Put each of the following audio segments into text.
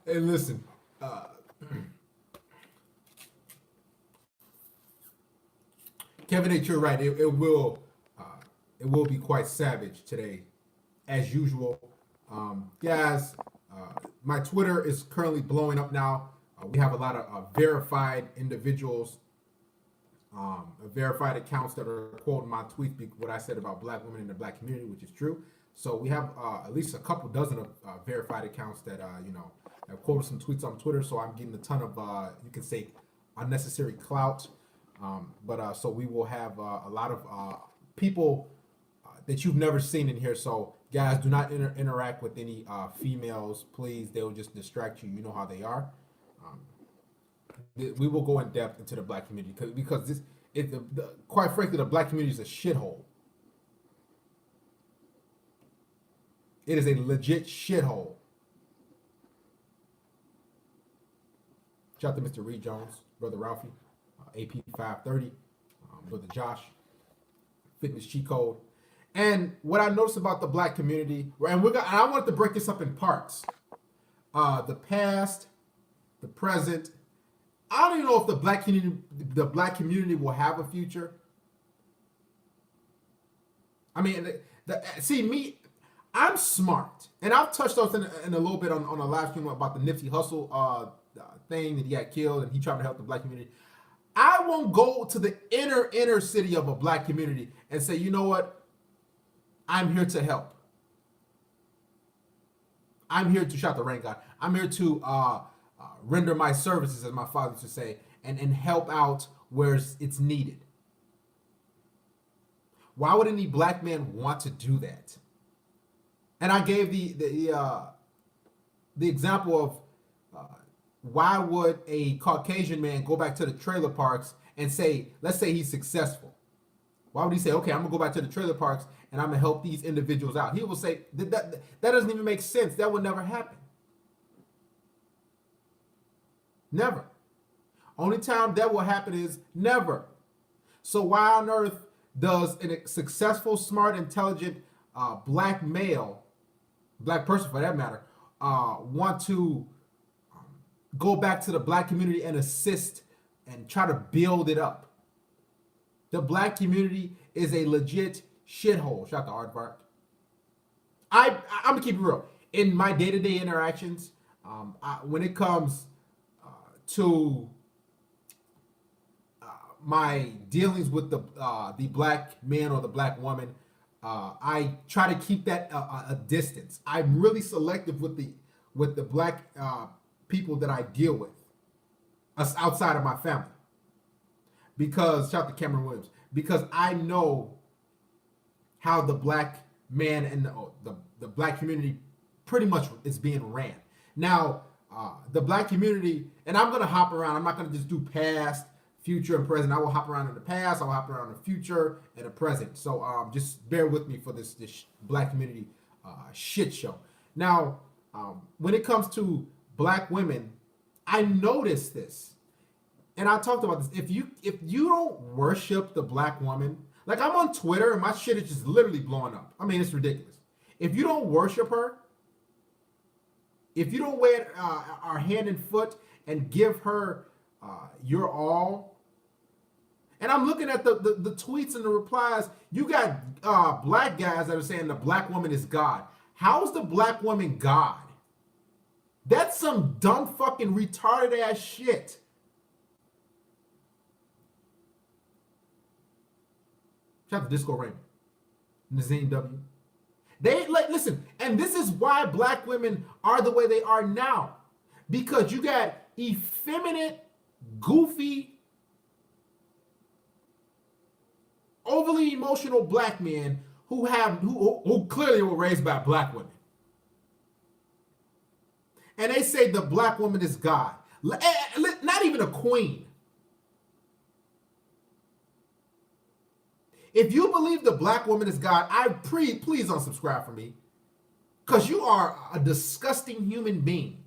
And listen, uh, Kevin H, you're right. It will be quite savage today, as usual. Guys, my Twitter is currently blowing up now. We have a lot of verified individuals, verified accounts that are quoting my tweets, what I said about black women in the black community, which is true. So we have at least a couple dozen of verified accounts that have quoted some tweets on Twitter. So I'm getting a ton of you can say unnecessary clout. But so we will have a lot of people that you've never seen in here. So guys, do not interact with any females, please. They will just distract you. You know how they are. Um, we will go in depth into the black community because this, quite frankly, the black community is a shithole. It is a legit shithole. Shout out to Mr. Reed Jones, Brother Ralphie, AP 530, Brother Josh, Fitness Cheat Code. And what I noticed about the black community, and I wanted to break this up in parts. The past, the present. I don't even know if the black community will have a future. I mean, see me, I'm smart, and I've touched on in a little bit on a live stream about the Nipsey Hussle thing that he got killed, and he tried to help the black community. I won't go to the inner city of a black community and say, you know what, I'm here to help. I'm here to shout the rain God. I'm here to render my services, as my father used to say, and help out where it's needed. Why would any black man want to do that? And I gave the example of why would a Caucasian man go back to the trailer parks and say, let's say he's successful. Why would he say, okay, I'm gonna go back to the trailer parks and I'm gonna help these individuals out? He will say that doesn't even make sense. That would never happen. Never. Only time that will happen is never. So why on earth does a successful, smart, intelligent black male, black person for that matter, want to go back to the black community and assist and try to build it up? The black community is a legit shithole. Shout out to Aardvark. I'm gonna keep it real. In my day-to-day interactions, when it comes to my dealings with the black man or the black woman, I try to keep that a distance. I'm really selective with the black people that I deal with, outside of my family. Because shout out to Cameron Williams. Because I know how the black man and the black community pretty much is being ran. Now, the black community, and I'm gonna hop around. I'm not gonna just do past, future, and present. I will hop around in the past. I will hop around in the future and the present. So just bear with me for this black community shit show. Now, when it comes to black women, I noticed this. And I talked about this. If you don't worship the black woman, like I'm on Twitter and my shit is just literally blowing up. I mean, it's ridiculous. If you don't worship her, if you don't wear our hand and foot and give her your all, and I'm looking at the tweets and the replies, you got black guys that are saying the black woman is God. How is the black woman God? That's some dumb fucking retarded ass shit. Shout out to Disco Raymond, Nazine W. They listen, and this is why black women are the way they are now, because you got effeminate, goofy, overly emotional black men who clearly were raised by black women, and they say the black woman is God, not even a queen. If you believe the black woman is God, please don't subscribe for me, because you are a disgusting human being.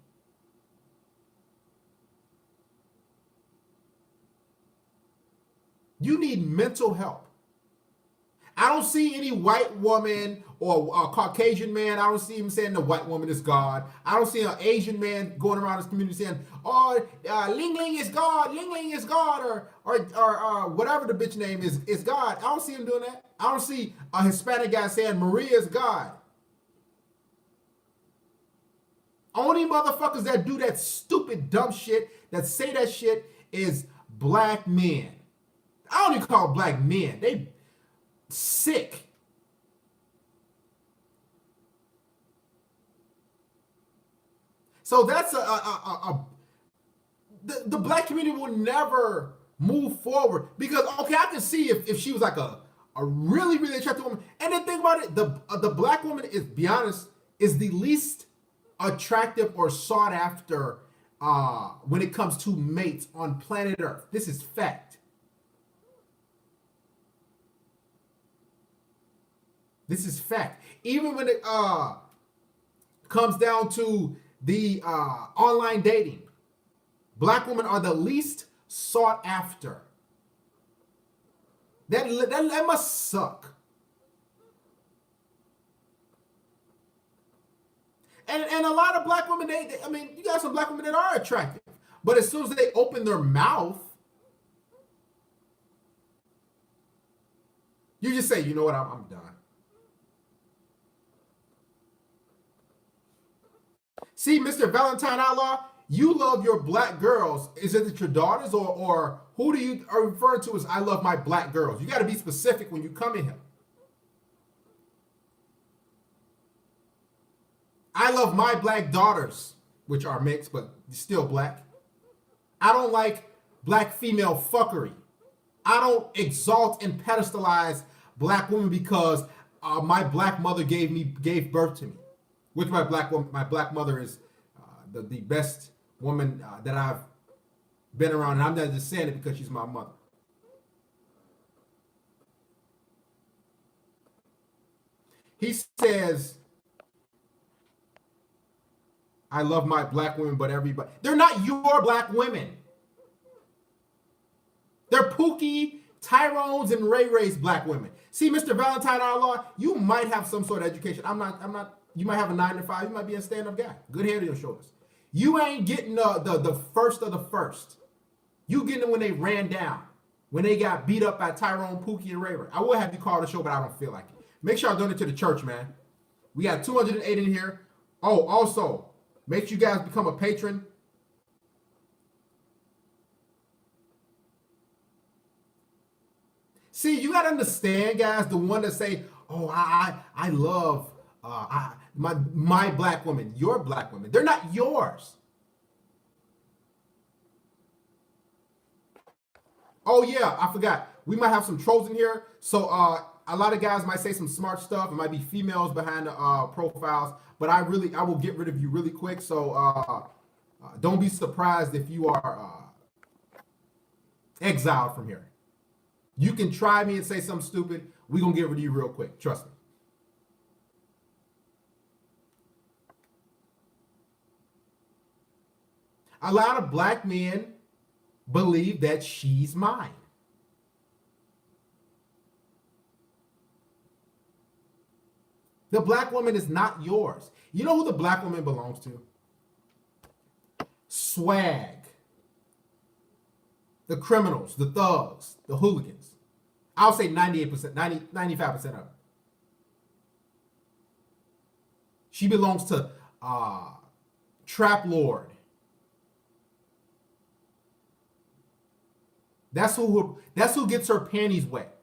You need mental help. I don't see any white woman or a Caucasian man. I don't see him saying the white woman is God. I don't see an Asian man going around his community saying, "Oh, Ling Ling is God. Ling Ling is God," or whatever the bitch name is God. I don't see him doing that. I don't see a Hispanic guy saying Maria is God. Only motherfuckers that do that stupid dumb shit, that say that shit, is black men. I don't even call black men. They sick. So that's the black community will never move forward because okay, I can see if she was like a really really attractive woman, and then think about it, the black woman is, be honest, is the least attractive or sought after when it comes to mates on planet Earth. This is fact. This is fact. Even when it comes down to the online dating, black women are the least sought after. That must suck. And a lot of black women, I mean, you got some black women that are attractive, but as soon as they open their mouth, you just say, you know what, I'm done. See, Mr. Valentine Outlaw, you love your black girls. Is it your daughters or who do you are referring to as I love my black girls? You got to be specific when you come in here. I love my black daughters, which are mixed, but still black. I don't like black female fuckery. I don't exalt and pedestalize black women because my black mother gave birth to me. Which my black mother is the best woman that I've been around, and I'm not just saying it because she's my mother. He says, I love my black women, but everybody, they're not your black women. They're Pookie, Tyrone's, and Ray Ray's black women. See, Mr. Valentine Outlaw, you might have some sort of education. I'm not. You might have a 9 to 5. You might be a stand-up guy. Good head on your shoulders. You ain't getting the first of the first. You getting it when they ran down, when they got beat up by Tyrone, Pookie, and Ray Ray. I will have you call the show, but I don't feel like it. Make sure I donate to the church, man. We got 208 in here. Oh, also, make sure you guys become a patron. See, you gotta understand, guys. The one that say, "Oh, I love my black woman," your black women. They're not yours. Oh yeah, I forgot. We might have some trolls in here, so a lot of guys might say some smart stuff. It might be females behind the profiles, but I will get rid of you really quick. So don't be surprised if you are exiled from here. You can try me and say something stupid. We're gonna get rid of you real quick. Trust me. A lot of black men believe that she's mine. The black woman is not yours. You know who the black woman belongs to? Swag. The criminals, the thugs, the hooligans. I'll say 98%, 95% of them. She belongs to Trap Lord. That's who gets her panties wet.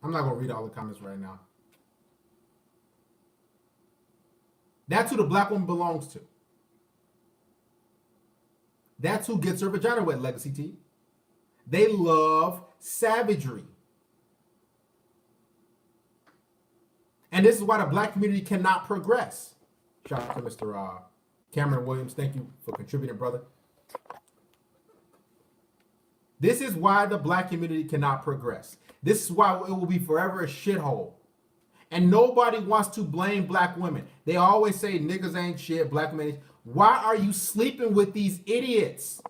I'm not gonna read all the comments right now. That's who the black woman belongs to. That's who gets her vagina wet, Legacy T. They love savagery. And this is why the black community cannot progress. Shout out to Mr. Cameron Williams. Thank you for contributing, brother. This is why the black community cannot progress. This is why it will be forever a shithole. And nobody wants to blame black women. They always say niggas ain't shit, black men ain't. Why are you sleeping with these idiots?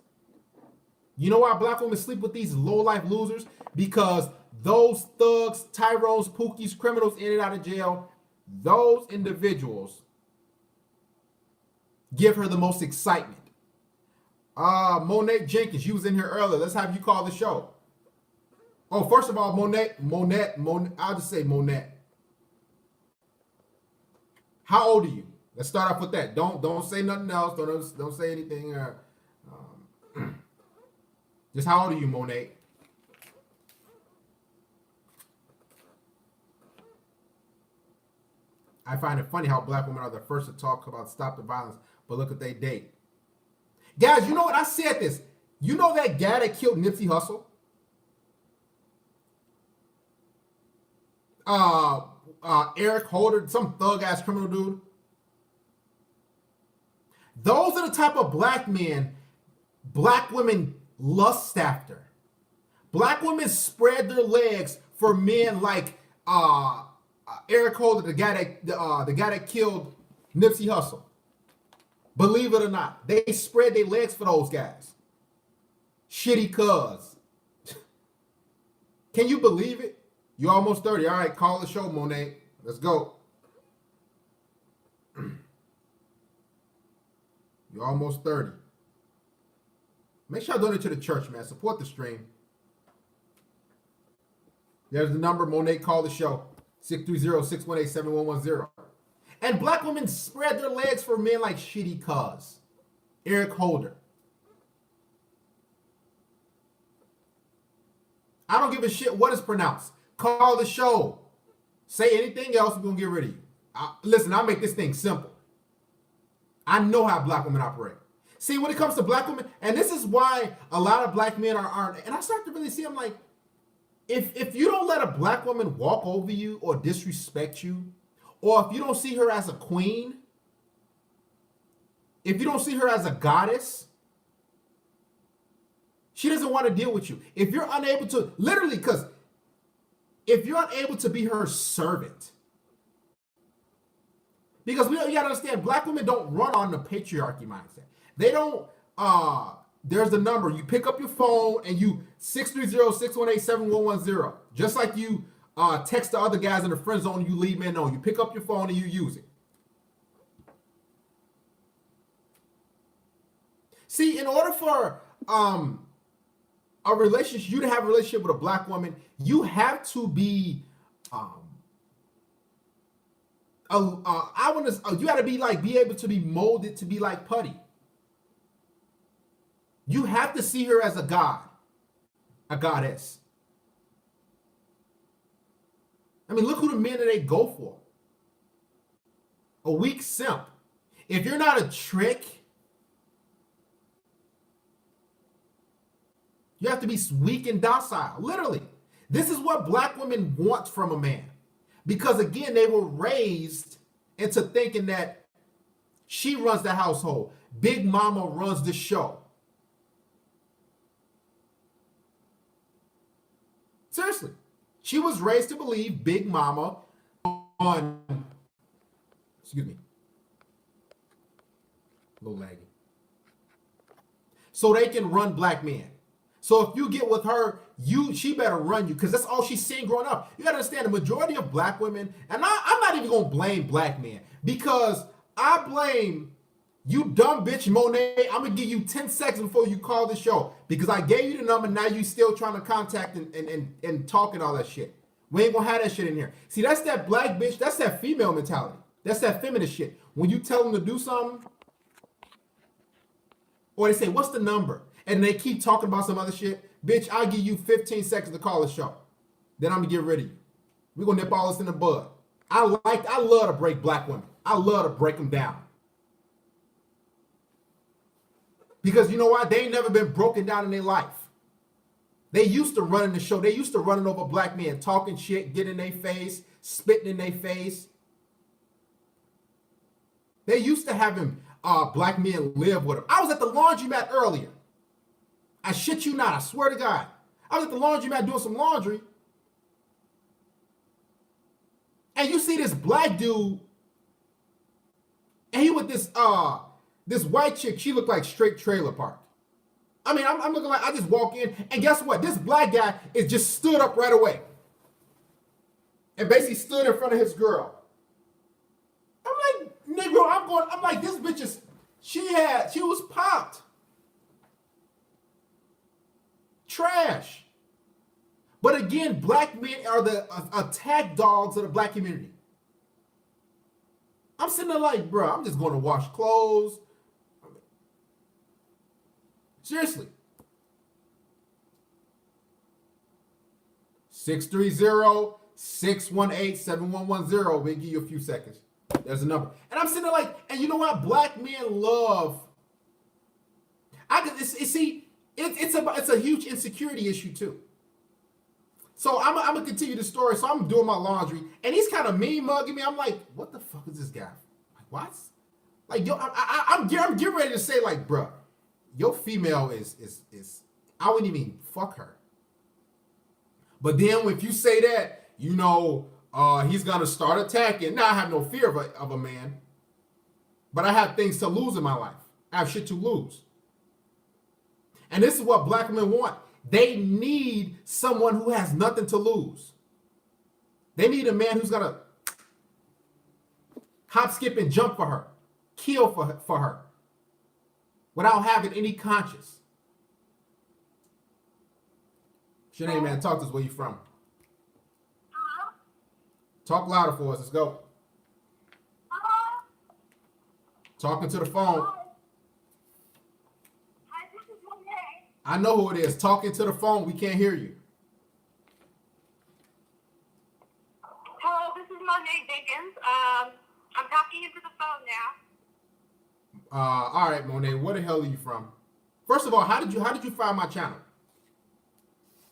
You know why black women sleep with these low-life losers? Because those thugs, Tyrones, Pookies, criminals in and out of jail, those individuals give her the most excitement. Monet Jenkins, you was in here earlier. Let's have you call the show. Oh, first of all, Monet, I'll just say Monet. How old are you? Let's start off with that. Don't say nothing else. Don't say anything. Just how old are you, Monet? I find it funny how black women are the first to talk about stop the violence, but look at they date. Guys, you know what? I said this. You know that guy that killed Nipsey Hussle? Eric Holder, some thug-ass criminal dude. Those are the type of black men black women lust after. Black women spread their legs for men like Eric Holder, the guy that killed Nipsey Hussle. Believe it or not, they spread their legs for those guys. Shitty cuz. Can you believe it? You're almost 30. All right, call the show, Monet. Let's go. You're almost 30. Make sure I donate to the church, man. Support the stream. There's the number. Monet, call the show. 630-618-7110. And black women spread their legs for men like Shitty Cuz. Eric Holder. I don't give a shit what is pronounced. Call the show. Say anything else, we're going to get rid of you. Listen, I'll make this thing simple. I know how black women operate. See, when it comes to black women, and this is why a lot of black men aren't, and I start to really see, I'm like, if you don't let a black woman walk over you or disrespect you, or if you don't see her as a queen, if you don't see her as a goddess, she doesn't want to deal with you. If you're unable to, literally, because if you're unable to be her servant, because you gotta understand, black women don't run on the patriarchy mindset. They don't, there's the number. You pick up your phone and you 630-618-7110. Just like you text the other guys in the friend zone, you leave men know. You pick up your phone and you use it. See, in order for a relationship, you to have a relationship with a black woman, you have to be you got to be able to be molded to be like putty. You have to see her as a god, a goddess. I mean, look who the men that they go for. A weak simp. If you're not a trick, you have to be weak and docile. Literally. This is what black women want from a man. Because again, they were raised into thinking that she runs the household. Big Mama runs the show. Seriously. She was raised to believe Big Mama on, excuse me, a little laggy. So they can run black men. So if you get with her, she better run you, because that's all she's seen growing up. You gotta understand, the majority of black women, and I'm not even gonna blame black men, because I blame you dumb bitch Monet. I'm gonna give you 10 seconds before you call the show, because I gave you the number, now you still trying to contact and talk and all that shit. We ain't gonna have that shit in here. See, that's that black bitch, that's that female mentality. That's that feminist shit. When you tell them to do something, or they say, what's the number? And they keep talking about some other shit. Bitch, I'll give you 15 seconds to call the show. Then I'm gonna get rid of you. We're gonna nip all this in the bud. I love to break black women. I love to break them down. Because you know why? They ain't never been broken down in their life. They used to running the show. They used to running over black men, talking shit, getting in their face, spitting in their face. They used to having black men live with them. I was at the laundromat earlier. I shit you not. I swear to God. I was at the laundromat doing some laundry. And you see this black dude, and he with this white chick. She looked like straight trailer park. I mean, I'm looking like I just walk in, and guess what? This black guy is just stood up right away, and basically stood in front of his girl. I'm like, Negro, I'm like, this bitch is, she was popped. Trash. But again, black men are the attack dogs of the black community. I'm sitting there like, bro, I'm just going to wash clothes. Seriously. 630-618-7110. We'll give you a few seconds. There's a number. And I'm sitting there like, and you know what? Black men love. It's a huge insecurity issue too. So I'm gonna continue the story. So I'm doing my laundry, and he's kind of mean mugging me. I'm like, what the fuck is this guy? Like, what? Like, yo, I'm getting ready to say, like, bruh, your female is I wouldn't even fuck her. But then if you say that, you know, he's gonna start attacking. Now I have no fear of a man, but I have things to lose in my life. I have shit to lose. And this is what black men want. They need someone who has nothing to lose. They need a man who's gonna hop, skip, and jump for her, kill for her, without having any conscience. What's your name, man? Talk to us. Where you from? Talk louder for us. Let's go. Talking to the phone. I know who it is. Talking to the phone. We can't hear you. Hello, this is Monet Dickens. I'm talking into the phone now. All right, Monet. Where the hell are you from? First of all, how did you find my channel?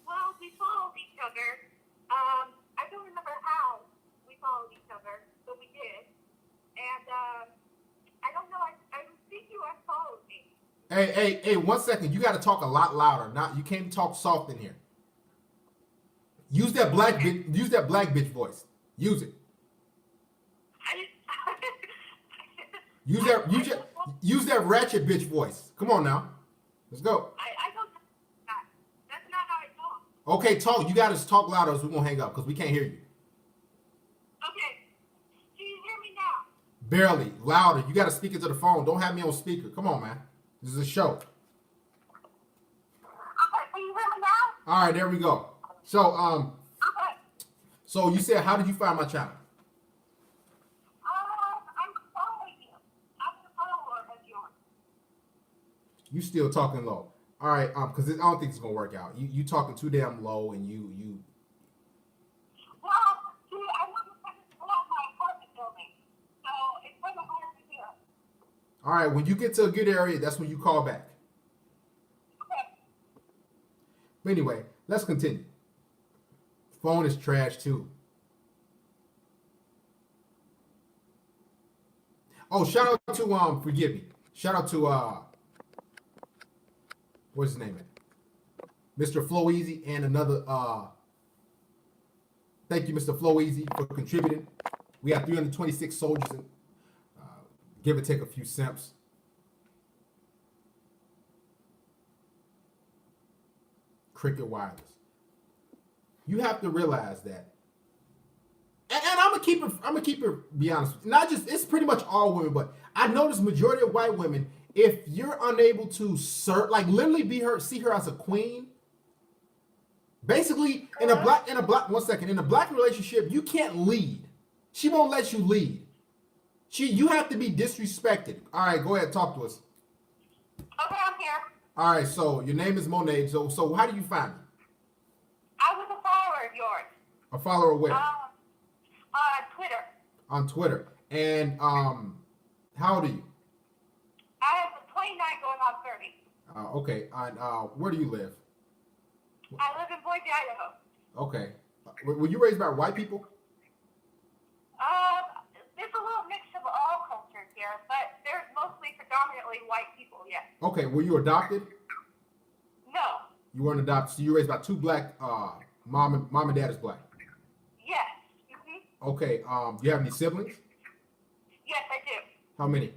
Well, we followed each other. I don't remember how we followed each other, but we did. And I don't know. I think you unfollowed me. Hey, 1 second. You got to talk a lot louder. You can't talk soft in here. Use that black bitch voice. Use it. Use that ratchet bitch voice. Come on now. Let's go. I don't. That's not how I talk. Okay, talk. You got to talk louder, or we're gonna hang up because we can't hear you. Okay. Can you hear me now? Barely. Louder. You got to speak into the phone. Don't have me on speaker. Come on, man. This is a show. Okay. Can you hear me now? All right, there we go. So, Okay. so you said, how did you find my channel? I'm following you. I'm the follower of yours. You still talking low. All right, because I don't think it's gonna work out. You talking too damn low, and you. Well, see, I live in my apartment building, so it's kind of hard to hear. All right, when you get to a good area, that's when you call back. Okay. But anyway, let's continue. Phone is trash too. Oh, shout out to forgive me. Shout out to what's his name? Mr. Flow Easy and another thank you, Mr. Flow Easy, for contributing. We have 326 soldiers and give or take a few cents. Cricket Wireless. You have to realize that, and I'm gonna keep it. Be honest, not just it's pretty much all women, but I notice majority of white women. If you're unable to serve, like literally see her as a queen. Basically, in a black 1 second, in a black relationship, you can't lead. She won't let you lead. You have to be disrespected. All right, go ahead, talk to us. Okay, I'm here. All right, so your name is Monet. So how do you find me? I was a follower of yours. A follower where? On Twitter. On Twitter. And how old are you? I am 29 going on 30. Okay. And where do you live? I live in Boise, Idaho. Okay. Were you raised by white people? There's a little mix of all cultures here, but there's mostly predominantly white people, yes. Okay. Were you adopted? No. You weren't adopted. So you were raised by two black. Mom and dad is black. Yes. Mm-hmm. Okay. Do you have any siblings? Yes, I do. How many?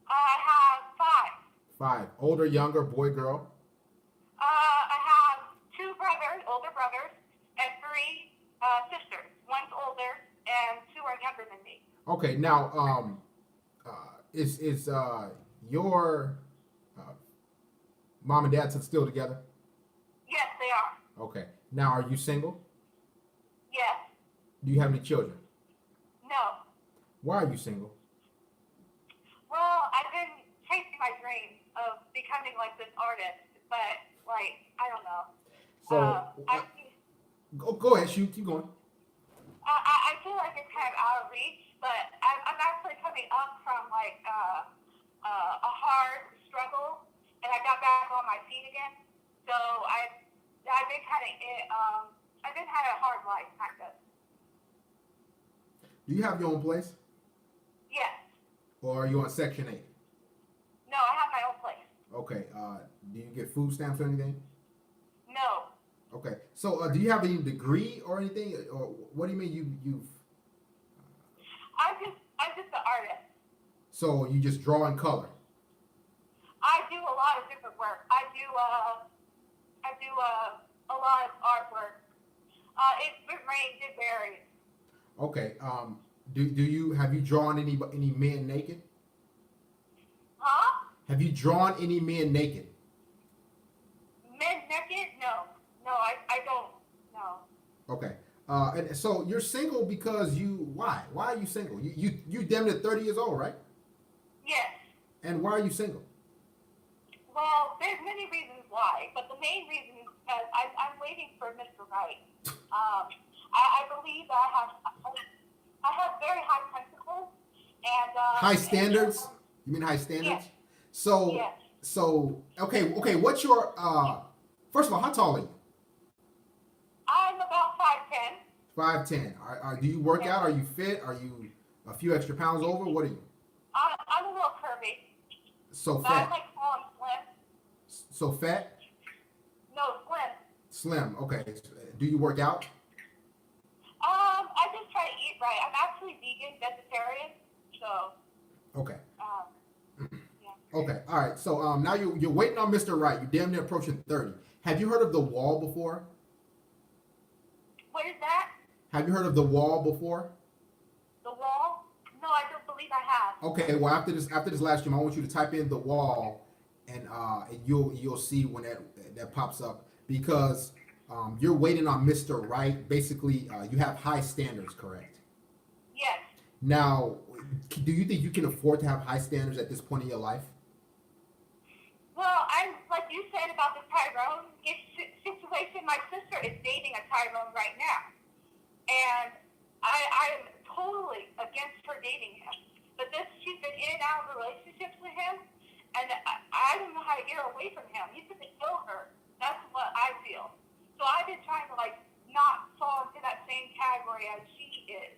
I have five. Five. Older, younger, boy, girl. I have two brothers, older brothers, and three sisters. One's older, and two are younger than me. Okay. Now, is your uh, mom and dad still together? Yes, they are. Okay. Now, are you single? Yes. Do you have any children? No. Why are you single? Well, I've been chasing my dream of becoming like this artist, but like I don't know. So, I go ahead, shoot, keep going. I feel like it's kind of out of reach, but I'm actually coming up from like a hard struggle, and I got back on my feet again. So I've been kind of I've been having a hard life, kind of. Do you have your own place, Yes. or are you on Section 8? No, I have my own place. Okay. Do you get food stamps or anything? No. Okay. So, do you have any degree or anything, or what do you mean you've? I'm just an artist. So you just draw in color. I do a lot of different work. I do a lot of artwork. It ranges, it varies. Okay. Have you drawn any men naked? Huh? Have you drawn any men naked? Men naked? No. No, I don't. No. Okay. And so you're single because why? Why are you single? You damn near 30 years old, right? Yes. And why are you single? Well, there's many reasons why, but the main reason is because I'm waiting for Mr. Right. I believe that I have very high principles and High standards? You mean high standards? Yes. So Yes. okay. What's your first of all, how tall are you? I'm about 5'10". 5'10". Do you work out? Are you fit? Are you a few extra pounds over? What are you? I'm a little curvy. So But I'm fat. like small and slim. So fat? No, slim. Slim. Okay. Do you work out? I just try to eat right. I'm actually vegan, vegetarian, so Okay. yeah. Okay. All right. So now you're waiting on Mr. Right. You're damn near approaching 30. Have you heard of the wall before? What is that? Have you heard of the wall before? The wall? No, I don't believe I have. Okay. Well, after this last stream, I want you to type in the wall, and you'll see when that pops up because you're waiting on Mr. Right. Basically, you have high standards, correct? Yes. Now, do you think you can afford to have high standards at this point in your life? Well, I'm like you said about the Tyrone situation. My sister is dating a Tyrone right now, and I am totally against her dating him. But she's been in and out of relationships with him, and I don't know how to get her away from him. He's going to kill her. That's what I feel. So I've been trying to like not fall into that same category as she is.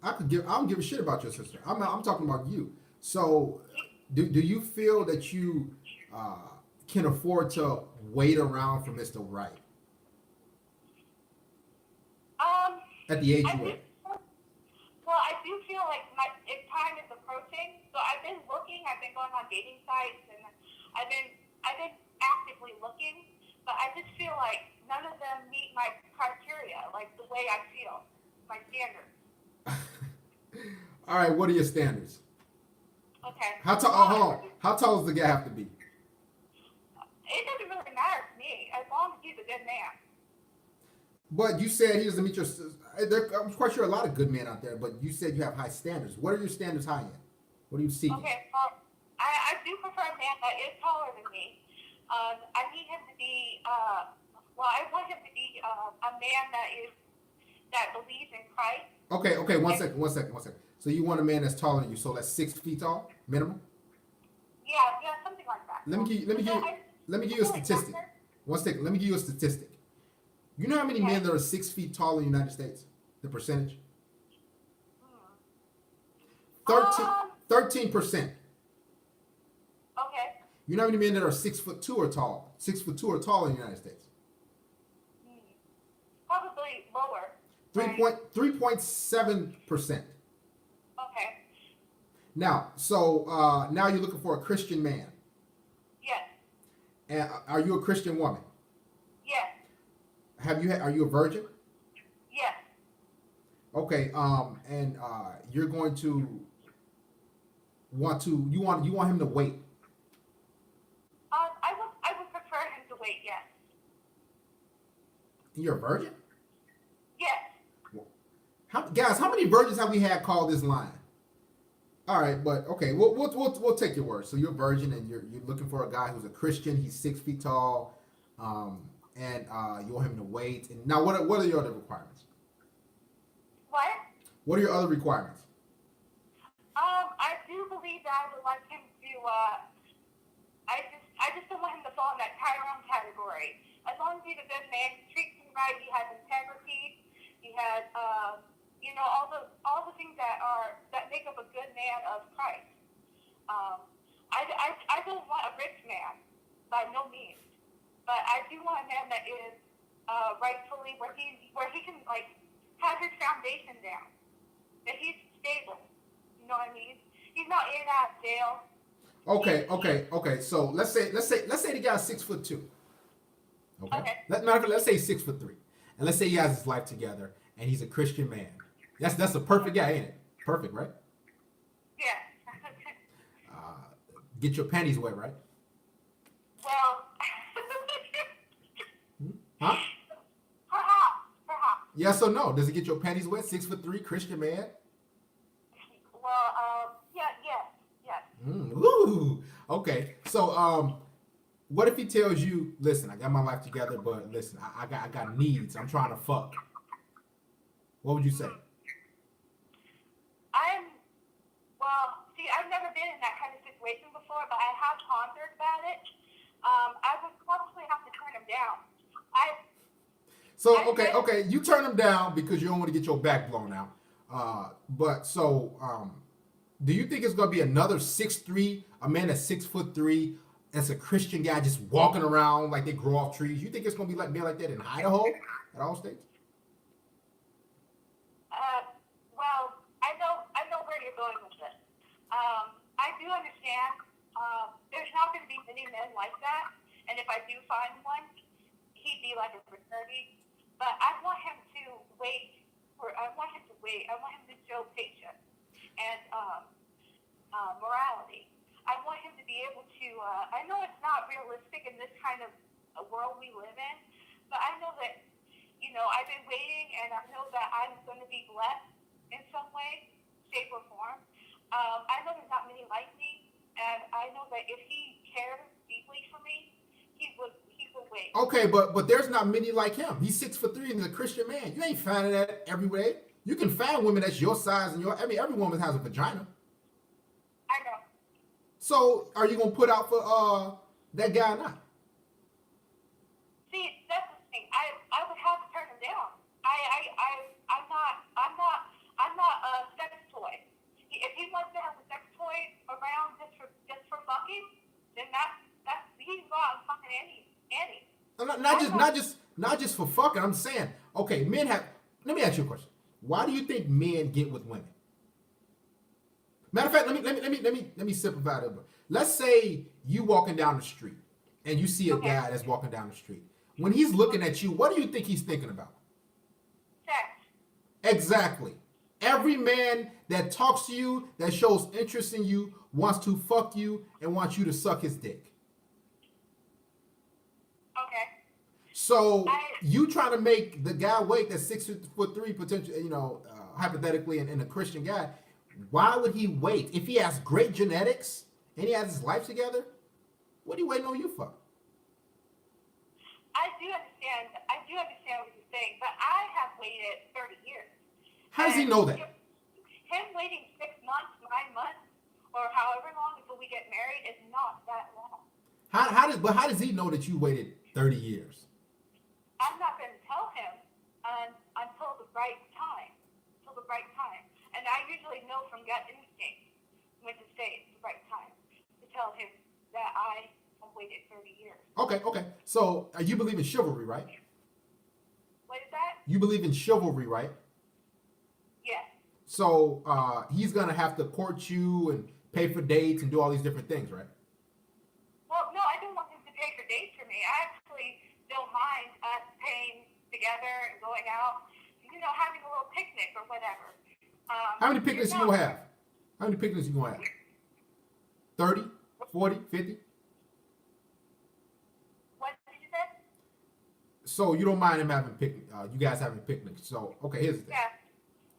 I don't give a shit about your sister. I'm talking about you. So, do you feel that you can afford to wait around for Mr. Right at the age you are? Well, I do feel like if time is approaching. So I've been looking. I've been going on dating sites, and I've been actively looking. But I just feel like none of them meet my criteria, like the way I feel, my standards. All right, what are your standards? Okay. How tall? Oh, hold on. How tall does the guy have to be? It doesn't really matter to me as long as he's a good man. But you said he doesn't meet your. I'm quite sure a lot of good men out there, but you said you have high standards. What are your standards high in? What are you seeking? Okay, well, I do prefer a man that is taller than me. I need him to be. I want him to be a man that believes in Christ. Okay. One second. So you want a man that's taller than you? So that's 6 feet tall minimum. Yeah, something like that. Let me give you a statistic. One second. Let me give you a statistic. You know how many men that are 6 feet tall in the United States? The percentage? 13%. Okay. You know how many men that are 6'2" or tall? 6'2" or taller in the United States? Probably lower. Right. 3.7%. Okay. Now, so now you're looking for a Christian man. Yes. And are you a Christian woman? Yes. Are you a virgin? Yes. Okay. And you're going to you want him to wait. I would prefer him to wait. Yes. You're a virgin? Yes. Guys, how many virgins have we had call this line? All right, but okay, we'll take your word. So you're a virgin, and you're looking for a guy who's a Christian. He's 6 feet tall, and you want him to wait. And now, what are your other requirements? What? What are your other requirements? I do believe that I would like him to. I just don't want him to fall in that Tyrone category. As long as he's a good man, he treats me right, he has integrity, he has, all the things that make up a good man of Christ. I don't want a rich man, by no means, but I do want a man that is rightfully where he can like have his foundation down, that he's stable. You know what I mean? He's not in and out of jail. Okay. So let's say the guy's 6'2". Okay. Okay. Let's say he's 6'3", and let's say he has his life together, and he's a Christian man. That's a perfect guy, ain't it? Perfect, right? Yeah. Get your panties wet, right? Well, Huh? perhaps. Yes or no? Does it get your panties wet? 6'3", Christian man. Well, yes. Ooh. Okay. So what if he tells you, listen, I got my life together, but listen, I got needs. I'm trying to fuck. What would you say? See, I've never been in that kind of situation before, but I have pondered about it. I would probably have to turn him down. Okay, you turn him down because you don't want to get your back blown out. Do you think it's gonna be another 6'3", a man that's 6'3", that's a Christian guy just walking around like they grow off trees? You think it's gonna be like that in Idaho at all states? Well, I know where you're going with this. I do understand. There's not going to be many men like that, and if I do find one, he'd be like a fraternity. But I want him to wait. I want him to show patience and morality. I want him to be able to. I know it's not realistic in this kind of a world we live in, but I know that I've been waiting, and I know that I'm going to be blessed in some way, shape, or form. I know there's not many like me, and I know that if he cares deeply for me, he would wait. Okay, but there's not many like him. He's 6'3" and he's a Christian man. You ain't finding that every day. You can find women that's your size and every woman has a vagina. I know. So are you gonna put out for that guy or not? See, that's the thing. I would have to turn him down. I'm not a sex toy. If he wants to have a sex toy around just for fucking, then that's he's wrong fucking Annie. Not just for fucking. I'm saying, okay, men have. Let me ask you a question. Why do you think men get with women? Matter of fact, let me simplify it a bit. Let's say you walking down the street and you see a guy that's walking down the street. When he's looking at you, what do you think he's thinking about? Sex. Exactly. Every man that talks to you, that shows interest in you, wants to fuck you and wants you to suck his dick. Okay. So you trying to make the guy wait that's 6'3", potential, hypothetically, and a Christian guy. Why would he wait if he has great genetics and he has his life together? What are you waiting on you for? I do understand what you're saying, but I have waited 30 years. How does he know that? Him waiting 6 months, 9 months, or however long until we get married is not that long. How does he know that you waited 30 years? I'm not going to tell him until the right time. And I usually know from gut instinct when to say it's the right time to tell him that I have waited 30 years. Okay. So you believe in chivalry, right? What is that? You believe in chivalry, right? Yes. So he's gonna have to court you and pay for dates and do all these different things, right? Well, no, I don't want him to pay for dates for me. I actually don't mind us paying together and going out, having a little picnic or whatever. How many picnics you gonna have? How many picnics you gonna have? 30, 40, 50? What did you say? So you don't mind him having picnic? You guys having picnics? So okay, here's the thing. Yeah.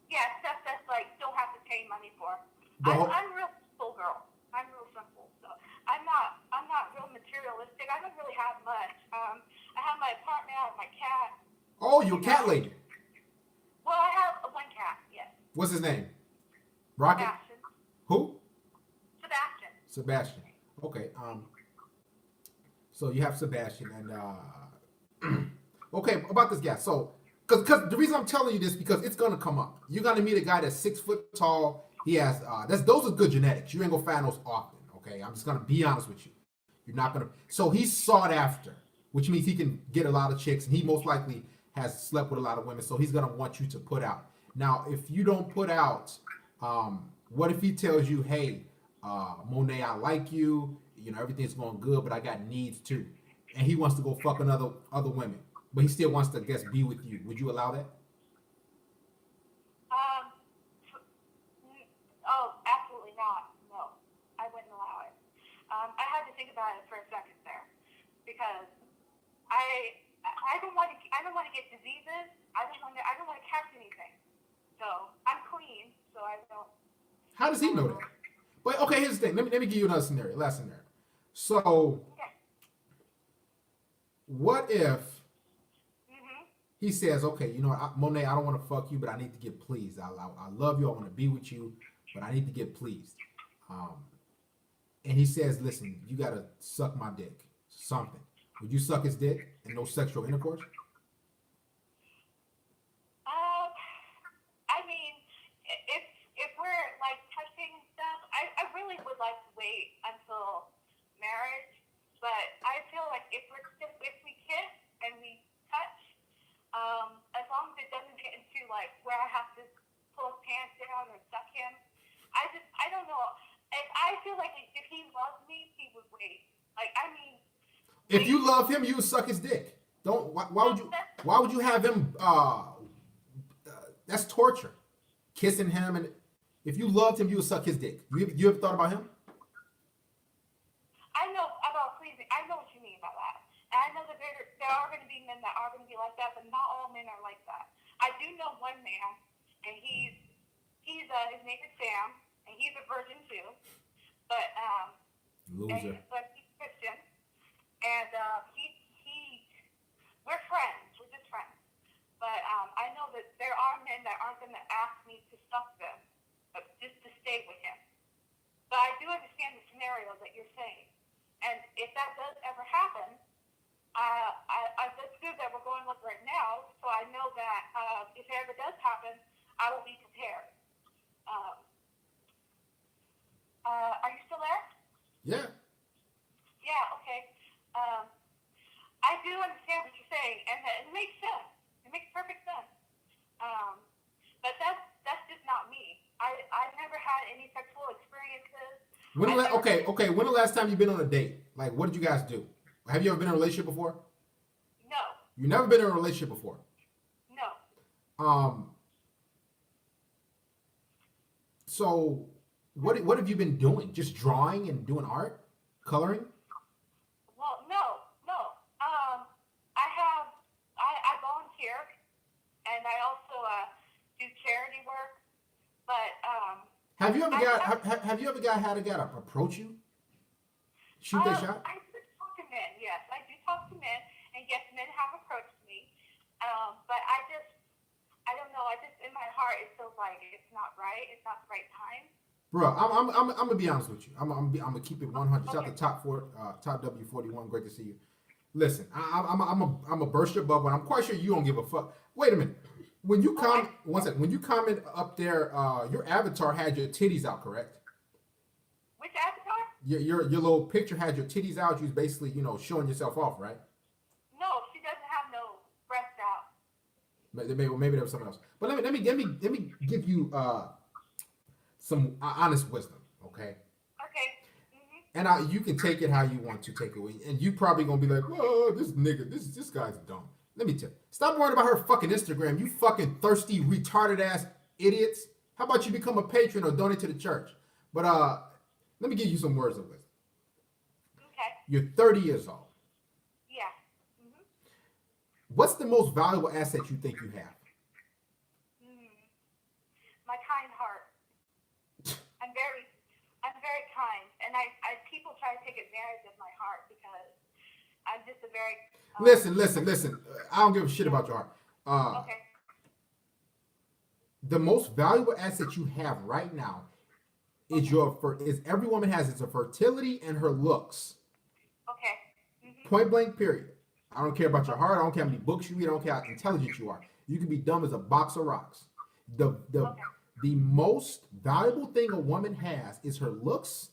Yeah, stuff that's like don't have to pay money for. The whole- I'm a real simple girl. I'm real simple. So I'm not real materialistic. I don't really have much. I have my apartment, I have my cat. Oh, you're a cat lady. Well, I have one cat, yes. What's his name? Rocket? Sebastian. Who? Sebastian. Sebastian. Okay. So you have Sebastian and okay, about this guy. So because the reason I'm telling you this because it's gonna come up. You're gonna meet a guy that's 6 foot tall. He has those are good genetics. You ain't gonna find those often. Okay, I'm just gonna be honest with you. You're not gonna. So he's sought after, which means he can get a lot of chicks, and he most likely has slept with a lot of women. So he's gonna want you to put out. Now, if you don't put out, what if he tells you, "Hey, Monet, I like you. Everything's going good, but I got needs too," and he wants to go fuck other women, but he still wants to, I guess, be with you. Would you allow that? Um, oh, absolutely not. No, I wouldn't allow it. I had to think about it for a second there because I don't want to get diseases. I don't want to catch anything. So I'm clean. So I don't. How does he know that? But okay, here's the thing. Let me give you another scenario. Last scenario. So, Okay. what if Mhm. he says, "Okay, Monet, I don't want to fuck you, but I need to get pleased. I love you. I want to be with you, but I need to get pleased." And he says, "Listen, you gotta suck my dick. Something. Would you suck his dick and no sexual intercourse?" I mean, if we're like touching stuff, I really would like to wait until marriage. But I feel like if we kiss and we touch, as long as it doesn't get into like where I have to pull his pants down or suck him, I don't know. I feel like if he loved me, he would wait. Like I mean, If you love him, you would suck his dick. Don't. Why would you have him? That's torture. Kissing him, and if you loved him, you would suck his dick. You ever thought about him? I know about pleasing. I know what you mean by that. And I know that there are going to be men that are going to be like that, but not all men are like that. I do know one man, and his name is Sam, and he's a virgin too. But Loser. but he's Christian, and we're friends. We're just friends. But I know that there are men that aren't going to ask me to suck them, but just to stay with him. But I do understand the scenario that you're saying. And if that does ever happen, that's good that we're going with right now, so I know that if it ever does happen, I will be prepared. Are you still there? Yeah. Yeah, okay. I do understand what you're saying, and it makes sense. It makes perfect sense. But that's just not me. I've never had any sexual experiences. Okay. When the last time you've been on a date? Like, what did you guys do? Have you ever been in a relationship before? No. You never been in a relationship before. No. So what have you been doing? Just drawing and doing art, coloring? Well, no. I volunteer, and I also do charity work. But Have you ever had a guy approach you? Shoot that shot? I do talk to men. Yes, I do talk to men, and yes, men have approached me. But I don't know. I just in my heart it feels like it's not right. It's not the right time. Bro, I'm gonna be honest with you. I'm gonna keep it 100. Shout out to top W41. Great to see you. Listen, I'm a burst your bubble. And I'm quite sure you don't give a fuck. Wait a minute. When you comment, one second. When you comment up there, your avatar had your titties out, correct? Which avatar? Your little picture had your titties out. You was basically showing yourself off, right? No, she doesn't have no breast out. Maybe there was something else. But let me give you some honest wisdom, okay? Okay. Mhm. And you can take it how you want to take it, and you probably gonna be like, "Oh, this nigga, this guy's dumb." Let me tell you, stop worrying about her fucking Instagram. You fucking thirsty, retarded ass idiots. How about you become a patron or donate to the church? But let me give you some words of wisdom. Okay. You're 30 years old. Yeah. Mhm. What's the most valuable asset you think you have? Mm. My kind heart. I'm very, I'm very kind, and I people try to take advantage of my heart because I'm just a very. Listen. I don't give a shit Yeah. about your heart. Uh, Okay. the most valuable asset you have right now is Okay. is every woman has is her fertility and her looks. Okay. Mhm. Point blank, period. I don't care about your Okay. heart. I don't care how many books you read. I don't care how intelligent you are. You can be dumb as a box of rocks. The the Okay. the most valuable thing a woman has is her looks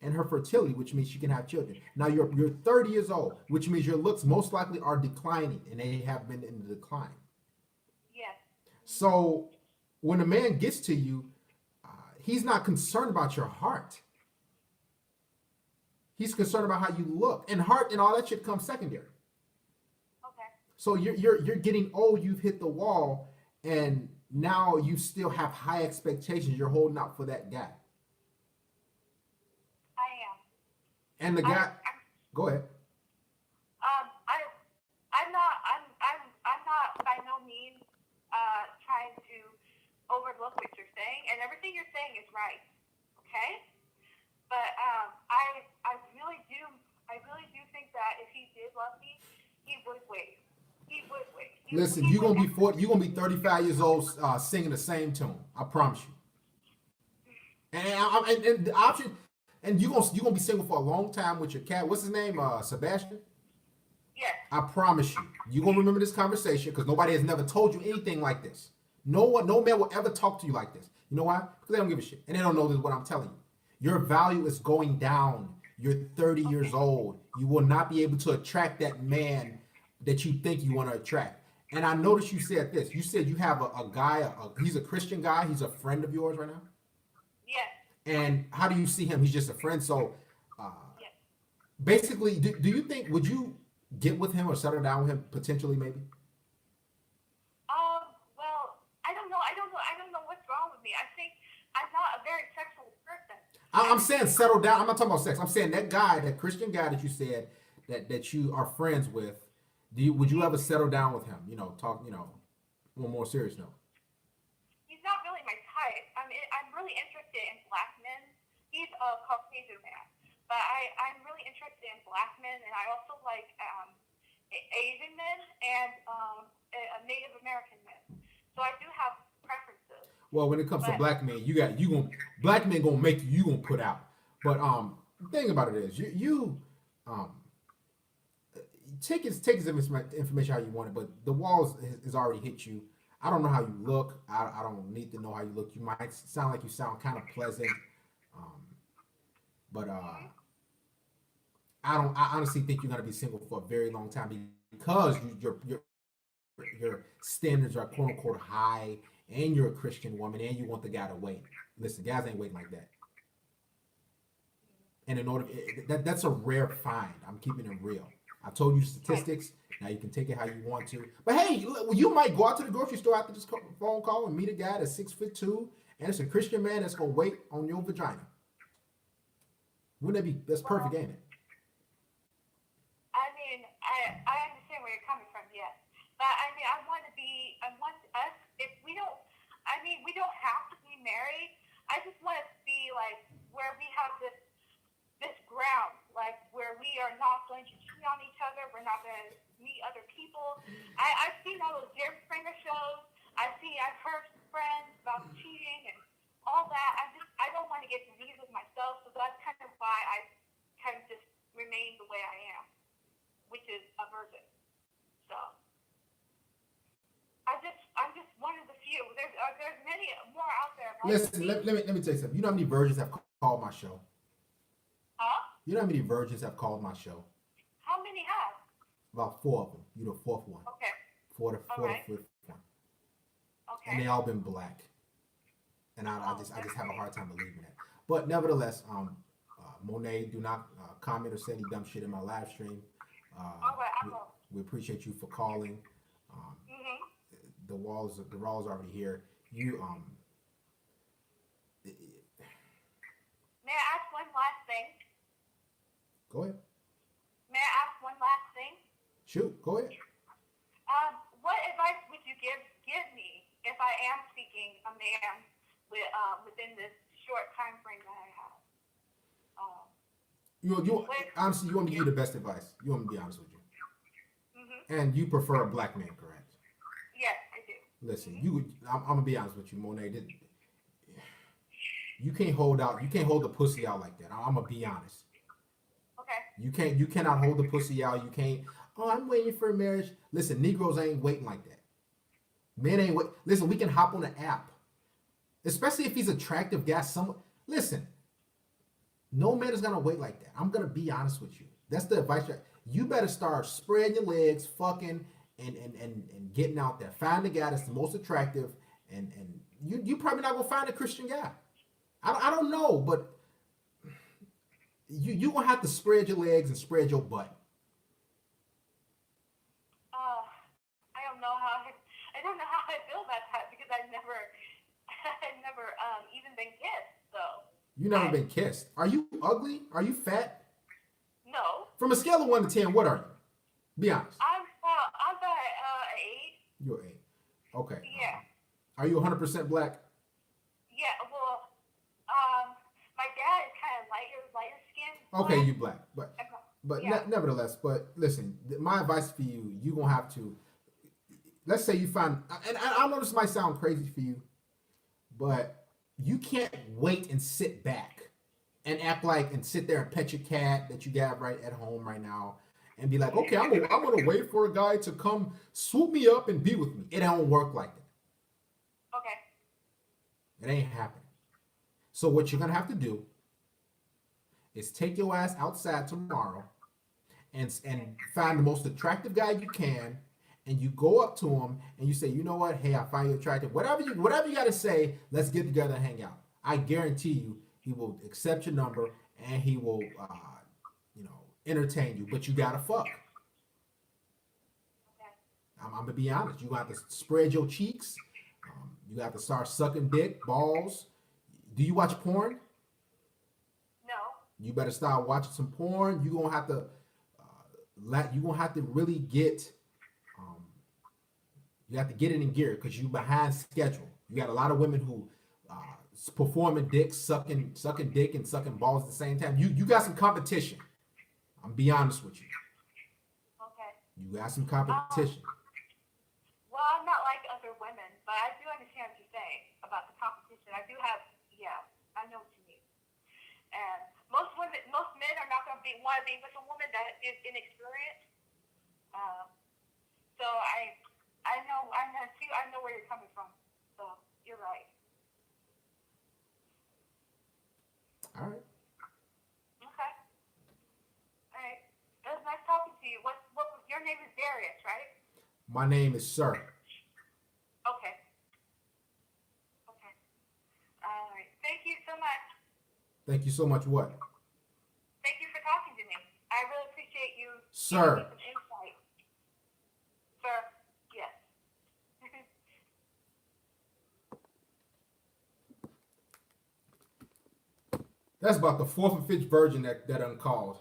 and her fertility, which means she can have children. Now you're 30 years old, which means your looks most likely are declining, and they have been in the decline. Yes. Mhm. So when a man gets to you, he's not concerned about your heart. He's concerned about how you look, and heart and all that shit comes secondary. Okay. So you're getting old. You've hit the wall, and now you still have high expectations. You're holding out for that guy, I am. and the guy. I'm Go ahead. I'm not. I'm not by no means trying to overlook what you're saying, and everything you're saying is right. Okay. But I really do think that if he did love me, he would wait. He would wait. Listen, He you're would gonna be 40. actually. You're gonna be 35 years old, singing the same tune. I promise you. And the option, and you're gonna be single for a long time with your cat. What's his name? Sebastian. Yes. I promise you, you're gonna remember this conversation because nobody has never told you anything like this. No one, no man will ever talk to you like this. You know why? Because they don't give a shit, and they don't know this what I'm telling you. Your value is going down. You're 30 years Okay. old. You will not be able to attract that man that you think you want to attract. And I noticed you said this. You said you have a guy. He's a Christian guy. He's a friend of yours right now. Yes. And how do you see him? He's just a friend. So uh, Yes. basically, do you think would you get with him or settle down with him potentially? Maybe. Well, I don't know. I don't know. I don't know what's wrong with me. I think I'm not a very sexual person. I'm I saying settle down. I'm not talking about sex. I'm saying that guy, that Christian guy that you said that you are friends with. Would you ever settle down with him? Talk. On a more serious note. he's not really my type. I'm really interested in black men. He's a Caucasian man, but I'm really interested in black men, and I also like Asian men and Native American men. So I do have preferences. Well, when it comes to But black men, you gonna black men gonna make you gonna put out. But the thing about it is um take his information how you want it, but the walls has already hit you. I don't know how you look. I don't need to know how you look. You might sound like you sound kind of pleasant, um, but I honestly think you're gonna be single for a very long time because your standards are quote unquote high, and you're a Christian woman, and you want the guy to wait. Listen, guys ain't waiting like that. And in order that's a rare find. I'm keeping it real. I told you right, statistics. Now you can take it how you want to. But hey, you might go out to the grocery store after this phone call and meet a guy that's 6'2" and it's a Christian man that's gonna wait on your vagina. Wouldn't that be that's perfect, well, ain't it? I mean, I understand where you're coming from, yes. But I mean, I want us, if we don't, I mean, we don't have to be married. I just want us to be like where we have this ground, like where we are not going to cheat on each other. We're not going to meet other people. I've seen all those Jerry Springer shows. I've heard from friends about cheating and all that. I don't want to get disease with myself, so that's kind of why I kind of just remain the way I am, which is a virgin. So I'm just one of the few. There's many more out there like Listen, me. let me tell you something. You know how many virgins have called my show? Huh? You know how many virgins have called my show? How many have? About four of them. You're the fourth one. Okay. Four All to right. fifth one. and they all been black, and I just have a hard time believing that. But nevertheless, Monet, do not comment or say any dumb shit in my live stream. All right, I will. We appreciate you for calling. Um, Mm-hmm. the walls are already here. You May I ask one last thing? go ahead. May I ask one last thing? Shoot, go ahead. What advice would you give me if I am seeking a man within this short time frame that I have? You honestly, you want me to give you the best advice. You want me to be honest with you. Mm-hmm. And you prefer a black man, correct? Yes, I do. Listen, I'm gonna be honest with you, Monet. You can't hold out. You can't hold the pussy out like that. I'm gonna be honest. Okay. You cannot hold the pussy out. You can't. Oh, I'm waiting for marriage. Listen, Negroes ain't waiting like that. Men ain't wait. Listen, we can hop on an app, especially if he's attractive guy. Listen, no man is gonna wait like that. I'm gonna be honest with you. That's the advice. You better start spreading your legs, fucking, and getting out there. Find the guy that's the most attractive, and you probably not gonna find a Christian guy. I don't know, but you gonna have to spread your legs and spread your butt. I don't know how I feel about that because I've never even been kissed. So. You never been kissed. Are you ugly? Are you fat? No. From a scale of 1 to 10, what are you? Be honest. I'm about 8. You're 8. Okay. Yeah. Are you 100% black? Yeah. Well, my dad is kind of lighter skin. Okay, you black, but yeah. Nevertheless, but listen, my advice for you, you gonna have to. Let's say you find, and I know this might sound crazy for you, but you can't wait and sit back and act like and sit there and pet your cat that you got right at home right now and be like, okay, I'm gonna wait for a guy to come swoop me up and be with me. It don't work like that. Okay. It ain't happening. So what you're gonna have to do is take your ass outside tomorrow and find the most attractive guy you can, and you go up to him and you say, you know what? Hey, I find you attractive. Whatever you got to say, let's get together and hang out. I guarantee you, he will accept your number and he will, entertain you. But you gotta fuck. Okay. I'm gonna be honest. You got to spread your cheeks. You got to start sucking dick, balls. Do you watch porn? No. You better start watching some porn. You're gonna have to really get. You have to get it in gear because you behind schedule. You got a lot of women who performing dick, sucking dick and sucking balls at the same time. You got some competition. I'm be honest with you. Okay. You got some competition. Well, I'm not like other women, but I do understand what you're saying about the competition. I do have, I know what you mean. And most men are not going to want to be with a woman that is inexperienced. So I know where you're coming from. So you're right. All right. Okay. All right. It was nice talking to you. What your name is Darius, right? My name is Sir. Okay. Okay. All right. Thank you so much. Thank you so much. What? Thank you for talking to me. I really appreciate you. Sir. Giving me some insight. Sir. Yes. That's about the 4th or 5th virgin that uncalled.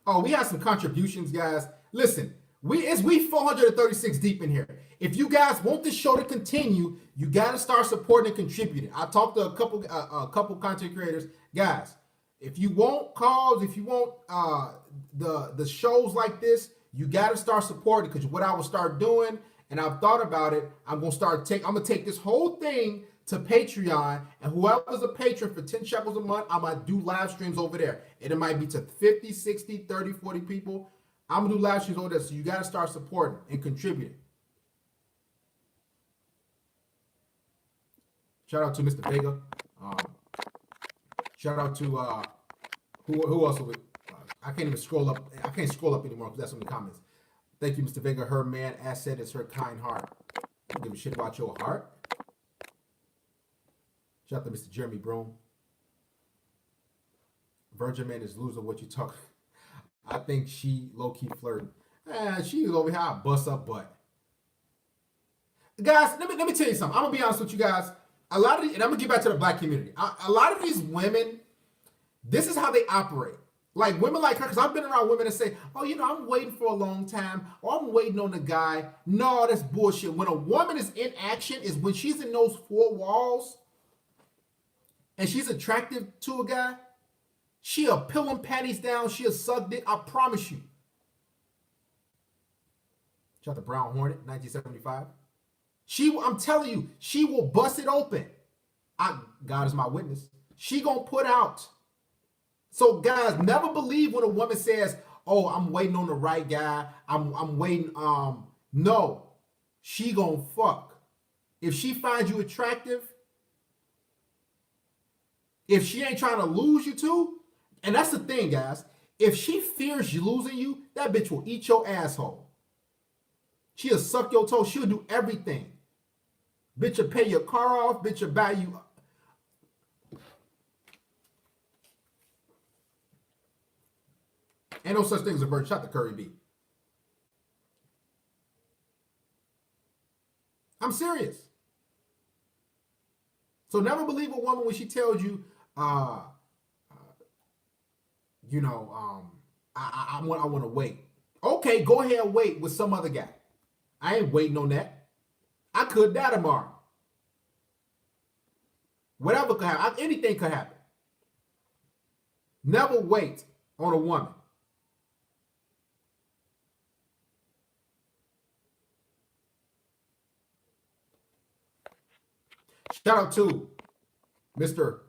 Oh, we have some contributions, guys. Listen, we 436 deep in here. If you guys want this show to continue, you got to start supporting and contributing. I talked to a couple content creators, guys. If you want calls, if you want the shows like this, you got to start supporting, because what I will start doing, and I've thought about it, I'm gonna take this whole thing to Patreon, and whoever's a patron for 10 shekels a month, I'm gonna do live streams over there. And it might be to 50, 60, 30, 40 people. I'm gonna do live streams over there. So you gotta start supporting and contributing. Shout out to Mr. Vega. Shout out to who else? I can't even scroll up. I can't scroll up anymore because that's in the comments. Thank you, Mr. Vega. Her man asset is her kind heart. I don't give a shit about your heart. Shout out to Mr. Jeremy Broom. Virgin Man is losing what you talk. I think she low-key flirting. She over here, I bust up butt. Guys, let me tell you something. I'm gonna be honest with you guys. A lot of these, and I'm gonna get back to the black community. A lot of these women, this is how they operate. Like women like her, because I've been around women that say, oh, you know, I'm waiting for a long time, or I'm waiting on the guy. No, that's bullshit. When a woman is in action, is when she's in those four walls and she's attractive to a guy, she'll peel them panties down, she'll suck dick, I promise you. Shout out to Brown Hornet, 1975. I'm telling you, she will bust it open. God is my witness. She gonna put out. So guys, never believe when a woman says, "Oh, I'm waiting on the right guy. I'm waiting." No, she gonna fuck. If she finds you attractive, if she ain't trying to lose you too, and that's the thing, guys. If she fears you losing you, that bitch will eat your asshole. She'll suck your toe. She'll do everything. Bitch will pay your car off. Bitch will buy you. Ain't no such thing as a virgin. Shot the Curry B. I'm serious. So never believe a woman when she tells you, I want to wait. Okay, go ahead and wait with some other guy. I ain't waiting on that. I could die tomorrow. Whatever could happen. Anything could happen. Never wait on a woman. Shout out to Mr.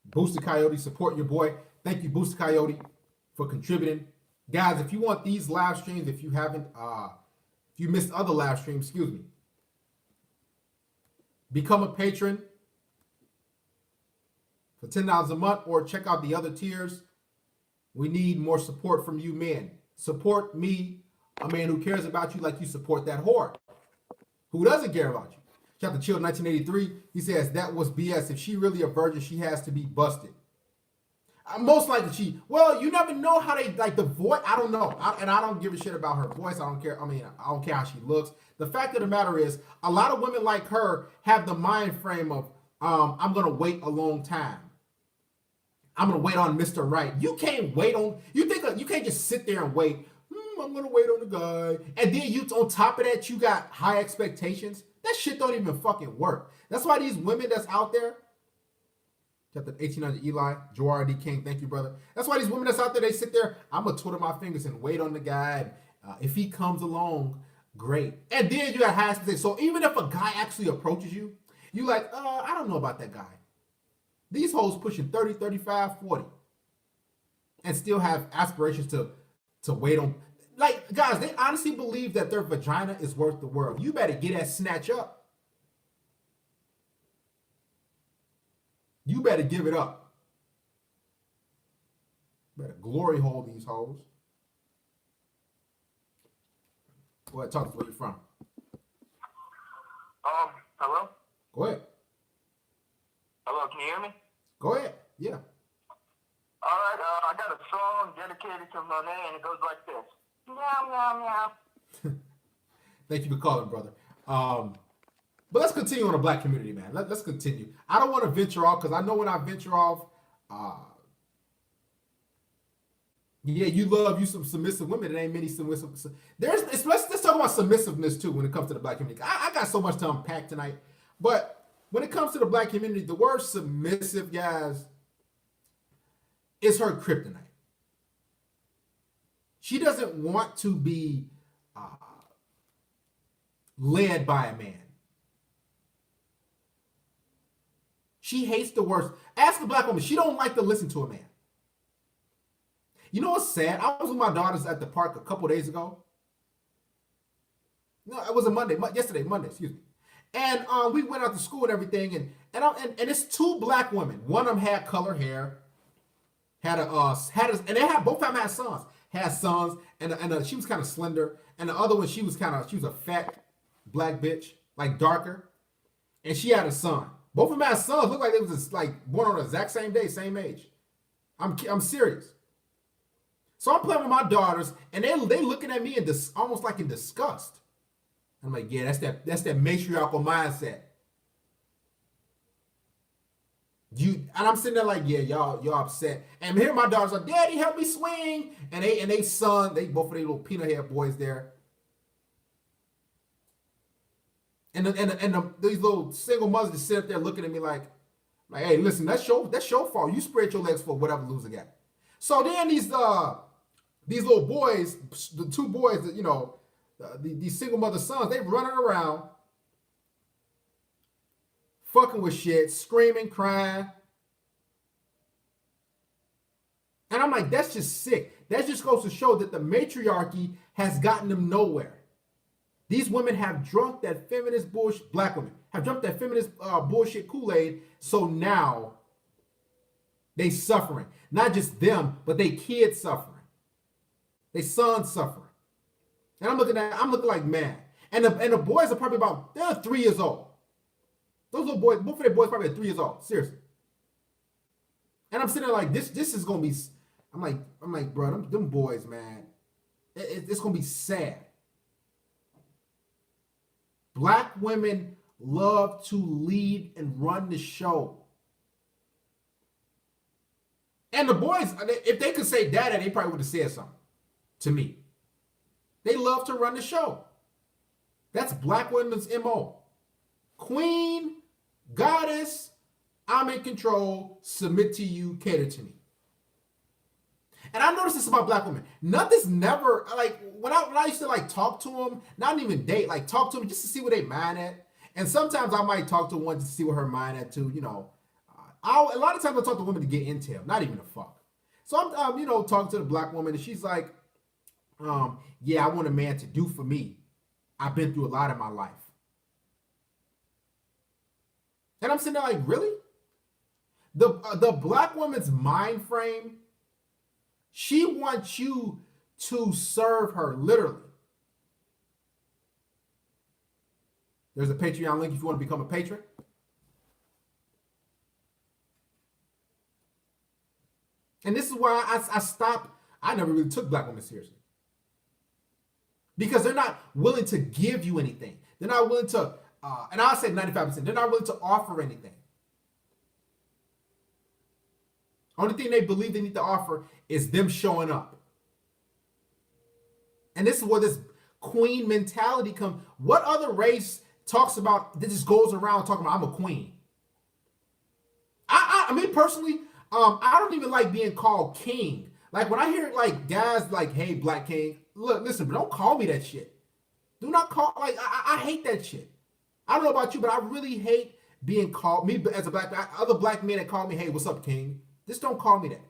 Booster Coyote. Support your boy. Thank you, Booster Coyote, for contributing. Guys, if you want these live streams, if you haven't, if you missed other live streams, excuse me, become a patron for $10 a month or check out the other tiers. We need more support from you men. Support me, a man who cares about you like you support that whore who doesn't care about you. Shout out to Chill 1983. He says that was BS. If she really a virgin, she has to be busted. Most likely well, you never know how they, like the voice, I don't know. And I don't give a shit about her voice. I don't care. I mean, I don't care how she looks. The fact of the matter is, a lot of women like her have the mind frame of, I'm going to wait a long time. I'm going to wait on Mr. Right. You can't wait on, you can't just sit there and wait. I'm going to wait on the guy. And then on top of that, you got high expectations. That shit don't even fucking work. That's why these women that's out there, got the 1800 Eli, Joar D. King, thank you, brother. That's why these women that's out there, they sit there, I'm going to twiddle my fingers and wait on the guy. And, if he comes along, great. And then you got high expectations. So even if a guy actually approaches you, you like, I don't know about that guy. These hoes pushing 30, 35, 40. And still have aspirations to wait on. Like, guys, they honestly believe that their vagina is worth the world. You better get that snatch up. You better give it up. Better glory hole these hoes. Go ahead, talk to where you from. Hello? Go ahead. Hello, can you hear me? Go ahead. Yeah. All right, I got a song dedicated to my man, and it goes like this. Meow, meow, meow. Thank you for calling, brother. But let's continue on the black community, man. Let's continue. I don't want to venture off because I know when I venture off, yeah, you love you some submissive women. There ain't many submissive. Let's talk about submissiveness too when it comes to the black community. I got so much to unpack tonight, but when it comes to the black community, the word submissive, guys, is her kryptonite. She doesn't want to be led by a man. She hates the words. Ask a black woman. She don't like to listen to a man. You know what's sad? I was with my daughters at the park a couple days ago. No, it was a Monday. Monday, excuse me. And we went out to school and everything. And it's two black women. One of them had color hair. And they both of them had sons. has sons, and she was kind of slender, and the other one she was a fat black bitch, like darker, and she had a son. Both of them had sons. Looked like they was just like born on the exact same day, same age. I'm serious. So I'm playing with my daughters, and they looking at me in almost like in disgust. I'm like, yeah, that's that matriarchal mindset. And I'm sitting there like, yeah, y'all upset. And here my daughter's like, Daddy, help me swing. And they son, they both of their little peanut head boys there. And these little single mothers just sit up there looking at me like, hey, listen, that's your fault. You spread your legs for whatever loser got. So then these little boys, the two boys that, you know, these single mother sons, they running around, fucking with shit, screaming, crying. And I'm like, that's just sick. That just goes to show that the matriarchy has gotten them nowhere. These women have drunk that feminist bullshit, black women have drunk that feminist bullshit Kool-Aid, so now they suffering. Not just them, but they kids suffering. They sons suffering. And I'm looking like mad. And the boys are probably they're 3 years old. Those little boys, both of their boys probably 3 years old. Seriously. And I'm sitting there like, this is gonna be, I'm like, bro, them boys, man, it's gonna be sad. Black women love to lead and run the show. And the boys, if they could say dada, they probably would have said something to me. They love to run the show. That's black women's MO. Queen, goddess, I'm in control, submit to you, cater to me. And I noticed this about black women. Nothing's never, like, when I used to, like, talk to them, not even date, like, talk to them just to see where they mind at. And sometimes I might talk to one to see where her mind at, too, you know. A lot of times I talk to women to get intel, not even to fuck. So I'm you know, talking to the black woman, and she's like, yeah, I want a man to do for me. I've been through a lot in my life. And I'm sitting there like, really? The black woman's mind frame, she wants you to serve her, literally. There's a Patreon link if you want to become a patron. And this is why I stopped. I never really took black women seriously. Because they're not willing to give you anything. They're not willing to, and I'll say 95%, they're not willing to offer anything. Only thing they believe they need to offer is them showing up. And this is where this queen mentality comes. What other race talks about, that just goes around talking about, I'm a queen? I mean, personally, I don't even like being called king. Like, when I hear, like, guys like, hey, black king, look, listen, but don't call me that shit. Do not call, like, I hate that shit. I don't know about you, but I really hate being called, me as a black guy, other black men that call me, hey, what's up, king? Just don't call me that.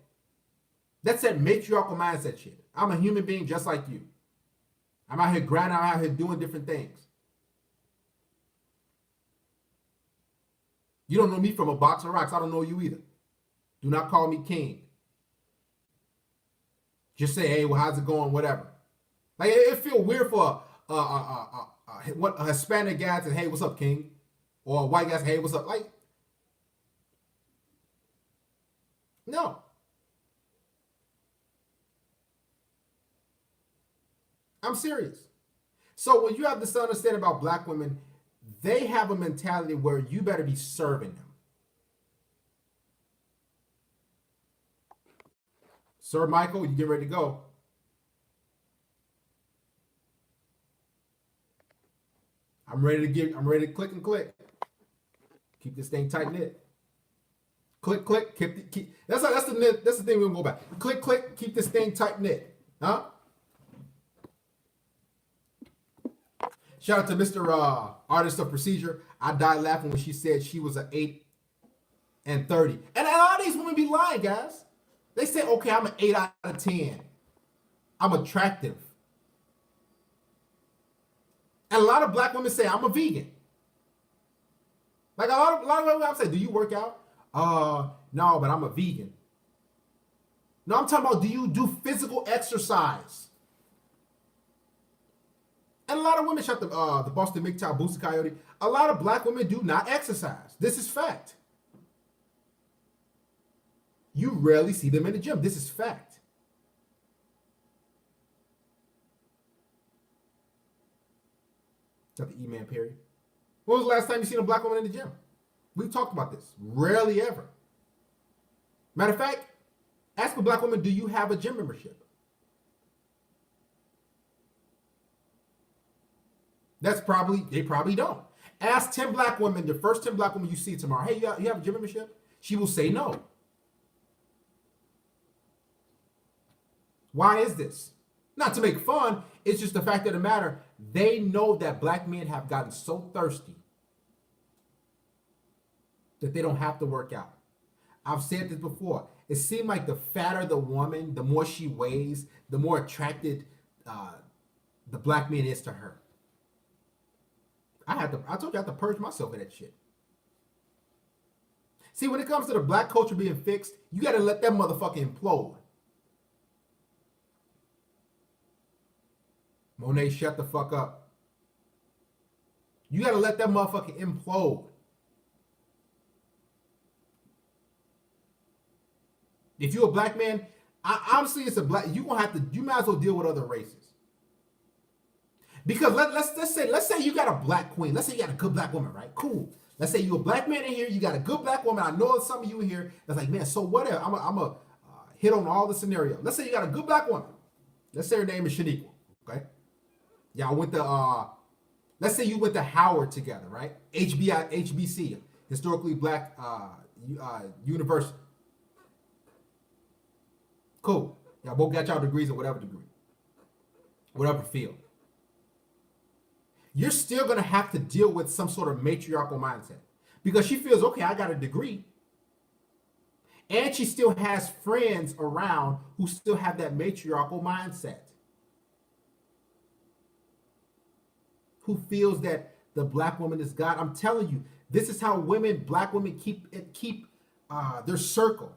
That's that matriarchal mindset shit. I'm a human being just like you. I'm out here grinding, I'm out here doing different things. You don't know me from a box of rocks. I don't know you either. Do not call me king. Just say, hey, well, how's it going? Whatever. Like, it feel weird for a Hispanic guy to say, hey, what's up, king? Or a white guy say, hey, what's up? Like, no. I'm serious. So when you have this understanding about black women, they have a mentality where you better be serving them. Sir Michael, you get ready to go. I'm ready to click and click. Keep this thing tight knit. Click, click, keep that's the thing we're gonna go back. Click, click, keep this thing tight knit. Huh? Shout out to Mr. Artist of Procedure. I died laughing when she said she was an 8 and 30. And a lot of these women be lying, guys. They say, okay, I'm an 8 out of 10. I'm attractive. And a lot of black women say, I'm a vegan. Like a lot of women say, do you work out? No, but I'm a vegan. No, I'm talking about, do you do physical exercise? And a lot of women, shot the Boston MGTOW Booster Coyote. A lot of black women do not exercise. This is fact. You rarely see them in the gym. This is fact. Got the E-Man period. When was the last time you seen a black woman in the gym? We've talked about this. Rarely ever. Matter of fact, ask a black woman, do you have a gym membership? They probably don't. Ask 10 black women, the first 10 black women you see tomorrow, hey, you have a gym membership? She will say no. Why is this? Not to make fun, it's just the fact of the matter. They know that black men have gotten so thirsty that they don't have to work out. I've said this before. It seemed like the fatter the woman, the more she weighs, the more attracted the black man is to her. I told you I had to purge myself of that shit. See, when it comes to the black culture being fixed, you got to let that motherfucker implode. Monet, shut the fuck up. You got to let that motherfucker implode. If you're a black man, honestly, it's a black. You gonna have to. You might as well deal with other races. Because let's say you got a black queen. Let's say you got a good black woman, right? Cool. Let's say you're a black man in here. You got a good black woman. I know some of you in here that's like, man. So whatever. I'm a hit on all the scenarios. Let's say you got a good black woman. Let's say her name is Shaniqua. Okay. Y'all went to let's say you went to Howard together, right? HBC, historically black university. Cool. Y'all both got y'all degrees in whatever degree, whatever field. You're still gonna have to deal with some sort of matriarchal mindset because she feels, okay, I got a degree, and she still has friends around who still have that matriarchal mindset, who feels that the black woman is God. I'm telling you, this is how black women keep their circle.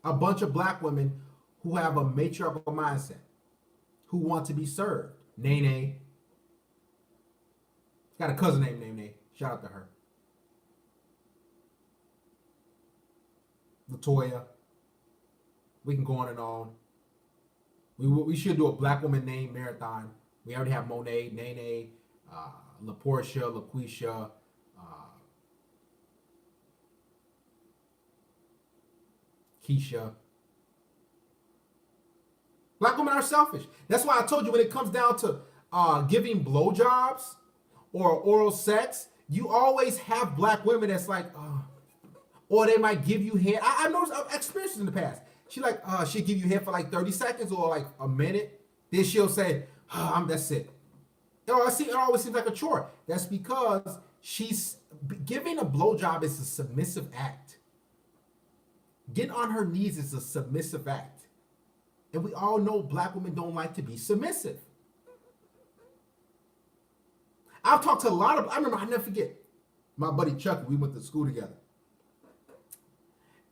A bunch of black women who have a matriarchal mindset, who want to be served. Nene. Got a cousin named Nene. Shout out to her. Latoya. We can go on and on. We should do a black woman name marathon. We already have Monet, Nene, LaPortia, LaQuisha, Keisha. Black women are selfish. That's why I told you when it comes down to giving blowjobs or oral sex, you always have black women that's like, or they might give you head. I've noticed, I've experienced this in the past. She'll give you head for like 30 seconds or like a minute. Then she'll say, that's it. It always seems like a chore. That's because she's giving a blowjob is a submissive act. Getting on her knees is a submissive act. And we all know black women don't like to be submissive. I've talked to I never forget, my buddy Chuck, we went to school together.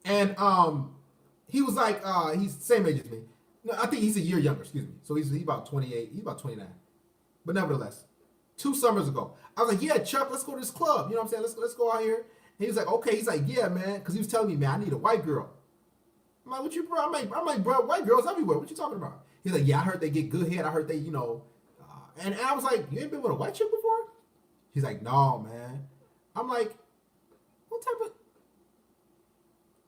And he was like, he's the same age as me. No, I think he's a year younger, excuse me. So he's about 28, he's about 29. But nevertheless, 2 summers ago, I was like, yeah, Chuck, let's go to this club. You know what I'm saying? Let's go out here. And he was like, okay. He's like, yeah, man. Because he was telling me, man, I need a white girl. I'm like, what you, bro? I'm like, bro, white girls everywhere. What you talking about? He's like, yeah, I heard they get good head. I heard they, and I was like, you ain't been with a white chick before? He's like, no, man. I'm like, what type of?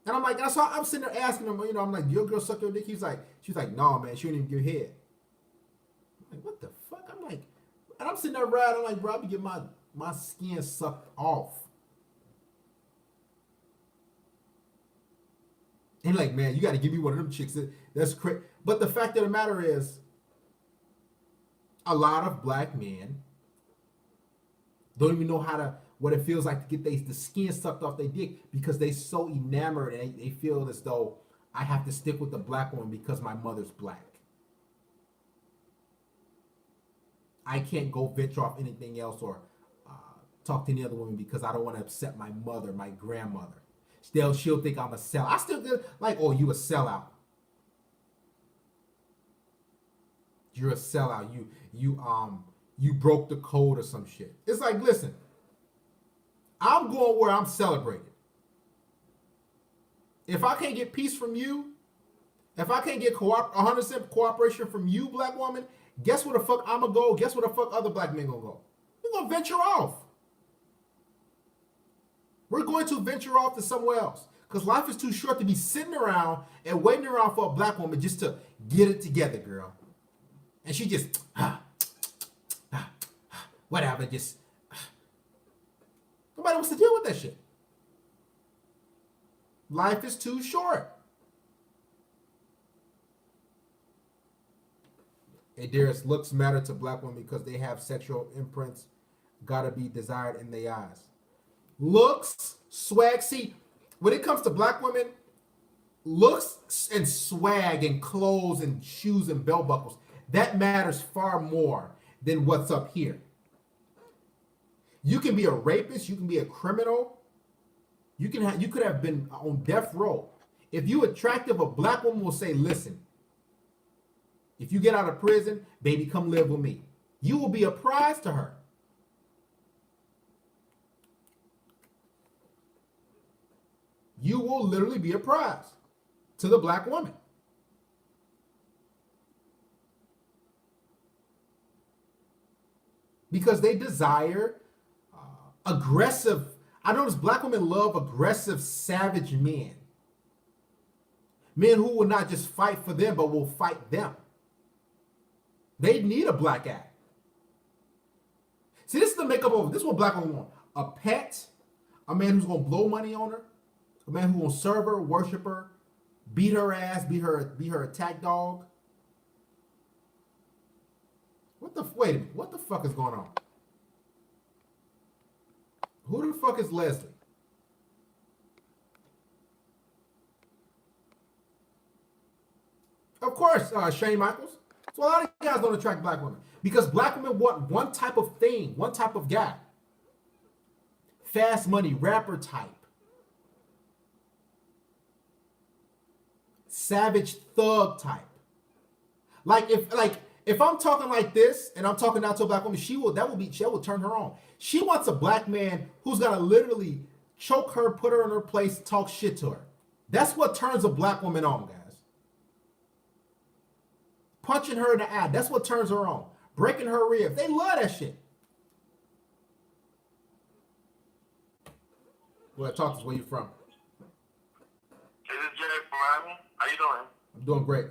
And I'm like, so I'm sitting there asking him, I'm like, your girl suck your dick? She's like, no, man, she didn't even give head. I'm like, what the fuck? I'm like, and I'm sitting there riding. I'm like, bro, I be getting my skin sucked off. And like, man, you got to give me one of them chicks. That's crazy. But the fact of the matter is, a lot of black men don't even know what it feels like to get the skin sucked off their dick because they so enamored and they feel as though I have to stick with the black woman because my mother's black. I can't go venture off anything else or talk to any other woman because I don't want to upset my mother, my grandmother. she'll think I'm a sell. I still get like, oh, you a sellout. You're a sellout. You broke the code or some shit. It's like, listen, I'm going where I'm celebrated. If I can't get peace from you, if I can't get 100% cooperation from you, black woman, guess where the fuck I'm gonna go? Guess where the fuck other black men gonna go? We're gonna venture off. We're going to venture off to somewhere else. Because life is too short to be sitting around and waiting around for a black woman just to get it together, girl. And she just, whatever, just, nobody wants to deal with that shit. Life is too short. Hey, dearest, looks matter to black women because they have sexual imprints gotta be desired in their eyes. Looks, swag. See, when it comes to black women, looks and swag and clothes and shoes and belt buckles, that matters far more than what's up here. You can be a rapist, you can be a criminal, you could have been on death row. If you attractive, a black woman will say, listen, if you get out of prison, baby, come live with me. You will be a prize to her. You will literally be a prize to the black woman. Because they desire aggressive. I notice black women love aggressive, savage men. Men who will not just fight for them, but will fight them. They need a black eye. See, this is the makeup of, this is what black women want. A pet, a man who's going to blow money on her, a man who will serve her, worship her, beat her ass, be her attack dog. Wait a minute, what the fuck is going on? Who the fuck is Leslie? Of course, Shane Michaels. So a lot of guys don't attract black women because black women want one type of thing, one type of guy. Fast money, rapper type. Savage thug type. Like if I'm talking like this and I'm talking now to a black woman, she will turn her on. She wants a black man who's gonna literally choke her, put her in her place, talk shit to her. That's what turns a black woman on, guys. Punching her in the eye, that's what turns her on. Breaking her ribs, they love that shit. Well, talk to us. Where you from? This is Jerry from Miami. How you doing? I'm doing great.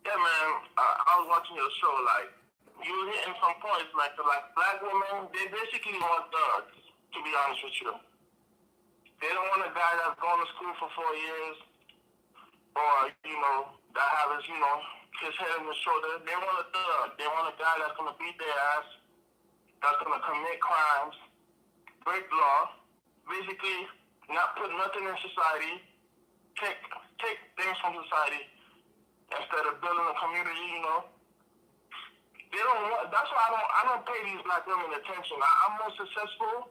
Yeah, man. I was watching your show. Like, you were hitting some points. Like black women, they basically want thugs. To be honest with you, they don't want a guy that's going to school for 4 years, or that have his head on his shoulder. They want a thug. They want a guy that's going to beat their ass, that's going to commit crimes, break law, basically not put nothing in society, take things from society instead of building a community. They don't want. That's why I don't pay these black women attention. I'm more successful,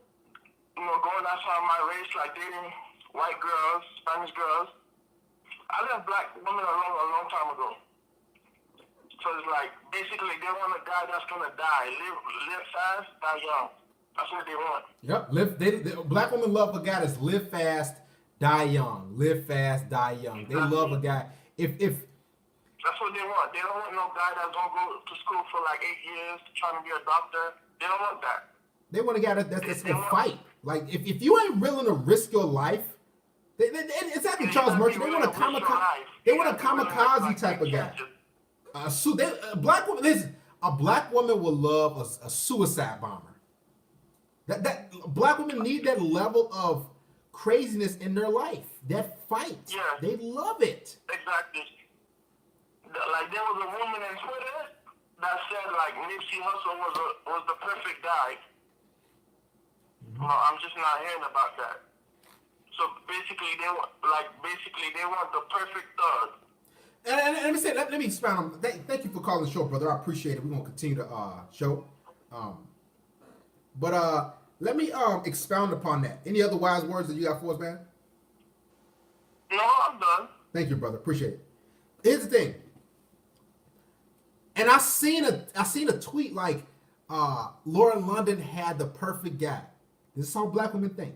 going outside my race, like dating white girls, Spanish girls. I left black women alone a long time ago. So it's like, basically, they want a guy that's gonna die, live fast, die young. That's what they want. Yep, black women love a guy that's live fast, die young. Live fast, die young. They love a guy. If that's what they want. They don't want no guy that's gonna go to school for like 8 years trying to be a doctor. They don't want that. They want a guy that's gonna fight. Like if you ain't willing to risk your life, it's like Charles Merchant. They want a kamikaze. They want a kamikaze type of guy. A black woman will love a suicide bomber. That black women need that level of craziness in their life. That fight. Yeah. They love it. Exactly. Like there was a woman on Twitter that said like Nipsey Hussle was the perfect guy. Mm-hmm. No, I'm just not hearing about that. So basically they want the perfect thug. And let me say, let me expound on. Thank you for calling the show, brother. I appreciate it. We're gonna continue the show. But let me expound upon that. Any other wise words that you got for us, man? No, I'm done. Thank you, brother. Appreciate it. Here's the thing. And I seen a tweet like Laura London had the perfect guy. This is how black women think.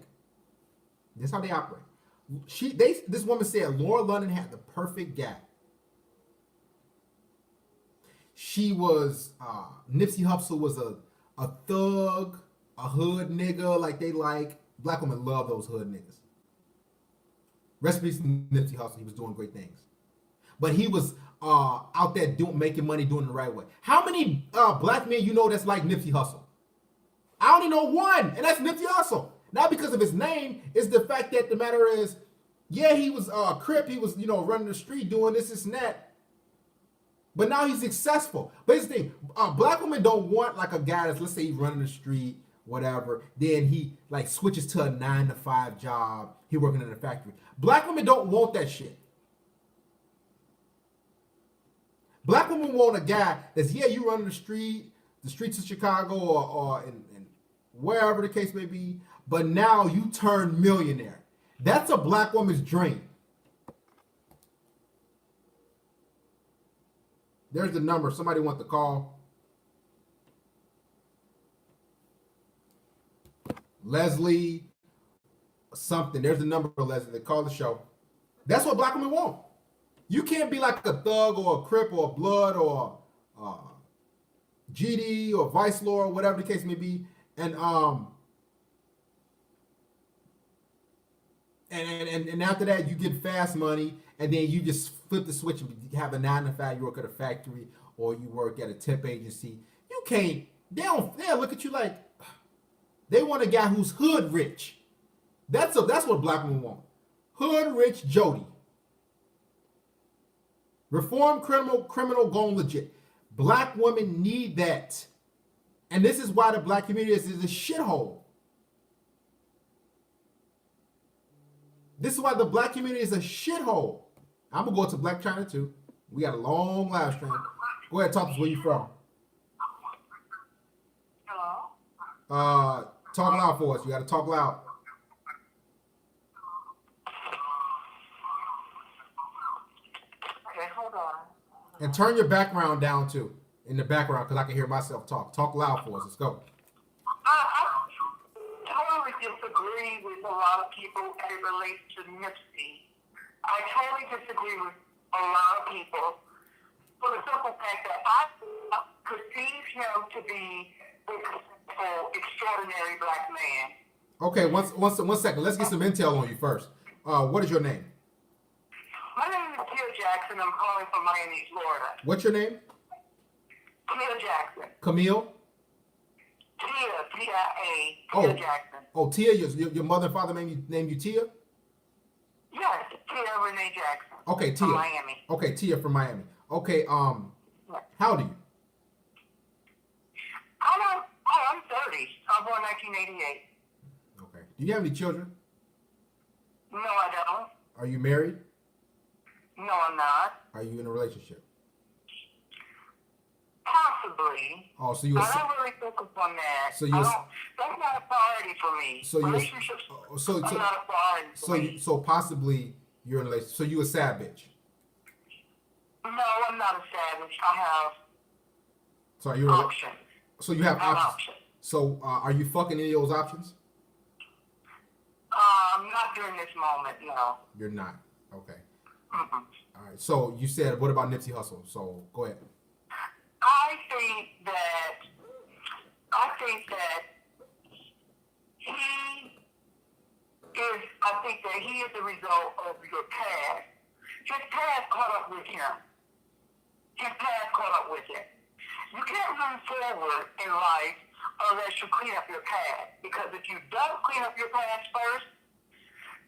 This is how they operate. This woman said Laura London had the perfect guy. She was Nipsey Hussle was a thug, a hood nigga, like they like. Black women love those hood niggas. Rest in peace, Nipsey Hussle. He was doing great things, but he was out there making money, doing it the right way. How many black men you know that's like Nipsey Hussle? I only know one, and that's Nipsey Hussle. Not because of his name, it's the fact that the matter is, yeah, he was Crip, he was running the street doing this and that. But now he's successful. But here's the thing, black women don't want like a guy that's, let's say he's running the street, whatever, then he like switches to a 9-to-5 job, he working in a factory. Black women don't want that shit. Black women want a guy that's, yeah, you running the streets of Chicago or in wherever the case may be, but now you turn millionaire. That's a black woman's dream. There's the number. Somebody want to call. Leslie something. There's the number for Leslie. They call the show. That's what black women want. You can't be like a thug or a Crip or a Blood or GD or Vice Lord, whatever the case may be, and after that you get fast money, and then you just flip the switch and have a 9-to-5. You work at a factory or you work at a temp agency. You can't. They'll look at you like they want a guy who's hood rich. That's what black women want. Hood rich Jody. Reformed criminal going legit. Black women need that. And this is why the black community is a shithole. This is why the black community is a shithole. I'm going to go to Black China too. We got a long live stream. Go ahead, talk to us. Where you from? Hello? Talk loud for us. You got to talk loud. Okay, hold on. And turn your background down too. In the background, because I can hear myself talk. Talk loud for us. Let's go. I totally disagree with a lot of people as it relates to Nipsey. I totally disagree with a lot of people for the simple fact that I perceive him to be an extraordinary black man. Okay, one second. Let's get some intel on you first. What is your name? My name is Tia Jackson. I'm calling from Miami, Florida. What's your name? Tia Jackson. Camille? Tia, T-I-A, Oh. Tia Jackson. Oh, Tia, your mother and father named you Tia? Yes, Tia Renee Jackson. Okay, Tia. From Miami. Okay, Tia from Miami. Okay, how old are you? I'm 30. I'm born 1988. Okay. Do you have any children? No, I don't. Are you married? No, I'm not. Are you in a relationship? Possibly. Oh, so you I don't really focus on that. So I you're- don't, that's not a priority for me. So you're- Relationships so are not a priority for me. so possibly you're in a relationship. So you a sad bitch. No, I'm not a savage. I have So you're options. so you have I have options. options. So are you fucking any of those options? Not during this moment, no. You're not. Okay. Mm-mm. All right. So you said what about Nipsey Hussle? So go ahead. I think that he is the result of your past. His past caught up with him. His past caught up with him. You can't move forward in life unless you clean up your past. Because if you don't clean up your past first,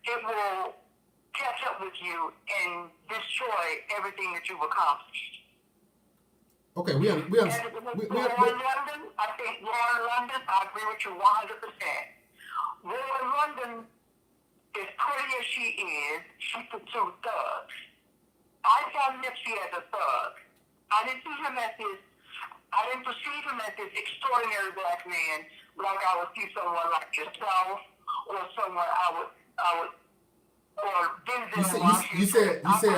it will catch up with you and destroy everything that you've accomplished. Okay, we Lauren London, I think Lauren London, I agree with you 100%. Lauren London, as pretty as she is, she pursued thugs. I saw Nipsey as a thug. I didn't perceive him as this extraordinary black man like I would see someone like yourself, or someone I would, or visit You in said Washington. I feel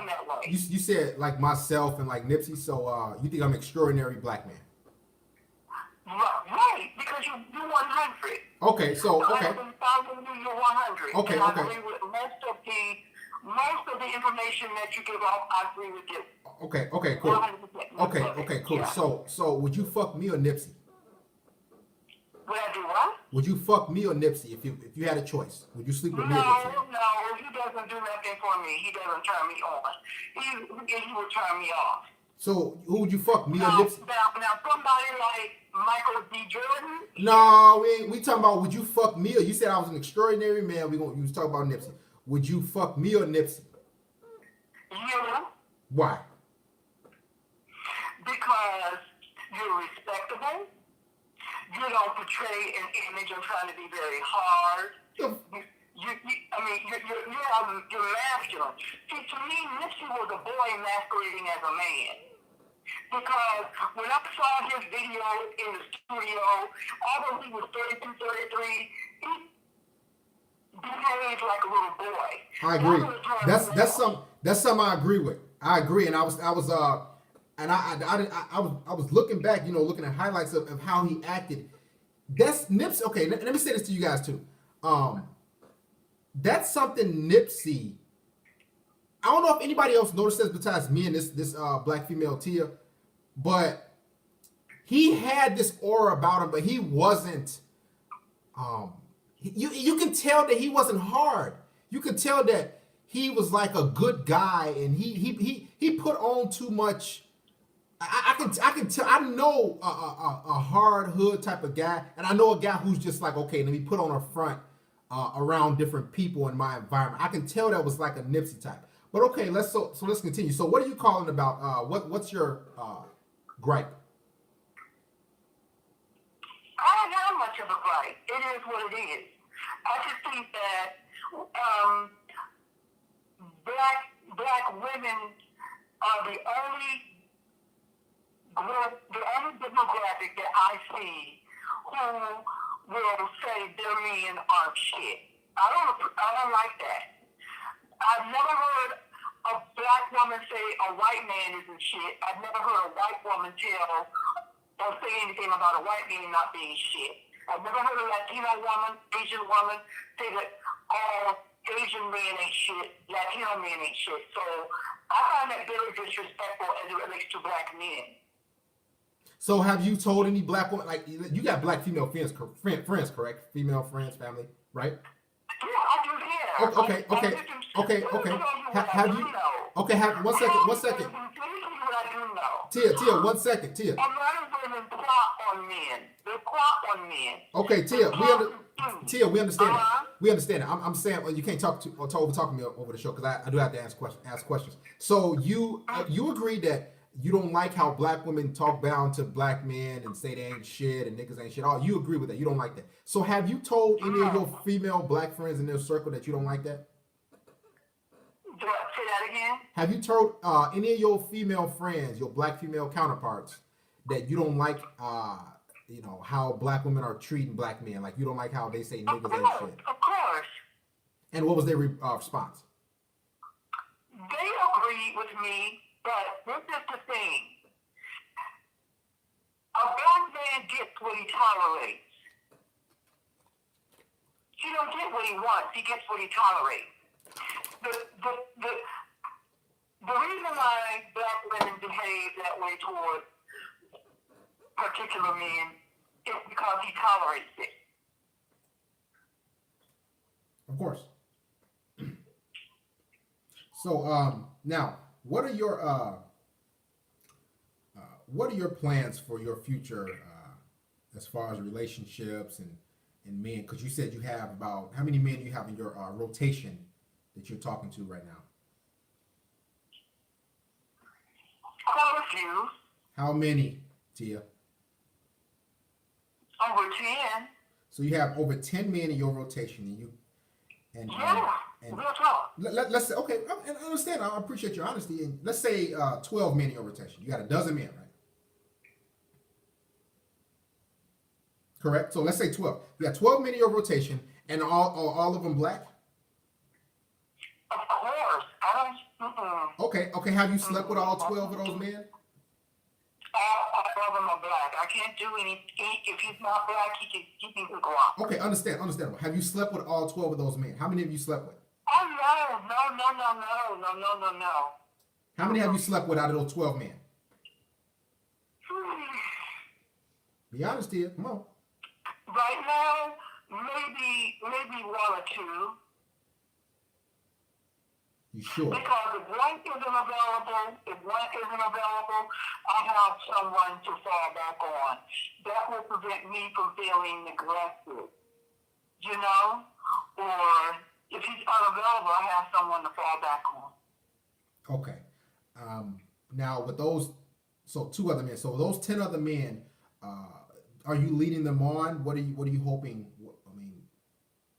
that way. you said like myself and like Nipsey. So you think I'm an extraordinary black man? Right, because you're 100. Okay, so So okay, I've been following you, you're 100. okay, And I okay, agree with most of the information that you give off. I agree with you. okay, cool. 100%. Okay, cool. Yeah. So would you fuck me or Nipsey? Would I do what? Would you fuck me or Nipsey if you had a choice? Would you sleep No, with me or Nipsey? no, he doesn't do nothing for me. He doesn't turn me on. He will turn me off. So who would you fuck, me or Now, Nipsey? now somebody like Michael B. Jordan. No, we talking about would you fuck me or you said I was an extraordinary man. You was talking about Nipsey. Would you fuck me or Nipsey? You, Why? because you're respectable. You don't portray an image of trying to be very hard. The- You're masculine. See, to me, Nipsey was a boy masquerading as a man. Because when I saw his video in the studio, although he was 32, 33, he behaved like a little boy. I agree. That's something I agree with. I agree, and I was looking back, looking at highlights of how he acted. That's Nipsey. Okay, let me say this to you guys too. That's something Nipsey. I don't know if anybody else noticed this besides me and this black female Tia, but he had this aura about him, but he wasn't. You can tell that he wasn't hard. You could tell that he was like a good guy, and he put on too much. I can tell. I know a hard hood type of guy, and I know a guy who's just like, okay, let me put on a front around different people in my environment. I can tell that was like a Nipsey type. But okay, let's continue. So what are you calling about? What's your gripe? I don't have much of a gripe. It is what it is. I just think that black women are the only demographic that I see who will say their men aren't shit. I don't like that. I've never heard a black woman say a white man isn't shit. I've never heard a white woman tell or say anything about a white man not being shit. I've never heard a Latino woman, Asian woman say that all Asian men ain't shit, Latino men ain't shit. So I find that very disrespectful as it relates to black men. So have you told any black woman, like you got black female friends, correct? Female friends, family, right? Yeah, I do, yeah. Okay. Have you? Okay, one second. Tia, 1 second, Tia. A lot of women plot on men. They plot on men. Okay, Tia, we understand it. We understand it. I'm saying, well, you can't talk me over the show because I do have to ask questions. So you agree that you don't like how black women talk down to black men and say they ain't shit and niggas ain't shit. Oh, you agree with that. You don't like that. So have you told any of your female black friends in their circle that you don't like that? Do I say that again? Have you told any of your female friends, your black female counterparts, that you don't like, how black women are treating black men? Like you don't like how they say niggas ain't shit. Of course. And what was their response? They agree with me, but this is the thing. A black man gets what he tolerates. He don't get what he wants. He gets what he tolerates. The reason why black women behave that way toward particular men is because he tolerates it. Of course. So now, what are your plans for your future as far as relationships and men? Because you said you have about how many men do you have in your rotation that you're talking to right now? Quite a few. How many, Tia? Over 10. So you have over 10 men in your rotation, and real talk. let's say, okay, and I understand. I appreciate your honesty. And let's say 12 men in your rotation. You got a dozen men, right? correct? So let's say 12. You got 12 men in your rotation, and all of them black. Of course, I don't. Okay. Have you slept with all 12 of those men? All of them are black. I can't do any. If he's not black, he can go out. Okay, understandable. Have you slept with all 12 of those men? How many have you slept with? Oh no. How many have you slept with out of those 12 men? Be honest here. Come on. Right now, maybe one or two. You sure? Because if one isn't available, I have someone to fall back on. That will prevent me from feeling neglected. You know? Or if he's unavailable, I have someone to fall back on. Okay. Now with those, so 2 other men. So those 10 other men, are you leading them on? What are you hoping? I mean,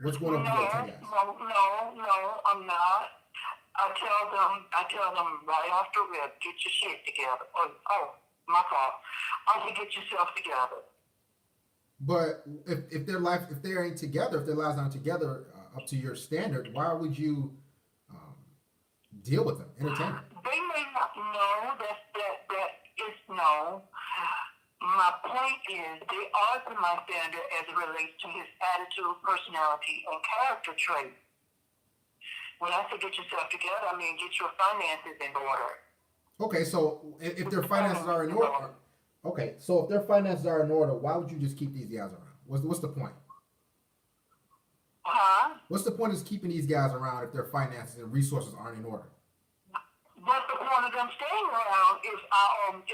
what's going on with those 10 guys? No, I'm not. I tell them right off the rip, get your shit together. Oh, my fault. I say get yourself together. But if they ain't together, if their lives aren't together up to your standard, why would you deal with them, entertain them? They may not know that is no. My point is they are to my standard as it relates to his attitude, personality, and character trait. When I say get yourself together, I mean get your finances in order. Okay, so if their finances are in order, okay, so if their finances are in order, why would you just keep these guys around? What's the point? Huh? What's the point of keeping these guys around if their finances and resources aren't in order? What's the point of them staying around if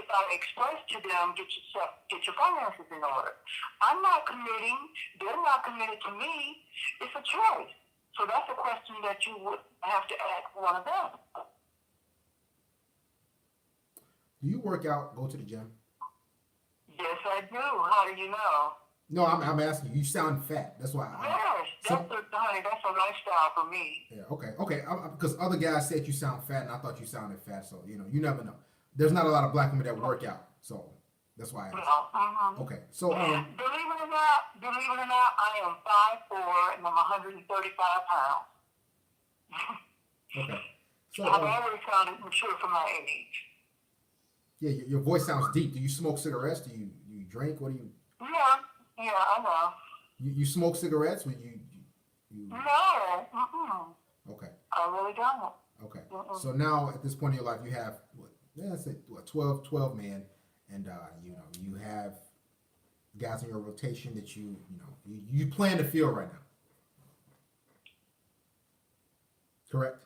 I express to them get your finances in order? I'm not committing. They're not committed to me. It's a choice. So that's a question that you would have to ask one of them. Do you work out? Go to the gym? Yes, I do. How do you know? No, I'm asking you. You sound fat. That's why. Yes, honey, that's a lifestyle for me. Yeah. Okay. Because other guys said you sound fat, and I thought you sounded fat. So you never know. There's not a lot of black women that work out, so that's why I asked. Okay. So believe it or not, I am 5'4" and I'm 135 pounds. Okay. So I've always found it mature for my age. Yeah, your voice sounds deep. Do you smoke cigarettes? Do you drink? What do you? Yeah, I know. You smoke cigarettes? Or you? No. Okay. I really don't. Okay. So now at this point in your life, you have let's say 12 men, and you have guys in your rotation that you plan to fill right now. Correct.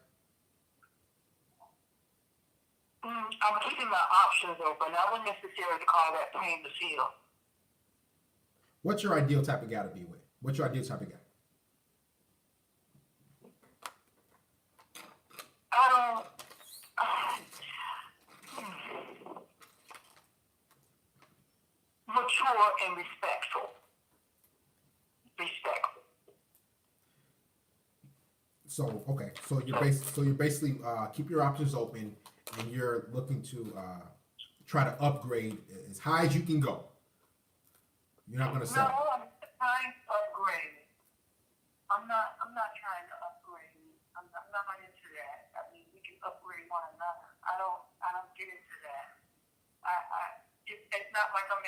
I'm keeping my options open. I wouldn't necessarily call that plain to feel. What's your ideal type of guy to be with? What's your ideal type of guy? Mature and respectful. So okay, so you're basically keep your options open, and you're looking to try to upgrade as high as you can go. You're not going to settle. No, I'm trying to upgrade. I'm not trying to upgrade. I'm not into that. I mean, we can upgrade one another. I don't get into that. It's not like I'm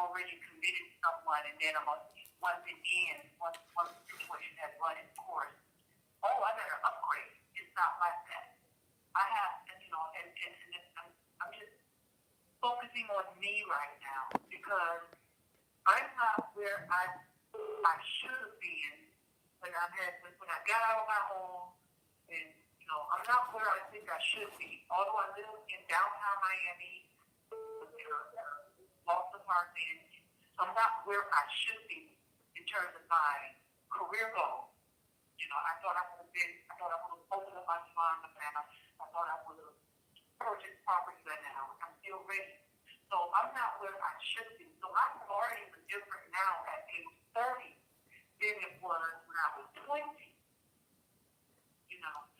already committed to someone, and then once it ends, once the situation has run its course, oh, I better upgrade. It's not like that. I have, and I'm just focusing on me right now because I'm not where I should have been when I got out of my home, and I'm not where I think I should be. Although I live in downtown Miami, lost apartment, I'm not where I should be in terms of my career goals. I thought I would have opened up my farm, and I thought I would have purchased property by now. I'm still ready. So I'm not where I should be. So my priorities are different now at age 30 than it was when I was 20.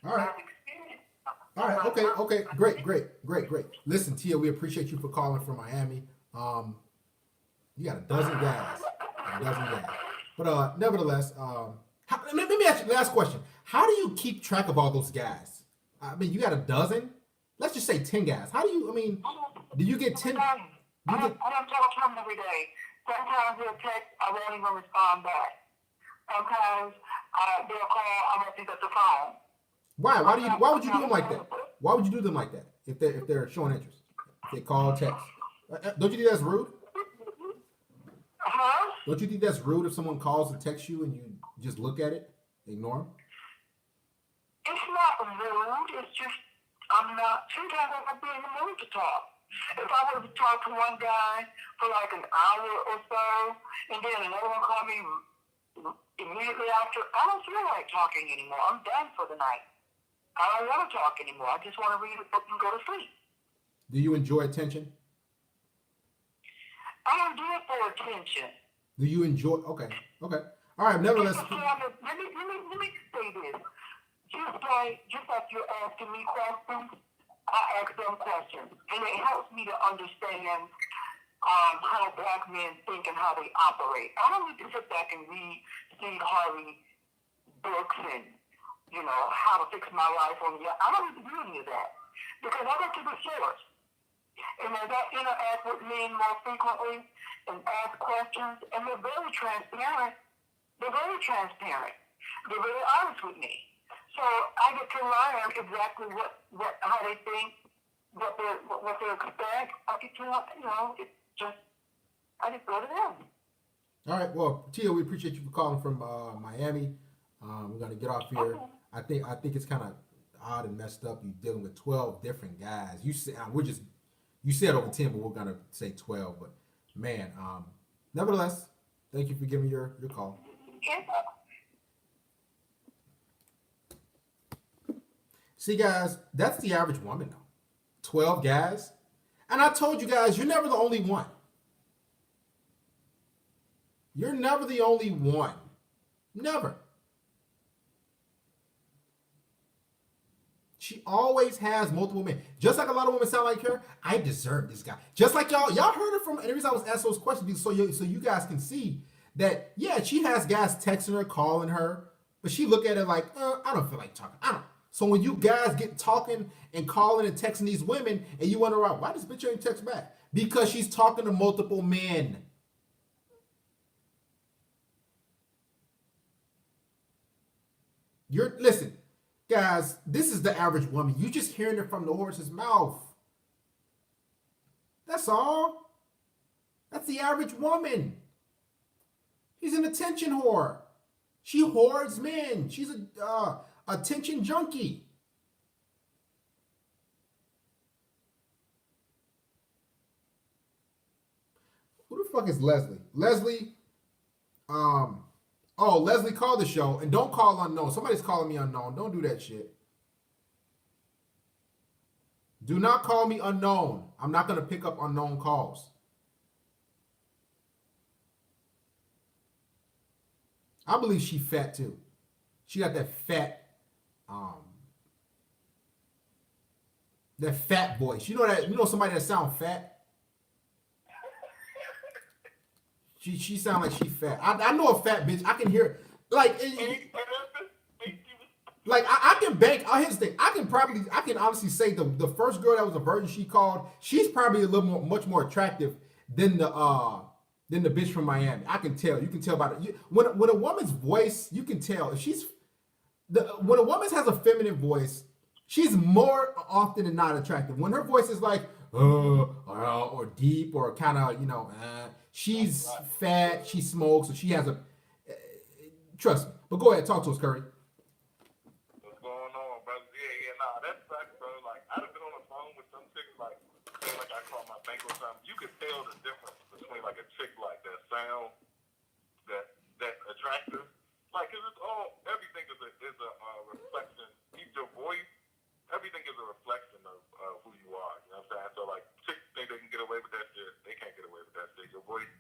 All right. I've experienced stuff. All right. Okay. Great. Listen, Tia, we appreciate you for calling from Miami. You got a dozen guys. A dozen guys. But nevertheless, let me ask you the last question. How do you keep track of all those guys? I mean, you got a dozen. Let's just say 10 guys. How do you? I mean, do you get 10? I don't talk to him every day. Sometimes he'll text, I won't even respond back. Sometimes they'll call, I won't pick up the phone. Why? Why would you do them like that? Why would you do them like that if they're showing interest? If they call, text. Don't you think that's rude? Huh? Don't you think that's rude if someone calls and texts you and you just look at it, ignore them? It's not rude. It's just sometimes I'm not being in the mood to talk. If I were to talk to one guy for like an hour or so, and then another one call me immediately after, I don't feel like talking anymore. I'm done for the night. I don't want to talk anymore. I just want to read a book and go to sleep. Do you enjoy attention? I don't do it for attention. Do you enjoy? Okay. All right. Nevertheless. Let me say this. Just like you're asking me questions, I ask them questions, and it helps me to understand how black men think and how they operate. I don't need to sit back and read Steve Harvey books and how to fix my life on the. I don't need to do any of that because I go to the source. And as I interact with men more frequently and ask questions, and they're very transparent. They're very honest with me. So I get to learn exactly how they think, what they expect. I get to I just go to them. All right. Well, Tia, we appreciate you for calling from Miami. We're gonna get off here. Okay. I think it's kind of odd and messed up. You're dealing with 12 different guys. You said you said over 10, but we're gonna say 12. But man, nevertheless, thank you for giving your call. Yeah. See, guys, that's the average woman, though. 12 guys. And I told you guys, you're never the only one. You're never the only one. Never. She always has multiple men. Just like a lot of women sound like her, I deserve this guy. Just like y'all heard it from, and the reason I was asking those questions, so you guys can see that, yeah, she has guys texting her, calling her, but she look at it like, I don't feel like talking. I don't. So when you guys get talking and calling and texting these women, and you wonder why this bitch ain't text back? Because she's talking to multiple men. Listen, guys, this is the average woman. You just hearing it from the horse's mouth. That's all. That's the average woman. She's an attention whore. She hoards men. She's a attention junkie. Who the fuck is Leslie? Leslie, Leslie called the show, and don't call unknown. Somebody's calling me unknown. Don't do that shit. Do not call me unknown. I'm not going to pick up unknown calls. I believe she fat too. She got that fat voice. You know somebody that sound fat? She sound like she fat. I know a fat bitch. I can hear it. Like I can bank. Here's the thing. I can honestly say the first girl that was a virgin she called, she's probably a little much more attractive than the bitch from Miami. I can tell. You can tell by it. When a woman's voice, you can tell if when a woman has a feminine voice, she's more often than not attractive. When her voice is like or deep or kind of she's fat, she smokes, or she has a trust me. But go ahead, talk to us, Curry. What's going on, brother? Yeah, nah, that's facts, bro. Like I've been on the phone with some chicks, like I call my bank or something. You can tell the difference between like a chick like that sound that attractive. Like, cause it's all everything is a reflection. Even your voice, everything is a reflection of who you are. You know what I'm saying? So like chicks think they can get away with that shit. They can't get away with that shit. Your voice,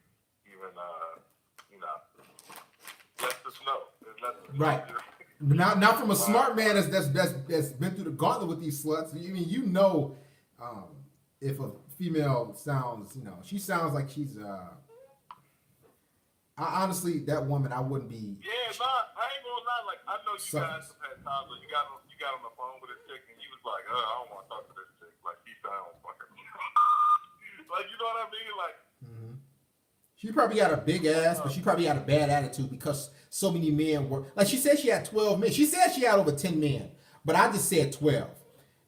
even lets us know. Right. Not from a smart man that's been through the gauntlet with these sluts. I mean, if a female sounds, she sounds like she's honestly, that woman, I wouldn't be. Yeah, nah, I ain't gonna lie. Like, I know you guys Suckers. have had times where you got on the phone with a chick and you was like, I don't want to talk to this chick. Like, she sounds fucking. Like, you know what I mean? Like, She probably got a big ass, but she probably had a bad attitude because so many men were like she said she had 12 men. She said she had over 10 men, but I just said 12.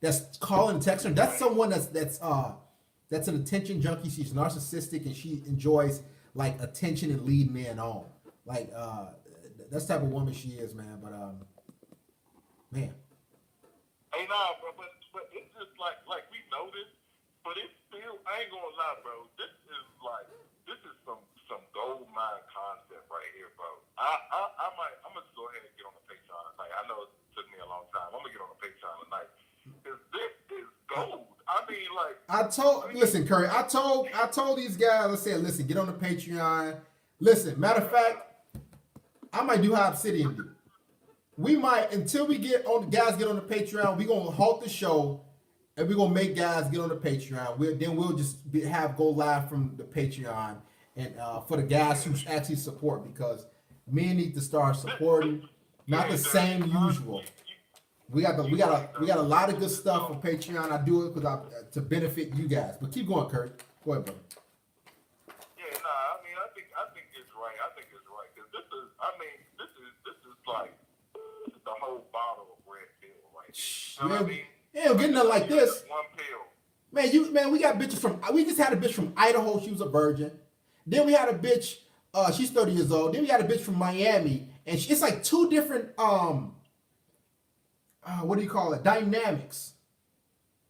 That's calling and texting. That's someone that's an attention junkie. She's narcissistic and she enjoys like attention and lead men on. Like that's the type of woman she is, man. But man. hey, nah, bro, but it's just like we know this, but it's still, I ain't gonna lie, bro. This is some gold mine concept right here, bro. I'm gonna go ahead and get on the Patreon tonight. I know it took me a long time. I'm gonna get on the Patreon tonight. Cause this is gold. I mean, like, Listen, Curry, I told these guys, I said, listen, get on the Patreon. Listen, matter of fact, I might do how Obsidian do. We might, until we get on, the guys get on the Patreon, we're gonna halt the show and we're gonna make guys get on the Patreon. We'll just go live from the Patreon and for the guys who actually support, because men need to start supporting, not the same usual. We got a lot of good stuff for Patreon. I do it because to benefit you guys. But keep going, Kurt. Go ahead, brother. yeah, nah. I mean, I think it's right. I think it's right because this is like the whole bottle of red pill right here. You know what I mean? You ain't getting nothing like this. One pill. Man, we got bitches from. We just had a bitch from Idaho. She was a virgin. Then we had a bitch. She's 30 years old. Then we had a bitch from Miami, and it's like two different what do you call it? Dynamics.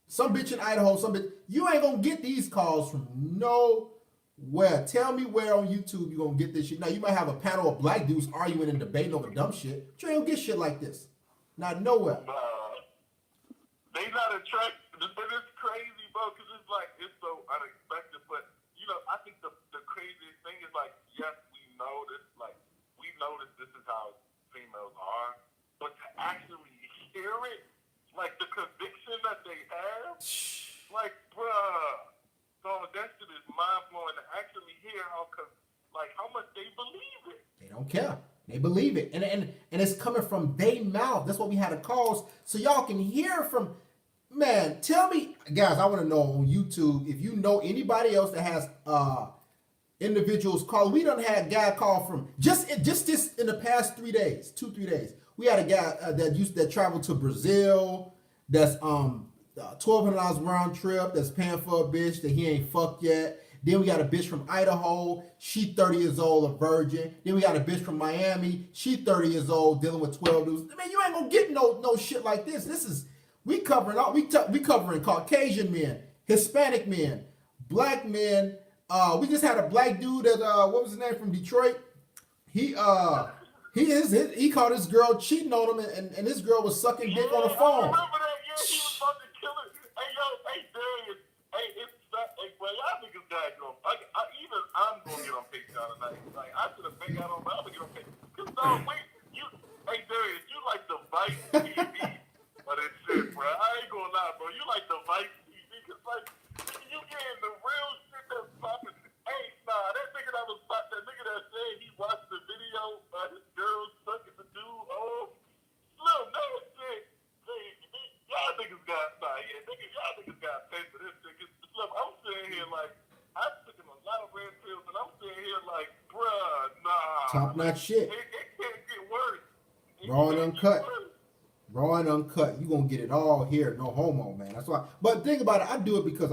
Some bitch in Idaho. Some bitch. You ain't gonna get these calls from nowhere. Tell me where on YouTube you gonna get this shit. Now you might have a panel of black dudes arguing and debating over dumb shit. But you ain't gonna get shit like this. Not nowhere. They not attracted, but it's crazy, bro, because it's like, it's so unexpected. But, you know, I think the craziest thing is, like, yes, we know this this is how females are, but to actually hear it, like, the conviction that they have, like, bruh, so that shit is mind-blowing to actually hear how much they believe it. They don't care. They believe it. And it's coming from their mouth. That's what we had to call, so y'all can hear from. Man, tell me, guys, I want to know on YouTube if you know anybody else that has individuals call. We done had a guy call from just this in the past 3 days, 2-3 days. We had a guy that traveled to Brazil. That's $1,200 round trip. That's paying for a bitch that he ain't fucked yet. Then we got a bitch from Idaho. She 30 years old, a virgin. Then we got a bitch from Miami. She 30 years old, dealing with 12 dudes. Man, you ain't gonna get no shit like this. This is. We covering Caucasian men, Hispanic men, black men. We just had a black dude that what was his name, from Detroit. He caught his girl cheating on him, and this girl was sucking dick on the phone. I remember that. Yeah, he was about to kill it. Hey, yo, hey, Darius. Hey, bro, y'all niggas gotta go. I'm gonna get on Patreon tonight. Like, I should have figured out, but I'm gonna get on Patreon. Cause hey, Darius, you like the Vice TV. But it's shit, bro. I ain't gonna lie, bro. You like the Vice TV, cause like you getting the real shit that's popping. Hey, nah, that nigga that said he watched the video of his girl sucking the dude. Oh, Slim, that shit. Y'all niggas got pay for this shit. Cause Slim, I'm sitting here like I've taken a lot of red pills, and I'm sitting here like, bruh, nah. Top notch shit. It can't get worse. Raw and uncut. Raw and uncut. You gonna get it all here. No homo, man. That's why. But think about it. I do it because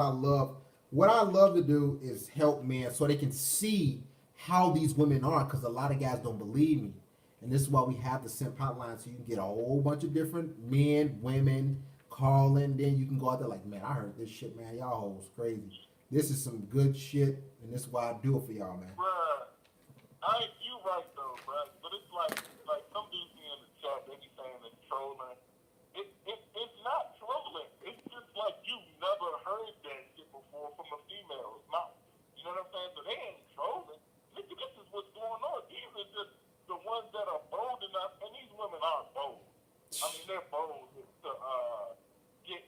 what I love to do is help men so they can see how these women are, because a lot of guys don't believe me. And this is why we have the simp hotline, so you can get a whole bunch of different men, women calling. Then you can go out there like, man, I heard this shit, man. Y'all hoes crazy. This is some good shit, and this is why I do it for y'all, man. Bruh, you right though, bruh. But it's like some dudes be in the chat, they be saying it's trolling. It's not trolling. It's just like you've never heard that shit before from a female's mouth. You know what I'm saying? So they ain't trolling. Nigga, this is what's going on. These are just the ones that are bold enough, and these women are bold. I mean, they're bold to get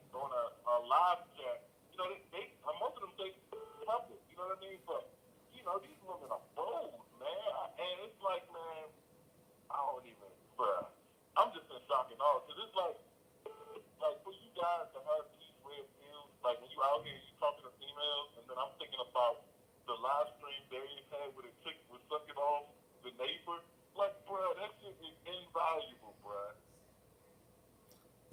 on a live chat. You know, they most of them take public. You know what I mean? But know, these women are bold, man. And it's like, man, I don't even, bruh. I'm just in shock and awe. Cause it's like for you guys to have these red pills, like when you out here, you talking to females, and then I'm thinking about the live stream Dave had with a chick was sucking off the neighbor. Like, bruh, that shit is invaluable, bruh.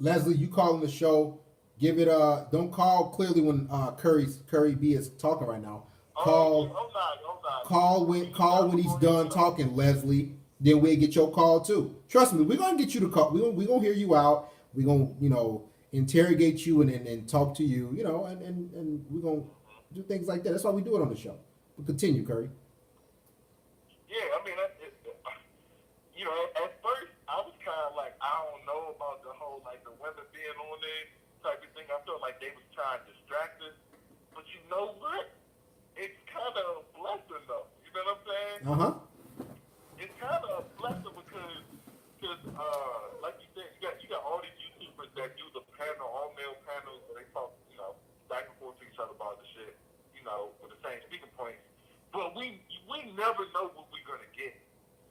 Leslie, you calling the show? Give it don't call clearly when Curry B is talking right now. Oh, Call yeah, oh, nah. call when he's done talking, Leslie. Then we'll get your call too. Trust me, we're gonna get you to call. We're gonna hear you out. We're gonna, interrogate you and talk to you, and we're gonna do things like that. That's why we do it on the show. But continue, Curry. Yeah, I mean, at first, I was kind of like, I don't know about the whole, like, the women being on there type of thing. I felt like they was trying to distract us. But you know what? It's kind of a blessing, though. You know what I'm saying? Uh-huh. It's kind of a blessing because like you said, you got all these YouTubers that do the panel, all male panels, where they talk, back and forth to each other about the shit, with the same speaking points. But we never know what we're gonna get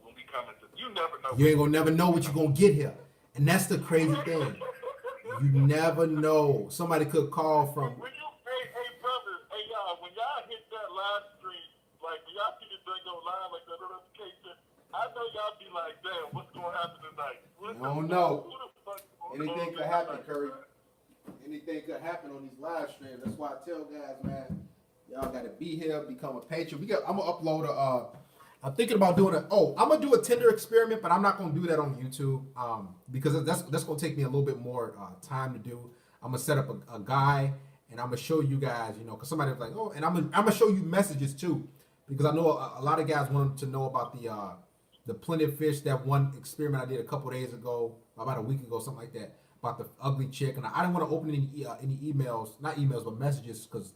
when we come into. You never know. You ain't gonna never know what you're gonna get here, and that's the crazy thing. You never know. Somebody could call from. Hey brothers, hey y'all, when y'all hit that live stream, like when y'all see this thing go live, like that notification, I know y'all be like, damn, what's gonna happen tonight? I don't know. Who the fuck Anything could happen, Curry. Anything could happen on these live streams. That's why I tell guys, man, y'all gotta be here, become a patron. I'm gonna upload I'm thinking about doing I'm gonna do a Tinder experiment, but I'm not gonna do that on YouTube because that's gonna take me a little bit more time to do. I'm gonna set up a guy and I'm gonna show you guys, because somebody was like, and I'm gonna show you messages too, because I know a lot of guys want to know about the plenty of fish, that one experiment I did a couple days ago, about a week ago, something like that, about the ugly chick, and I didn't want to open any emails, not emails, but messages, because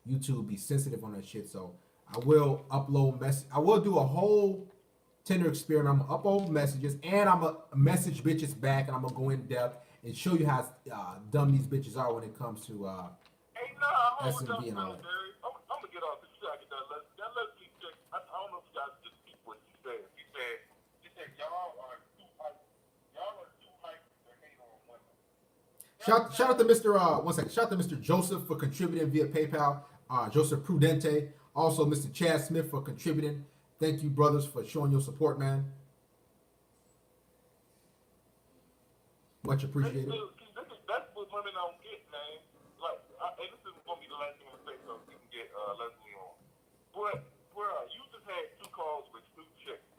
YouTube be sensitive on that shit. So I will upload I will do a whole Tinder experiment. I'm gonna upload messages, and I'm gonna message bitches back, and I'm gonna go in depth and show you how dumb these bitches are when it comes to Hey, nah, S&B and all that. I'm gonna get off this shit. I get that Leslie chick. I don't know if you guys just speak what she said. She said y'all are too hype. Y'all are too hype to hate on women. Shout out to Mr. One second. Shout out to Mr. Joseph for contributing via PayPal. Joseph Prudente. Also, Mr. Chad Smith for contributing. Thank you, brothers, for showing your support, man. Much appreciated. That's what women don't get, man. Like, and this is gonna be the last thing I'm gonna say, so we can get Leslie on. But, bruh, you just had 2 calls with 2 chicks,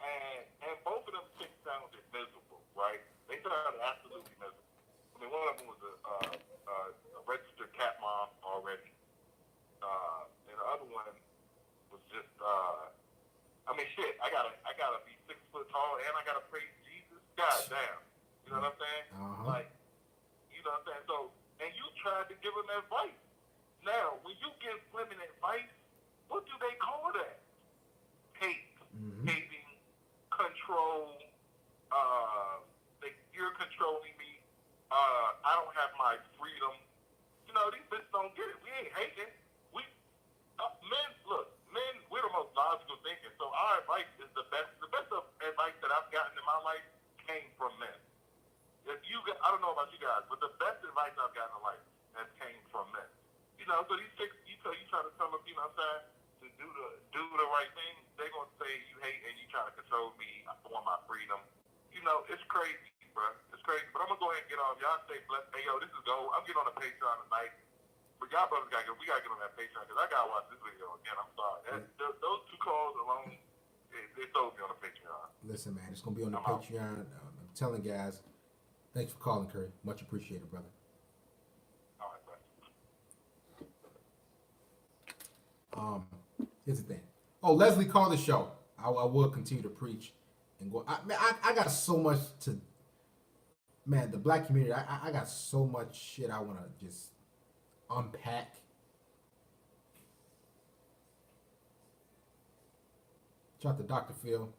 and both of them chicks sounded miserable, right? They sounded absolutely miserable. I mean, one of them was a registered cat mom already, and the other one was just, shit. I gotta be 6 foot tall, and I gotta praise Jesus. God damn, you know what I'm saying? Like, you know what I'm saying? So, and you tried to give them advice. Now, when you give women advice, what do they call that? Hate, hating, control. You're controlling me. I don't have my freedom. You know, these bitches don't get it. We ain't hating. Men, we're the most logical thinking. So our advice is the best. The best of advice that I've gotten in my life came from men. I don't know about you guys, but the best advice I've gotten in life has came from men. You know, so these chicks, you try to tell them, you know what I'm saying, to do the right thing, they're gonna say you hate and you trying to control me. I want my freedom. You know, it's crazy, bro. It's crazy. But I'm gonna go ahead and get off. Y'all stay blessed. Hey, yo, this is Go. I'm getting on the Patreon tonight. But y'all brothers we gotta get on that Patreon because I gotta watch this video again. I'm sorry. Those 2 calls alone, they sold me on the Patreon. Listen, man, it's gonna be on the Patreon. I'm telling guys, thanks for calling, Curry. Much appreciated, brother. All right, bro. Here's the thing. Oh, Leslie called the show. I will continue to preach and go. I got so much to. Man, the black community. I got so much shit I want to just unpack. Shout out to Dr. Phil.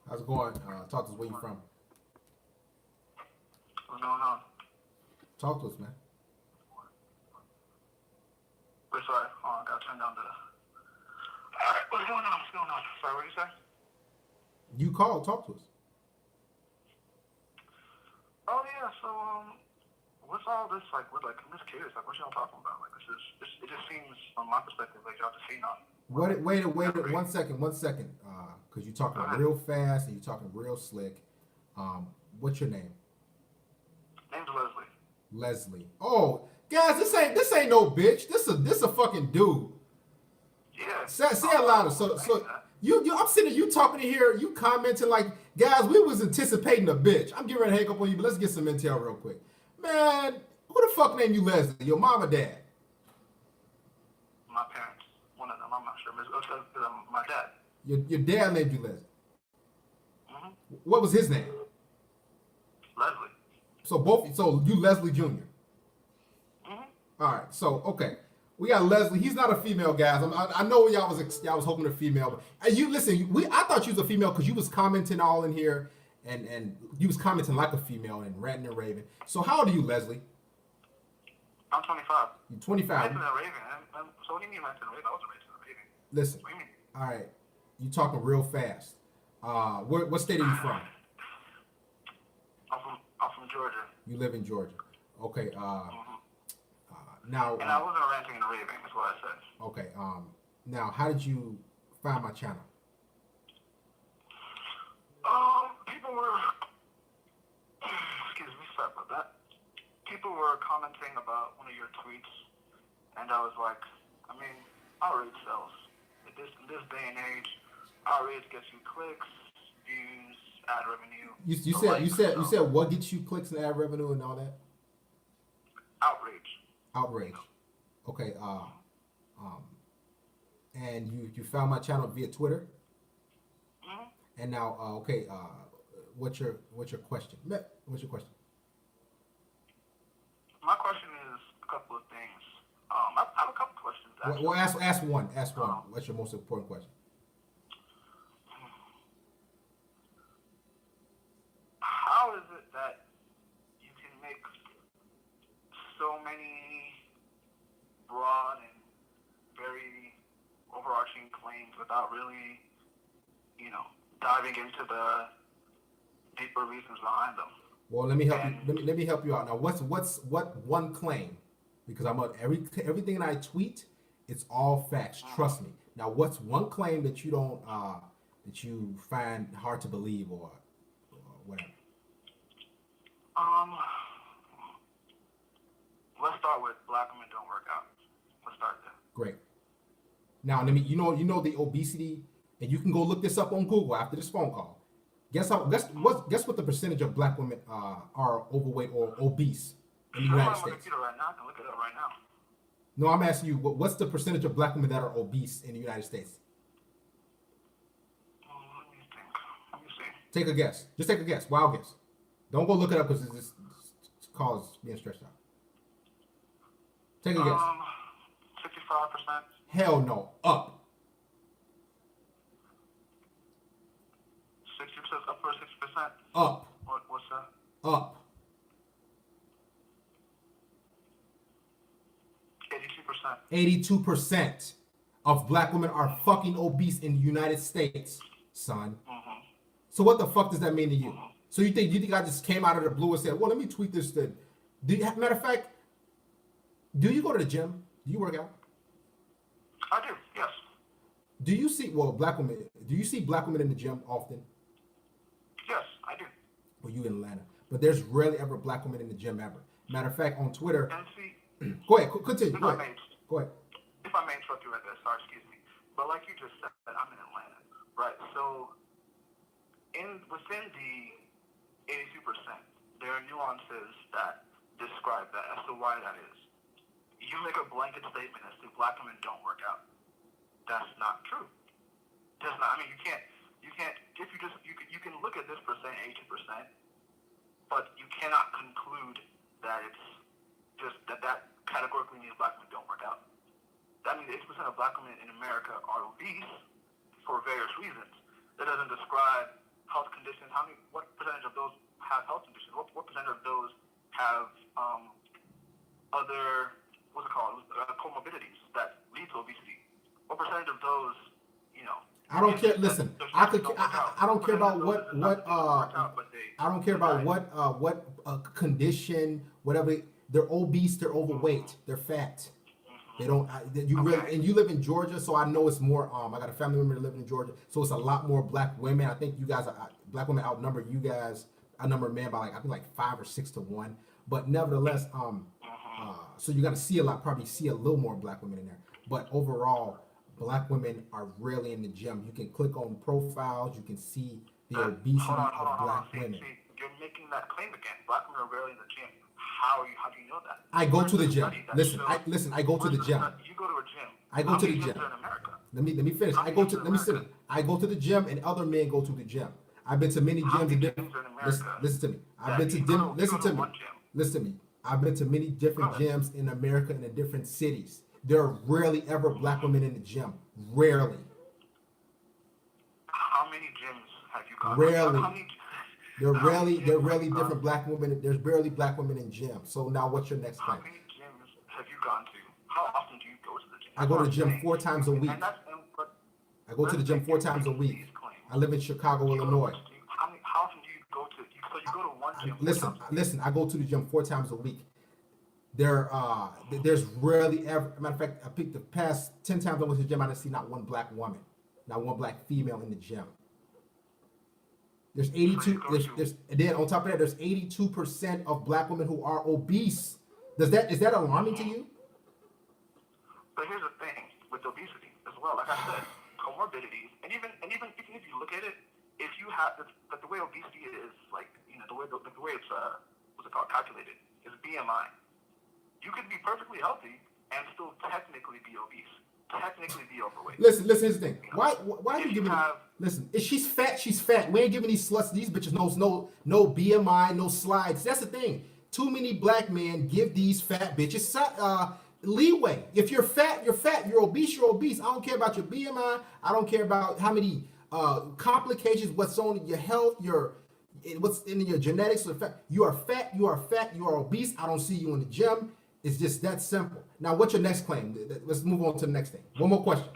How's it going? Talk to us. Where you from? What's going on? Talk to us, man. down the. All right, what's going on? What's going on? Sorry, what did you say? You called, talk to us. Oh yeah, so what's all this like? What like? I'm just curious. Like, what y'all talking about? Like, it just seems, from my perspective, like y'all just seen on. Wait, 1 second, because you're talking real fast and you're talking real slick. What's your name? Name's Leslie. Leslie. Oh, guys, this ain't no bitch. This a fucking dude. Yeah. Say it louder. So you I'm sitting you talking to here, you commenting like, guys, we was anticipating a bitch. I'm getting ready to hang up on you, but let's get some intel real quick. Man, who the fuck named you Leslie? Your mom or dad? My parents. One of them. I'm not sure. My dad. Your dad named you Leslie. Mm-hmm. What was his name? Leslie. So you Leslie Jr. Mm-hmm. All right. So okay, we got Leslie. He's not a female, guys. I know y'all was hoping a female, but you listen. I thought you was a female because you was commenting all in here, and you was commenting like a female and ranting and raving. So how old are you, Leslie? I'm 25. You're 25. Ranting and raving. So what do you mean ranting and raving? I wasn't ranting and raving. Listen. What do you mean? All right. You talking real fast. What state are you from? I'm from Georgia. You live in Georgia. Okay. Mm-hmm. Now. And I wasn't ranting and raving. That's what I said. Okay. Now, how did you find my channel? People were. Excuse me. Sorry about that. People were commenting about one of your tweets, and I was like, I mean, outrage sells. In this day and age, outrage gets you clicks, views, ad revenue. You said what gets you clicks and ad revenue and all that? Outrage. Okay. And you found my channel via Twitter. Mm-hmm. And now, okay. What's your question? What's your question? My question is a couple of things. I have a couple questions. Actually. Well, ask one. Ask one. What's your most important question? How is it that you can make so many broad and very overarching claims without really, diving into the deeper reasons behind them? Well, let me help you. Let me help you out. Now, what one claim? Because everything that I tweet, it's all facts. Trust me. Now, what's one claim that you don't that you find hard to believe or whatever? Let's start with black women don't work out. Let's start there. Great. Now, let me. You know the obesity, and you can go look this up on Google after this phone call. Guess what the percentage of black women are overweight or obese in the United States? Right now. I can look it up right now. No, I'm asking you, what's the percentage of black women that are obese in the United States? Let me think. Let me see. Take a guess. Just take a guess. Wild guess. Don't go look it up because it's cause being stressed out. Take a guess. 65%. Hell no. Up. 60%, up for 6%. Up. What's that? Up. 82%. 82% of black women are fucking obese in the United States, son. Mm-hmm. So what the fuck does that mean to you? Mm-hmm. So you think I just came out of the blue and said, well, let me tweet this thing? Matter of fact, do you go to the gym? Do you work out? I do, yes. Do you see black women? Do you see black women in the gym often? Yes, I do. Well, you in Atlanta, but there's rarely ever black women in the gym ever. Matter of fact, on Twitter. And see, go ahead, continue. Go ahead. If I may interrupt you right there, sorry, excuse me. But like you just said, I'm in Atlanta, right? So, within the 82%, there are nuances that describe that as to why that is. You make a blanket statement as to black women don't work out. That's not true. That's not. I mean, you can't. If you can look at this percent, 82%, but you cannot conclude that it's just that categorically means black women don't work out. That means 80% of black women in America are obese for various reasons. That doesn't describe health conditions. What percentage of those have health conditions? What percentage of those have other comorbidities that lead to obesity? what percentage of those, I don't care. Listen, those I dreams could. don't work out? I don't care about What percentage of those is not that they don't work out, but I don't care about what condition, whatever. They're obese. They're overweight. They're fat. They don't. You really, Okay. and you live in Georgia, so I know it's more. I got a family member living in Georgia, so it's a lot more black women. I think you guys, black women outnumber you guys. Outnumber men by like I think like 5 or 6 to 1. But nevertheless, so you're gonna see probably see a little more black women in there. But overall, black women are rarely in the gym. You can click on profiles. You can see the obesity Hold on, of black See, women. you're making that claim again. Black women are rarely in the gym. How do you know that? I go Where's to the gym. study that Listen, shows- I go to the where's gym. study? You go to a gym. I go How to many the gyms gym. are in America? Let me finish. How I many go gyms to in let me finish. America? I go to the gym, and other men go to the gym. I've been to many How gyms many in gyms different. are in Listen, America? listen to me. I've Yeah, been to you go dim. to- Listen you go to me. one gym. Listen to me. I've been to many different Go ahead. gyms in America and in different cities. There are rarely ever black women in the gym. Rarely. How many gyms have you gone? Rarely. How many, There how many rarely gyms have you different gone black women. There's barely black women in gyms. So now, what's your next How claim? many gyms have you gone to? How often do you go to the gym? I go to the That's gym what I'm 4 saying. times a week. But I go to the gym 4 times a week. I live in Chicago, Illinois. How often do you go to? So you go to one gym. 4 Listen, times a week. listen. I go to the gym 4 times a week. There's rarely ever. Matter of fact, I picked the past 10 times I went to the gym. I didn't see not one black woman, not one black female in the gym. There's 82. There's and then on top of that, there's 82% of black women who are obese. Is that alarming to you? But here's the thing with obesity as well. Like I said, comorbidities, and even if you look at it, if you have the way obesity is, like the way it's what's it called, calculated, is BMI. You could be perfectly healthy and still technically be obese, technically be overweight. Listen. Here's the thing. Why are If you you giving? have- Listen, if she's fat, she's fat. We ain't giving these sluts, these bitches no BMI, no slides. That's the thing. Too many black men give these fat bitches leeway. If you're fat, you're fat. You're obese, you're obese. I don't care about your BMI. I don't care about how many complications, what's on your health, what's in your genetics. You are fat. You are fat. You are obese. I don't see you in the gym. It's just that simple. Now, what's your next claim? Let's move on to the next thing. One more question.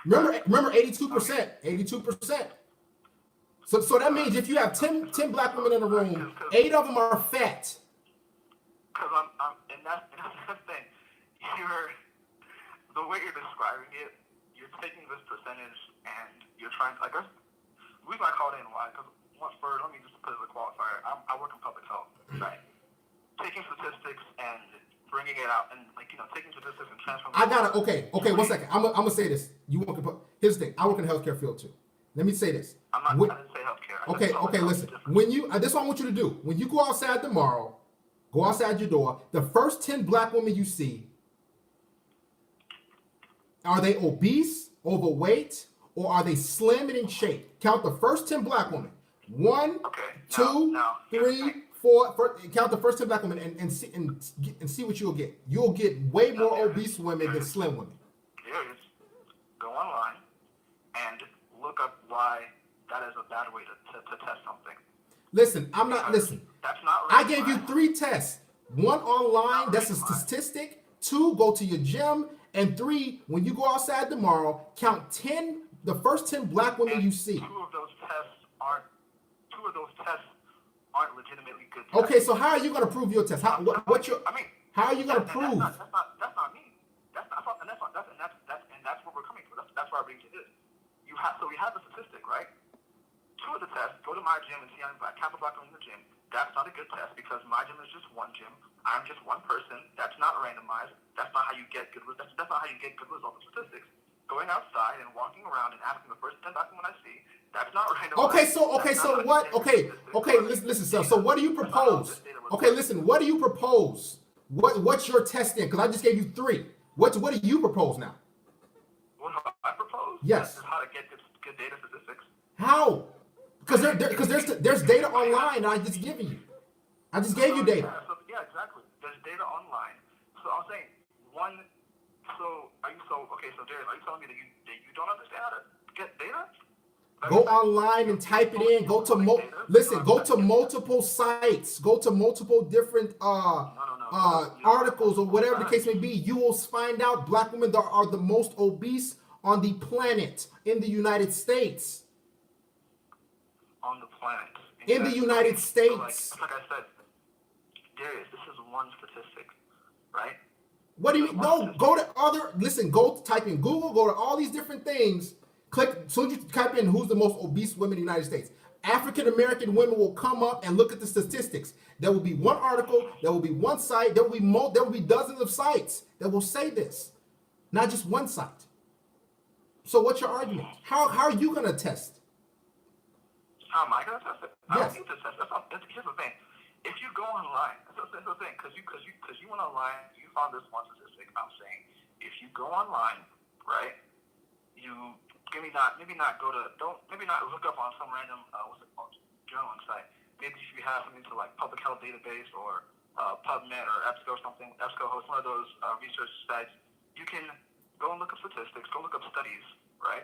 Remember 82%. 82%. So that means if you have 10 black women in a room, 8 of them are fat. Because and that's the thing. The way you're describing it, you're taking this percentage and you're trying to, the reason I called in, why? Because let me just put it as a qualifier. I work in public health, right? Taking statistics and bringing it out and taking statistics and transforming. I gotta, okay, 1 second. I'm gonna say this. Here's the thing. I work in the healthcare field too. Let me say this. I didn't say healthcare. Okay, listen. When this is what I want you to do. When you go outside tomorrow, go outside your door. The first 10 black women you see, are they obese, overweight, or are they slim and in shape? Count the first 10 black women. 1, 2, 3, 4. Count the first 10 black women and see what you'll get. You'll get way more obese women than slim women. Go online and look up why that is a bad way to test something. Listen, I'm not. Listen, that's not. I gave you 3 tests. 1 online, that's a statistic. 2, go to your gym, and 3, when you go outside tomorrow, count 10. The first 10 black women you see. 2 of those tests aren't legitimately good tests. Okay, so how are you gonna prove your test? How are you gonna prove? That's not me. That's what we're coming to. That's why I bring to this. So we have the statistic, right? 2 of the tests, go to my gym and see how many half a black women in the gym. That's not a good test because my gym is just one gym. I'm just one person. That's not randomized. That's not how you get good results. That's not how you get good results with statistics. Going outside and walking around and asking the first 10 black women I see, that's not randomized. Okay, so what? Okay, listen. So what do you propose? Okay, listen. What do you propose? What's your testing? Because I just gave you 3. What do you propose now? What I propose? Yes. Is how to get good data statistics. How? Because there's data online that I just given you. I just gave you data. Yeah, exactly. There's data online. So I'm saying okay, so Darius, are you telling me that you don't understand how to get data? Go online and type it in. Go to go to multiple sites. Go to multiple different articles or whatever the case may be. You will find out black women are the most obese on the planet in the United States. On the planet. In the United States. Like I said, Darius, this is one statistic, right? What do you mean? No, go to other. Listen, go type in Google. Go to all these different things. Click. So you type in who's the most obese women in the United States. African American women will come up and look at the statistics. There will be one article. There will be one site. There will be there will be dozens of sites that will say this, not just one site. So what's your argument? How are you going to test? How am I going to test it? I Yes. don't need to test it. Here's the thing. If you go online, that's the thing, because you went online, you found this one statistic. I'm saying, if you go online, right, you maybe not look up on some random journaling site. Maybe if you have something to like public health database or PubMed or EBSCO or something, EBSCO hosts one of those research sites. You can go and look up statistics, go look up studies, right,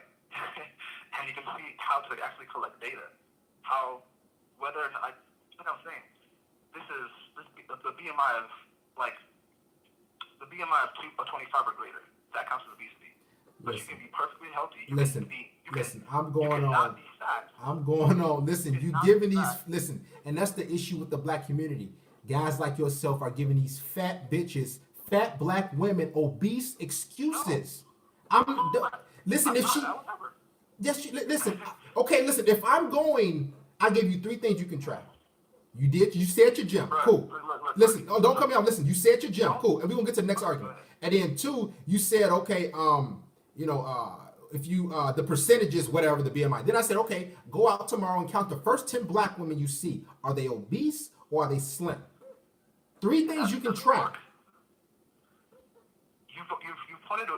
and you can see how to actually collect data, whether or not, like I'm saying. This the BMI of like the BMI of 25 or greater. That counts as obesity. But you can be perfectly healthy. Listen. I'm going on. I'm going on. Listen, you giving these. Listen, and that's the issue with the black community. Guys like yourself are giving these fat bitches, fat black women, obese excuses. Listen. If she, yes, listen. Okay, listen. If I'm going, I give you 3 things you can try. You did. You said your gym. Cool. Listen. Oh, don't cut me off. Listen. You said your gym. Cool. And we're gonna get to the next argument. And then 2, you said, okay, if you the percentages, whatever the BMI. Then I said, okay, go out tomorrow and count the first 10 black women you see. Are they obese or are they slim? 3 things you can try. You pointed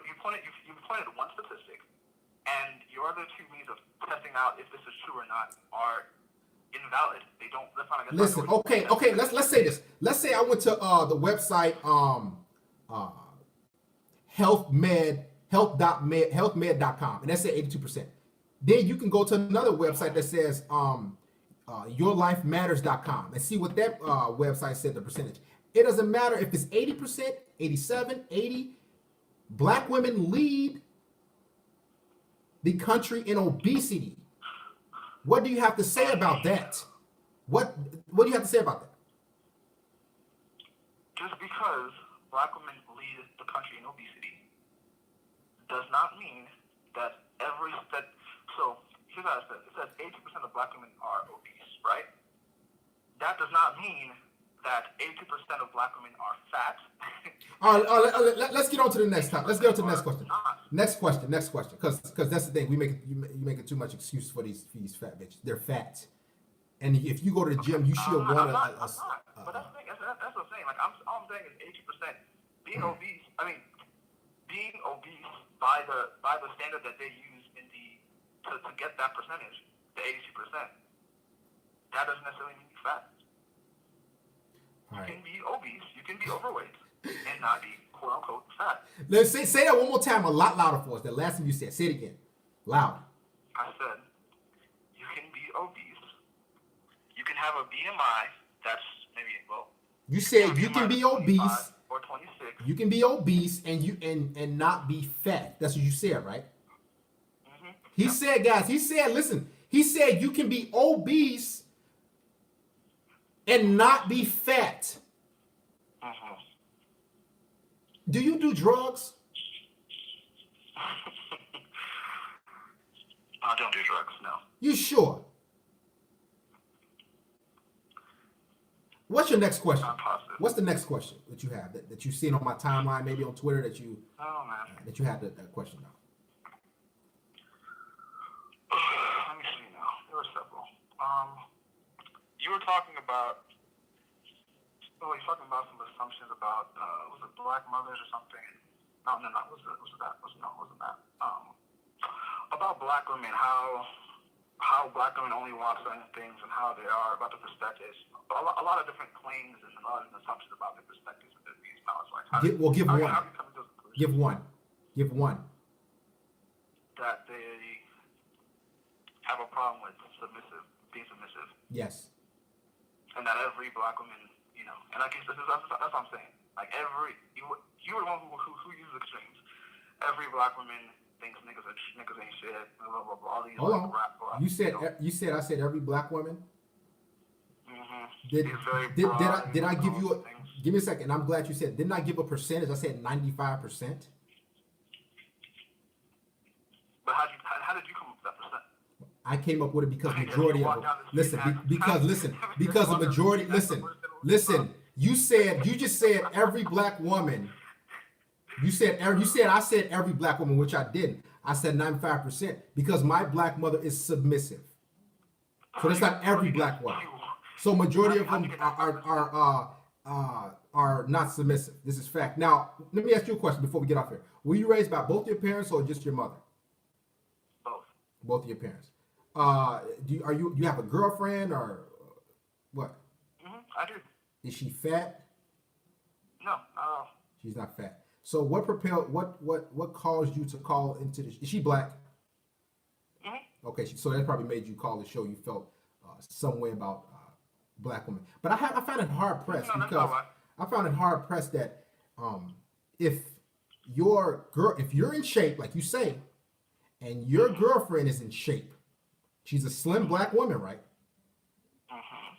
one statistic, and your other 2 means of testing out if this is true or not are invalid. They don't. Listen. Okay. Let's say this. Let's say I went to the website healthmed.com, and that said 82%. Then you can go to another website that says yourlifematters.com and see what that website said the percentage. It doesn't matter if it's 80%, 87, 80. Black women lead the country in obesity. What do you have to say about that? What do you have to say about that? Just because black women lead the country in obesity does not mean that so here's how it says. It says 80% of black women are obese, right? That does not mean that 80% of black women are fat. All right, let's get on to the next time. Let's get on to the next question. Next question. Because that's the thing. You make too much excuse for these fat bitches. They're fat, and if you go to the gym, you should want to. But that's the thing. That's what I'm saying. Like all I'm saying is 80% being obese. I mean, being obese by the standard that they use to get that percentage, the 82%. That doesn't necessarily mean you're fat. You can be obese, you can be overweight, and not be quote unquote fat. Let's say that one more time, a lot louder for us. The last thing you said. Say it again. Loud. I said you can be obese. You can have a BMI that's maybe you said you can be obese or 26. You can be obese and not be fat. That's what you said, right? Mm-hmm. He said, guys. Listen. He said you can be obese and not be fat. Mm-hmm. Do you do drugs? I don't do drugs, no. You sure? What's your next question? I'm positive. What's the next question that you have that you've seen on my timeline, maybe on Twitter that you had that question now? Let me see now. There were several. You were talking about. You're talking about some assumptions about was it black mothers or something? No. Wasn't that? About black women, how black women only want certain things and how they are about the perspectives. A lot of different claims and a lot of assumptions about the perspectives of these. Now it's like give one. Give one. That they have a being submissive, Yes. and that every black woman, you know, and I guess that's what I'm saying. Like you were the one who uses extremes. Every black woman thinks niggas ain't shit. Blah blah blah. All these Hold like on. rap. You said I said every black woman. Mm-hmm. Did I give you a give me a second? I'm glad you said. Didn't I give a percentage? I said 95%. But how did you come up with that percent? I came up with it because majority of them. Listen, because the majority. Listen. You just said every black woman. You said I said every black woman, which I didn't. I said 95% because my black mother is submissive. So that's not every black woman. So majority of them are not submissive. This is fact. Now let me ask you a question before we get off here. Were you raised by both your parents or just your mother? Both. Both of your parents. Do you have a girlfriend or what? I do. Is she fat? No. She's not fat. So what caused you to call into the? Is she black? Mm-hmm. Okay, so that probably made you call the show. You felt some way about black women. But I found it hard pressed because I found it hard pressed that if you're in shape like you say, and your girlfriend is in shape, she's a slim black woman, right? Mm-hmm.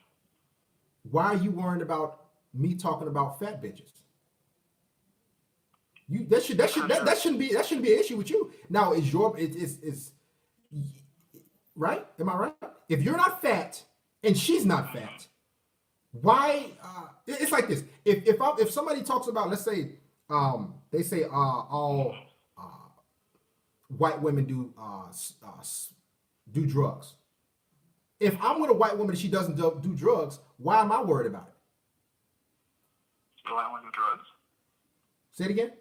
Why are you worried about me talking about fat bitches? That shouldn't be an issue with you. Now is right? Am I right? If you're not fat and she's not fat, why? It's like this. If somebody talks about, let's say, they say all white women do drugs. If I'm with a white woman and she doesn't do drugs, why am I worried about it? Do I want to do drugs? Say it again.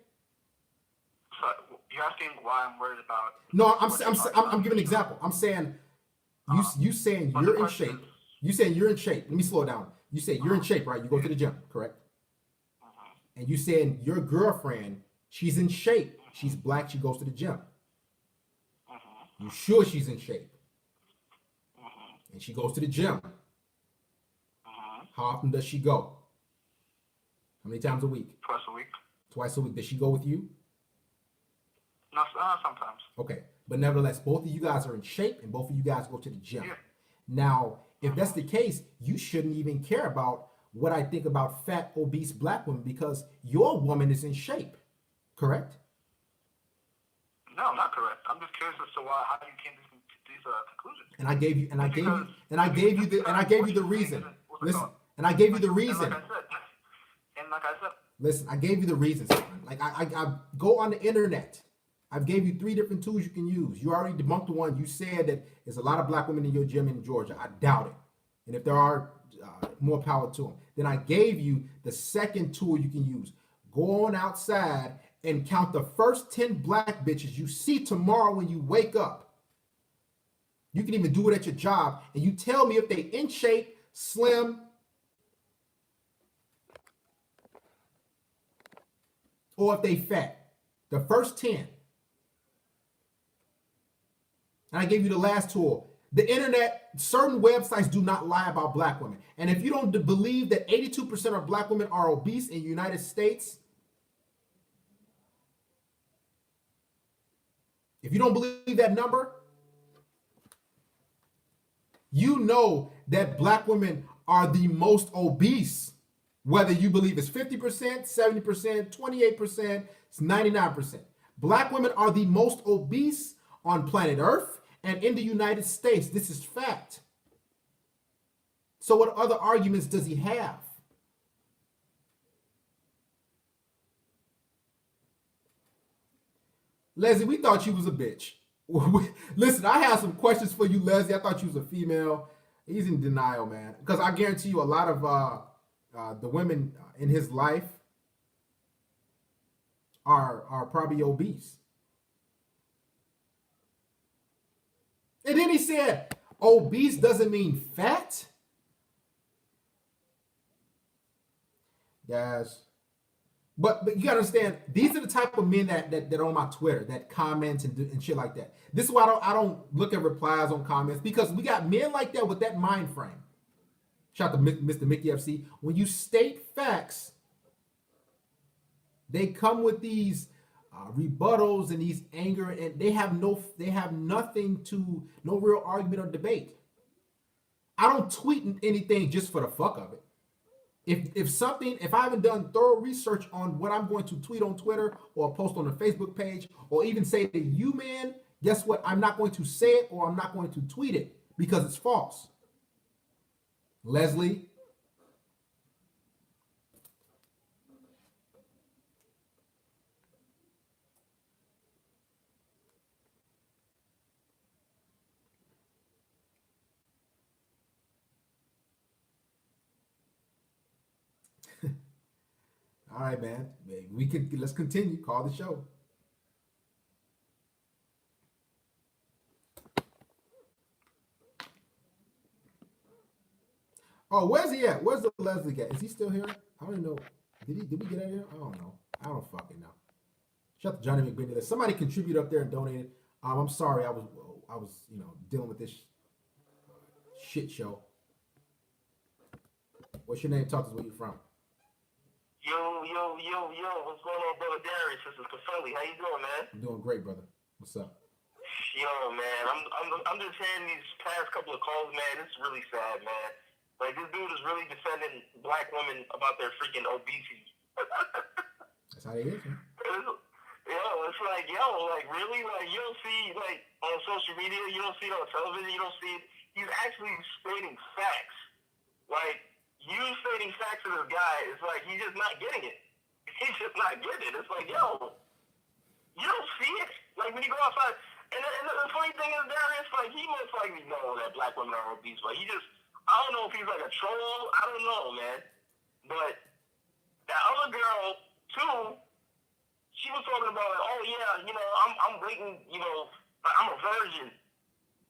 So you're asking why I'm worried about? No, I'm giving an example. I'm saying you saying you're in shape. You saying you're in shape. Let me slow it down. You say you're in shape, right? You go to the gym, correct? And you saying your girlfriend, she's in shape. She's black. She goes to the gym. You sure she's in shape? And she goes to the gym. How often does she go? How many times a week? Twice a week. Twice a week. Does she go with you? No, sometimes. Okay. But nevertheless, both of you guys are in shape and both of you guys go to the gym. Yeah. Now, if that's the case, you shouldn't even care about what I think about fat, obese black women because your woman is in shape. Correct? No, not correct. I'm just curious as to how you came to these conclusions. And I gave you the reason. Listen, and I gave you the reason. And like I said, listen, I gave you the reason. Like I go on the internet. I've gave you 3 different tools you can use. You already debunked the one. You said that there's a lot of black women in your gym in Georgia. I doubt it. And if there are, more power to them. Then I gave you the second tool you can use. Go on outside and count the first 10 black bitches you see tomorrow when you wake up. You can even do it at your job. And you tell me if they in shape, slim, or if they fat. The first 10. And I gave you the last tool. The internet, certain websites do not lie about black women. And if you don't believe that 82% of black women are obese in the United States, if you don't believe that number, you know that black women are the most obese. Whether you believe it's 50%, 70%, 28%, it's 99%. Black women are the most obese on planet Earth and in the United States. This is fact. So what other arguments does he have? Leslie, we thought you was a bitch. Listen, I have some questions for you, Leslie. I thought you was a female. He's in denial, man. Because I guarantee you a lot of the women in his life are probably obese. And then he said, obese doesn't mean fat. Guys, But you gotta understand, these are the type of men that are on my Twitter that comment and shit like that. This is why I don't look at replies on comments, because we got men like that with that mind frame. Shout out to Mr. Mickey FC. When you state facts, they come with these rebuttals and these anger, and they have nothing to, no real argument or debate. I don't tweet anything just for the fuck of it. If I haven't done thorough research on what I'm going to tweet on Twitter or post on the Facebook page or even say to you, man, guess what? I'm not going to say it or I'm not going to tweet it because it's false. Leslie. All right, man. Let's continue. Call the show. Oh, where's he at? Where's the Leslie at? Is he still here? I don't even know. Did we get out of here? I don't know. I don't fucking know. Shout out to Johnny McBinley. Somebody contribute up there and donated. I'm sorry. I was dealing with this shit show. What's your name? Talk to us. Where you from? Yo, what's going on, brother Darius? This is Kafeli. How you doing, man? I'm doing great, brother. What's up? Yo, man, I'm just hearing these past couple of calls, man. It's really sad, man. Like, this dude is really defending black women about their freaking obesity. That's how it is, man. It's like, like, really? Like, you don't see, like, on social media, you don't see it on television, you don't see it. He's actually stating facts. Like, you stating facts to this guy is like, he's just not getting it. He's just not getting it. It's like, yo, you don't see it? Like, when you go outside, and the funny thing is, Darius, like, he most likely know that black women are obese, but he just, I don't know if he's like a troll, I don't know, man. But that other girl, too, she was talking about, like, oh, yeah, I'm waiting, I'm a virgin.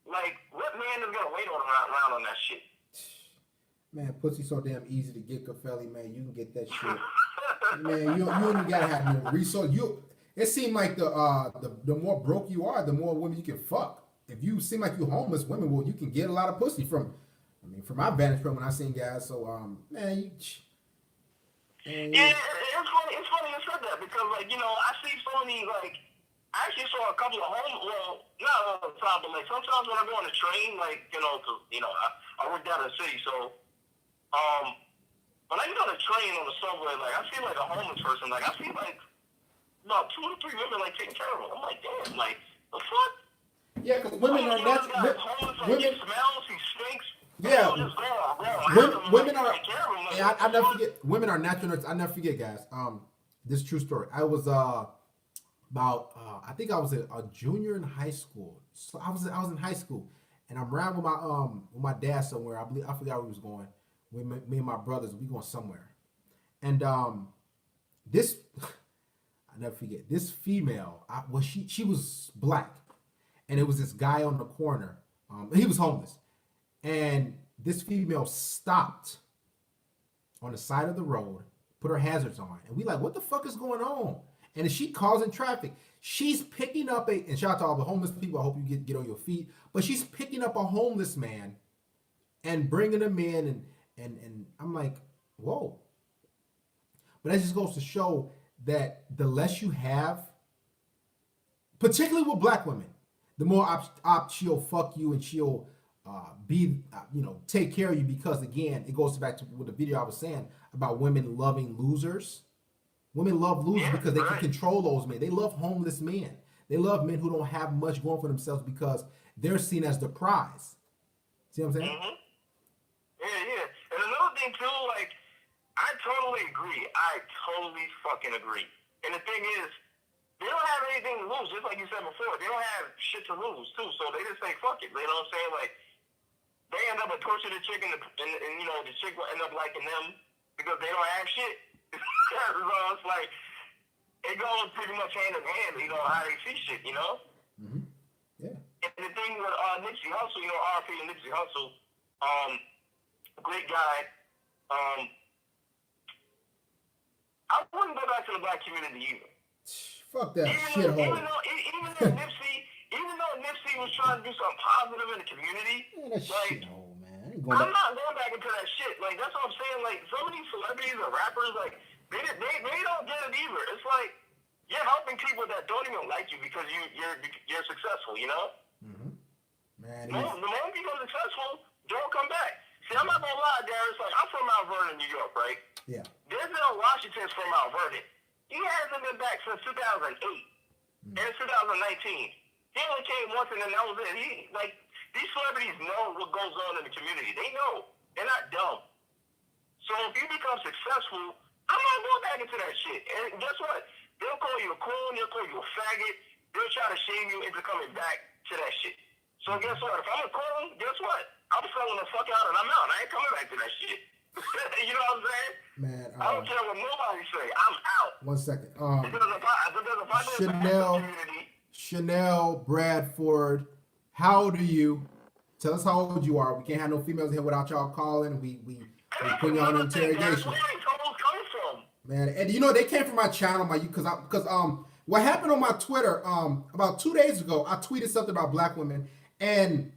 Like, what man is going to wait around on that shit? Man, pussy so damn easy to get, Kafeli, man. You can get that shit. Man, you don't even gotta have no resource. It seems like the more broke you are, the more women you can fuck. If you seem like you homeless women, well, you can get a lot of pussy from my vantage point when I seen guys. So man, yeah, it's funny you said that because I see so many I actually saw a couple of not all the time, but sometimes when I go on the train, I work down in the city, so when I get on the train on the subway, I see a homeless person, I see about 2 to 3 women taking care of them. I'm like, damn, the fuck? Yeah, because women are not homeless, he smells, he stinks. Yeah, women are. Yeah, I never forget. Women are natural nurses. I never forget, guys. This is a true story. I was about I think I was a junior in high school. So I was in high school, and I'm around with my dad somewhere. I forgot where he was going. Me and my brothers, we going somewhere, and this I never forget. This female, she was black, and it was this guy on the corner. He was homeless, and this female stopped on the side of the road, put her hazards on, and we like, what the fuck is going on? And she causing traffic. She's picking up and shout out to all the homeless people. I hope you get on your feet. But she's picking up a homeless man and bringing him in, and I'm like, whoa. But that just goes to show that the less you have, particularly with black women, the more she'll fuck you and she'll take care of you, because again, it goes back to what the video I was saying about women loving losers. Women love losers because they can control those men. They love homeless men. They love men who don't have much going for themselves because they're seen as the prize. See what I'm saying? Mm-hmm. Yeah. And another thing too, I totally agree. I totally fucking agree. And the thing is, they don't have anything to lose. Just like you said before, they don't have shit to lose too. So they just say fuck it. You know what I'm saying? They end up torturing the chick, and the chick will end up liking them because they don't have shit. So it's it goes pretty much hand in hand, how they see shit, Mm-hmm. Yeah. And the thing with Nipsey Hussle, RP and Nipsey Hussle, great guy. I wouldn't go back to the black community either. Fuck that Even shithole. though Nipsey was trying to do something positive in the community, Man, that like, shithole, man. I'm not going back into that shit. Like, that's what I'm saying. Like, some of these celebrities or rappers, like, they don't get it either. It's like, you're helping people that don't even like you because you're successful, you know? Mm-hmm. Man, The moment you become successful, don't come back. See, I'm not gonna lie, Darius. Like, I'm from Mount Vernon, New York, right? Yeah. Denzel Washington's from Mount Vernon. He hasn't been back since 2008 and 2019. He only came once, and then that was it. These celebrities know what goes on in the community. They know. They're not dumb. So if you become successful, I'm not going back into that shit. And guess what? They'll call you a coon. They'll call you a faggot. They'll try to shame you into coming back to that shit. So guess what? If I'm a coon, guess what? I'm selling the fuck out and I'm out. I ain't coming back to that shit. You know what I'm saying? Man, I don't care what nobody say. I'm out. 1 second. Chanel Bradford, how old are you? Tell us how old you are. We can't have no females here without y'all calling. We put you on interrogation. Man, and you know they came from my channel, because what happened on my Twitter about 2 days ago, I tweeted something about black women, and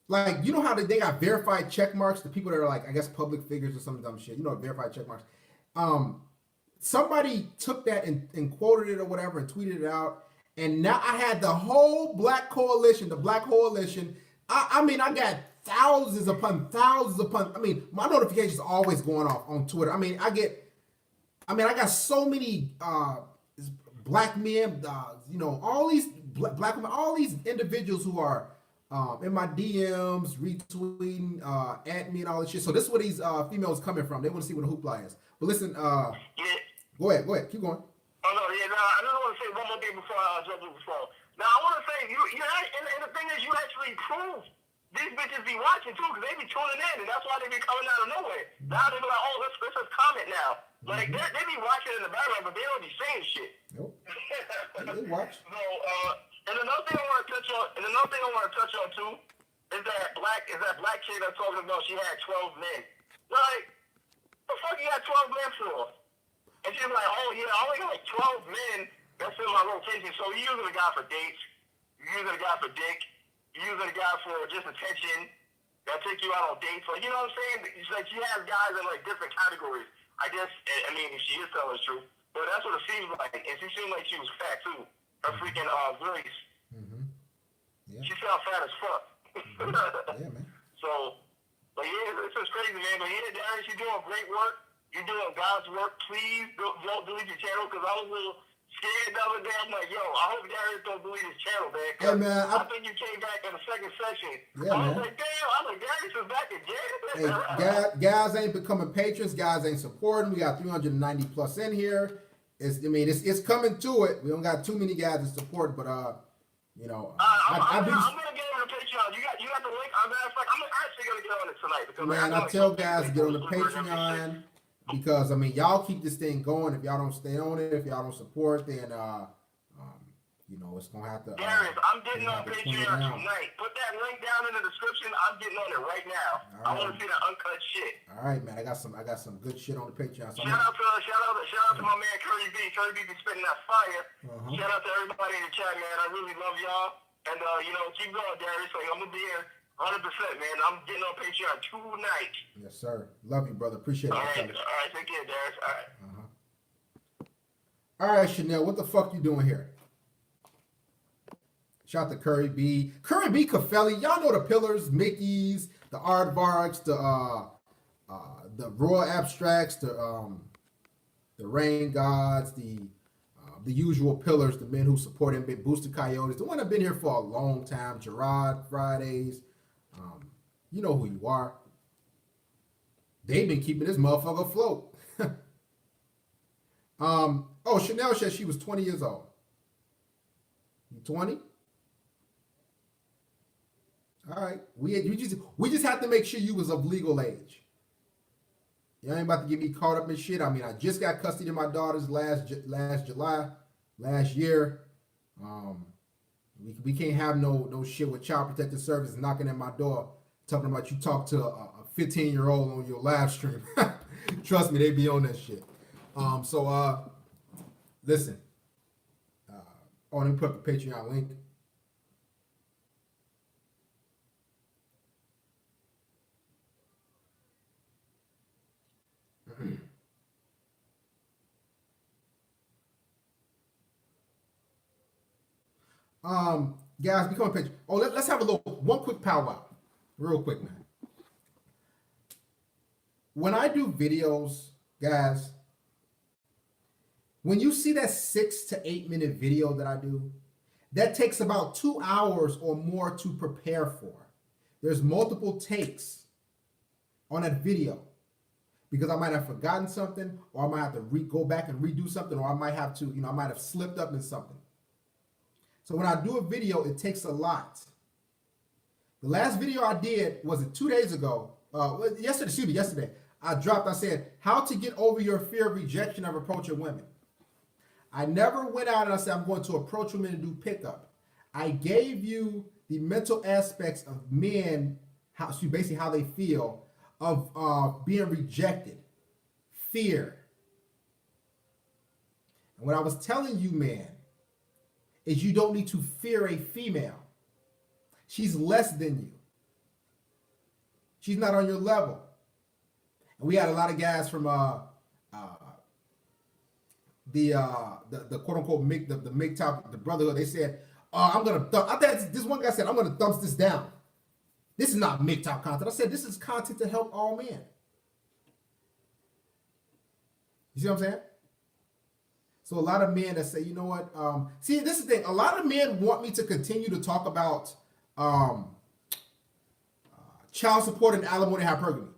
like, you know how they got verified check marks, the people that are like, I guess, public figures or some dumb shit, you know, verified check marks. Somebody took that and quoted it or whatever and tweeted it out, and now I had the whole black coalition, the black coalition. I mean, I got thousands upon, I mean, my notifications are always going off on Twitter. I mean, I got so many black men, you know, all these black women, all these individuals who are in my DMs, retweeting, at me and all this shit. So this is where these females coming from. They want to see what the hoopla is. But listen, go ahead, keep going. Oh no, yeah, no, I just want to say one more thing before I jump to the phone. Now I want to say and the thing is, you actually prove these bitches be watching too, because they be tuning in, and that's why they be coming out of nowhere. Now they be like, oh, let's just comment now. Like they be watching in the background, but they don't be saying shit. Nope. They watch. So, and another thing I want to touch on too is that black chick that's talking about she had 12 men. Like, what the fuck you got 12 men for? And she's like, oh yeah, I only got like 12 men that's in my rotation. So you're using a guy for dates, you're using a guy for dick, you're using a guy for just attention, that take you out on dates. Like, you know what I'm saying? It's like she has guys in like different categories. I guess, I mean, if she is telling the truth, but that's what it seems like. And she seemed like she was fat too. Her freaking Willies. Mm-hmm. Yeah. She sounds fat as fuck. Yeah, man. So, but yeah, it's just crazy, man. But yeah, Darius, you're doing great work. You're doing God's work. Please don't delete your channel, because I was a little scared the other day. I'm like, yo, I hope Darius don't delete his channel, man. Hey, man, I think you came back in the second session. Yeah, I was man. like, damn, Darius is back again. Hey, guys ain't becoming patrons. Guys ain't supporting. We got 390 plus in here. It's coming to it. We don't got too many guys to support, but you know, I'm gonna get on the Patreon. You got the link. I'm actually gonna get on it tonight, because man, I tell guys to get on the Patreon, because I mean, y'all keep this thing going. If y'all don't stay on it, if y'all don't support, then you know, it's gonna have to. Darius, I'm getting on Patreon tonight. Put that link down in the description. I'm getting on it right now. All right. I want to see the uncut shit. All right, man. I got some good shit on the Patreon. So Shout out to my man Curry B. Curry B be spitting that fire. Shout out to everybody in the chat, man. I really love y'all. And you know, keep going, Darius. Like, I'm gonna be here 100%, man. I'm getting on Patreon tonight. Yes, sir. Love you, brother. Appreciate it. All right. Take care, Darius. All right. All right, Chanel. What the fuck you doing here? Shout out to Curry B. Curry B. Caffelli. Y'all know the pillars, Mickey's, the Aardvarks, the Royal Abstracts, the Rain Gods, the usual pillars, the men who support him, Booster Coyotes, the one that been here for a long time, Gerard Fridays. You know who you are. They've been keeping this motherfucker afloat. Oh, Chanel said she was 20 years old. You 20? All right. We just have to make sure you was of legal age. You ain't about to get me caught up in shit. I mean, I just got custody of my daughters last year. We can't have no shit with Child Protective Service knocking at my door talking about you talk to a 15-year-old on your live stream. Trust me, they be on that shit. Listen. Let me put up the Patreon link. Guys, become a patron. Oh, let's have a little one quick powwow, real quick, man. When I do videos, guys, when you see that 6 to 8 minute video that I do, that takes about 2 hours or more to prepare for. There's multiple takes on that video because I might have forgotten something, or I might have to go back and redo something, or I might have to, I might have slipped up in something. So when I do a video, it takes a lot. The last video I did was 2 days ago. Yesterday. I said, how to get over your fear of rejection of approaching women. I never went out and I said, I'm going to approach women and do pickup. I gave you the mental aspects of men, basically how they feel of being rejected, fear. And what I was telling you, man, is you don't need to fear a female. She's less than you. She's not on your level. And we had a lot of guys from the quote unquote the MGTOW, the brotherhood. They said, I'm gonna thump. I think this one guy said, I'm gonna thump this down. This is not MGTOW content. I said, this is content to help all men. You see what I'm saying? So a lot of men that say, you know what? See, this is the thing. A lot of men want me to continue to talk about child support and alimony hypergamy.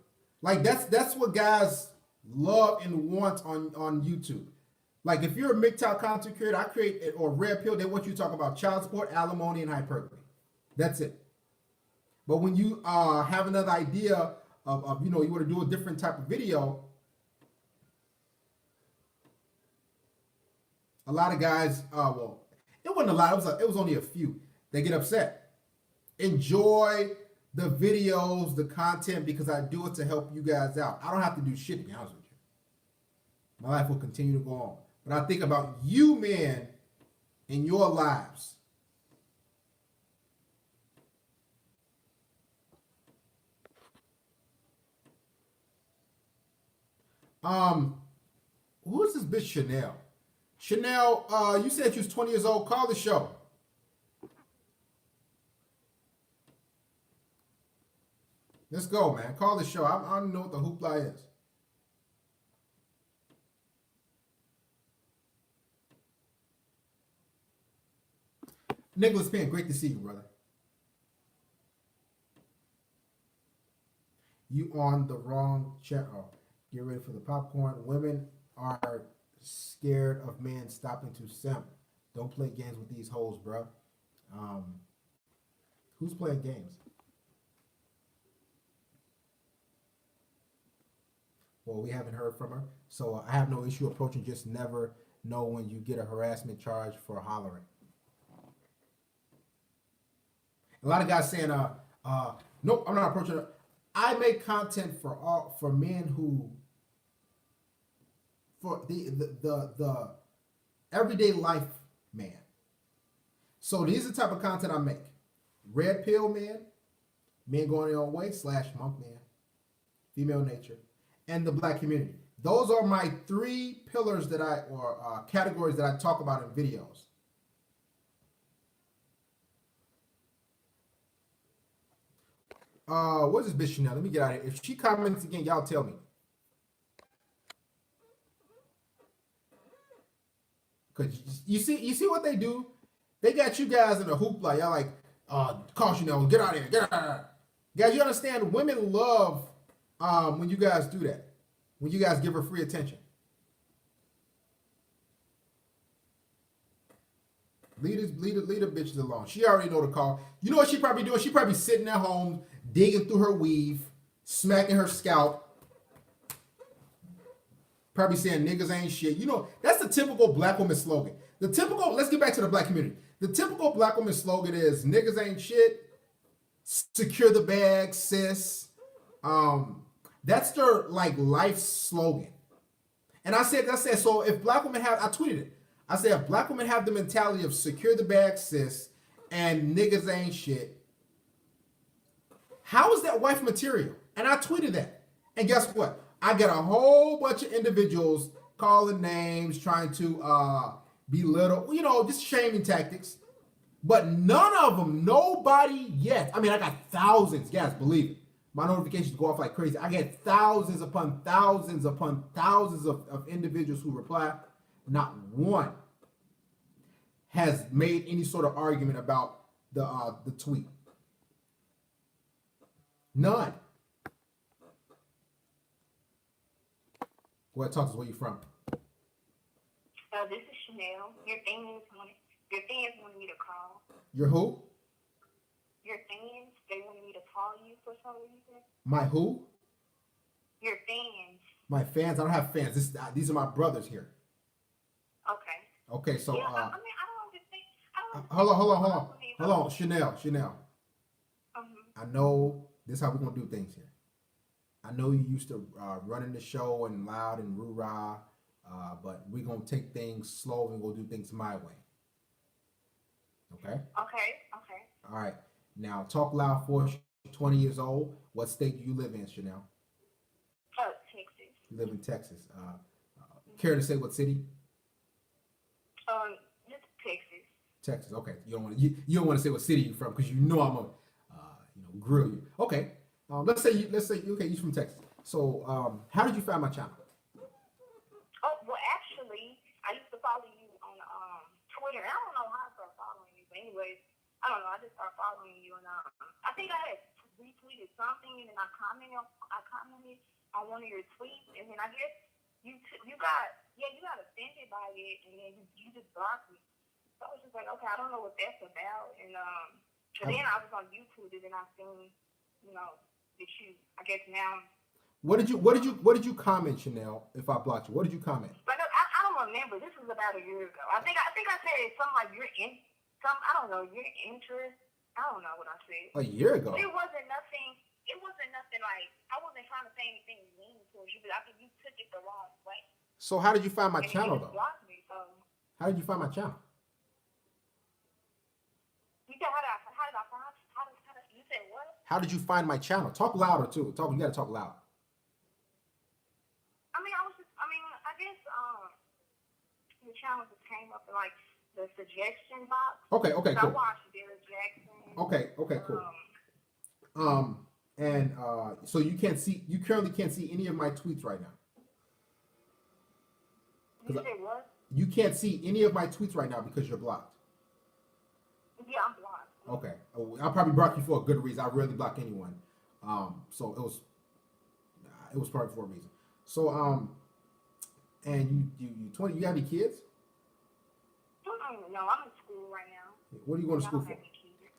Like that's what guys love and want on YouTube. Like if you're a MGTOW content creator, I create or Red Pill, they want you to talk about child support, alimony, and hypergamy. That's it. But when you have another idea of you want to do a different type of video, a lot of guys, it wasn't a lot. It was only a few. They get upset. Enjoy the videos, the content, because I do it to help you guys out. I don't have to do shit, to be honest with you. My life will continue to go on. But I think about you men in your lives. Who is this bitch Chanel? Chanel, you said you was 20 years old. Call the show. Let's go, man. Call the show. I don't know what the hoopla is. Nicholas Penn, great to see you, brother. You on the wrong channel. Get ready for the popcorn. Women are scared of men stopping to simp. Don't play games with these hoes, bro. Who's playing games? Well, we haven't heard from her, so I have no issue approaching. Just never know when you get a harassment charge for hollering. A lot of guys saying, nope, I'm not approaching her. I make content for men who, for the everyday life man. So these are the type of content I make. Red pill man, men going their own way / monk man, female nature, and the black community. Those are my 3 pillars that or categories that I talk about in videos. What's this bitch Chanel? Let me get out of here. If she comments again, y'all tell me. Cause you see what they do? They got you guys in a hoopla. Y'all like, call Chanel, get out of here, get out of here. Guys, you understand? Women love when you guys do that. When you guys give her free attention. Leave the bitches alone. She already know the call. You know what she probably doing? She probably sitting at home, digging through her weave, smacking her scalp. Probably saying niggas ain't shit. You know, that's the typical black woman slogan. Let's get back to the black community. The typical black woman slogan is niggas ain't shit, secure the bag, sis. That's their like life slogan. And I said, so if black women have, I tweeted it. I said, if black women have the mentality of secure the bag, sis, and niggas ain't shit, how is that wife material? And I tweeted that. And guess what? I got a whole bunch of individuals calling names, trying to belittle, just shaming tactics. But none of them, nobody yet. I mean, I got thousands, guys, believe it. My notifications go off like crazy. I get thousands upon thousands upon thousands of individuals who reply. Not one has made any sort of argument about the tweet. None. Go ahead, talk to us. Where you from? This is Chanel. Your fans wanted me to call. Your who? Your fans, they wanted me to call you for some reason. My who? Your fans. My fans? I don't have fans. These are my brothers here. Okay. Okay, so Yeah, I mean, I don't understand. Hold on, Chanel. I know this is how we're gonna do things here. I know you used to running the show and loud and rah-rah, but we're gonna take things slow and we'll do things my way. Okay? Okay. All right. Now talk loud for us. 20 years old. What state do you live in, Chanel? Texas. You live in Texas. Care to say what city? Just Texas. Texas. Okay. You don't want to say what city you're from because you know I'm gonna grill you. Okay. Let's say you're from Texas. So how did you find my channel? Oh, well, actually, I used to follow you on Twitter. I don't know how I started following you, but anyways, I don't know. I just started following you, and I think I had retweeted something, and then I commented on one of your tweets, and then I guess you got offended by it, and then you just blocked me. So I was just like, okay, I don't know what that's about, and then I was on YouTube, and then I seen, that you, I guess now. What did you comment, Chanel? If I blocked you, what did you comment? But I don't remember. This was about a year ago. I think I said something like your interest. I don't know what I said. A year ago. It wasn't nothing like I wasn't trying to say anything mean towards you, but I think you took it the wrong way. So how did you find my And channel you though? blocked me, so. How did you find my channel? You said how did you said what? How did you find my channel? Talk louder too. You gotta talk loud. I guess your channel just came up in like the suggestion box. Okay, So cool. I watched Derek Jackson. Okay, cool. And so you currently can't see any of my tweets right now. You said what? You can't see any of my tweets right now because you're blocked. Yeah, I'm blocked. Okay. I probably blocked you for a good reason. I rarely block anyone. So it was probably for a reason. So and you 20, you have any kids? No, I'm in school right now. What are you going to school I for? don't have any kids.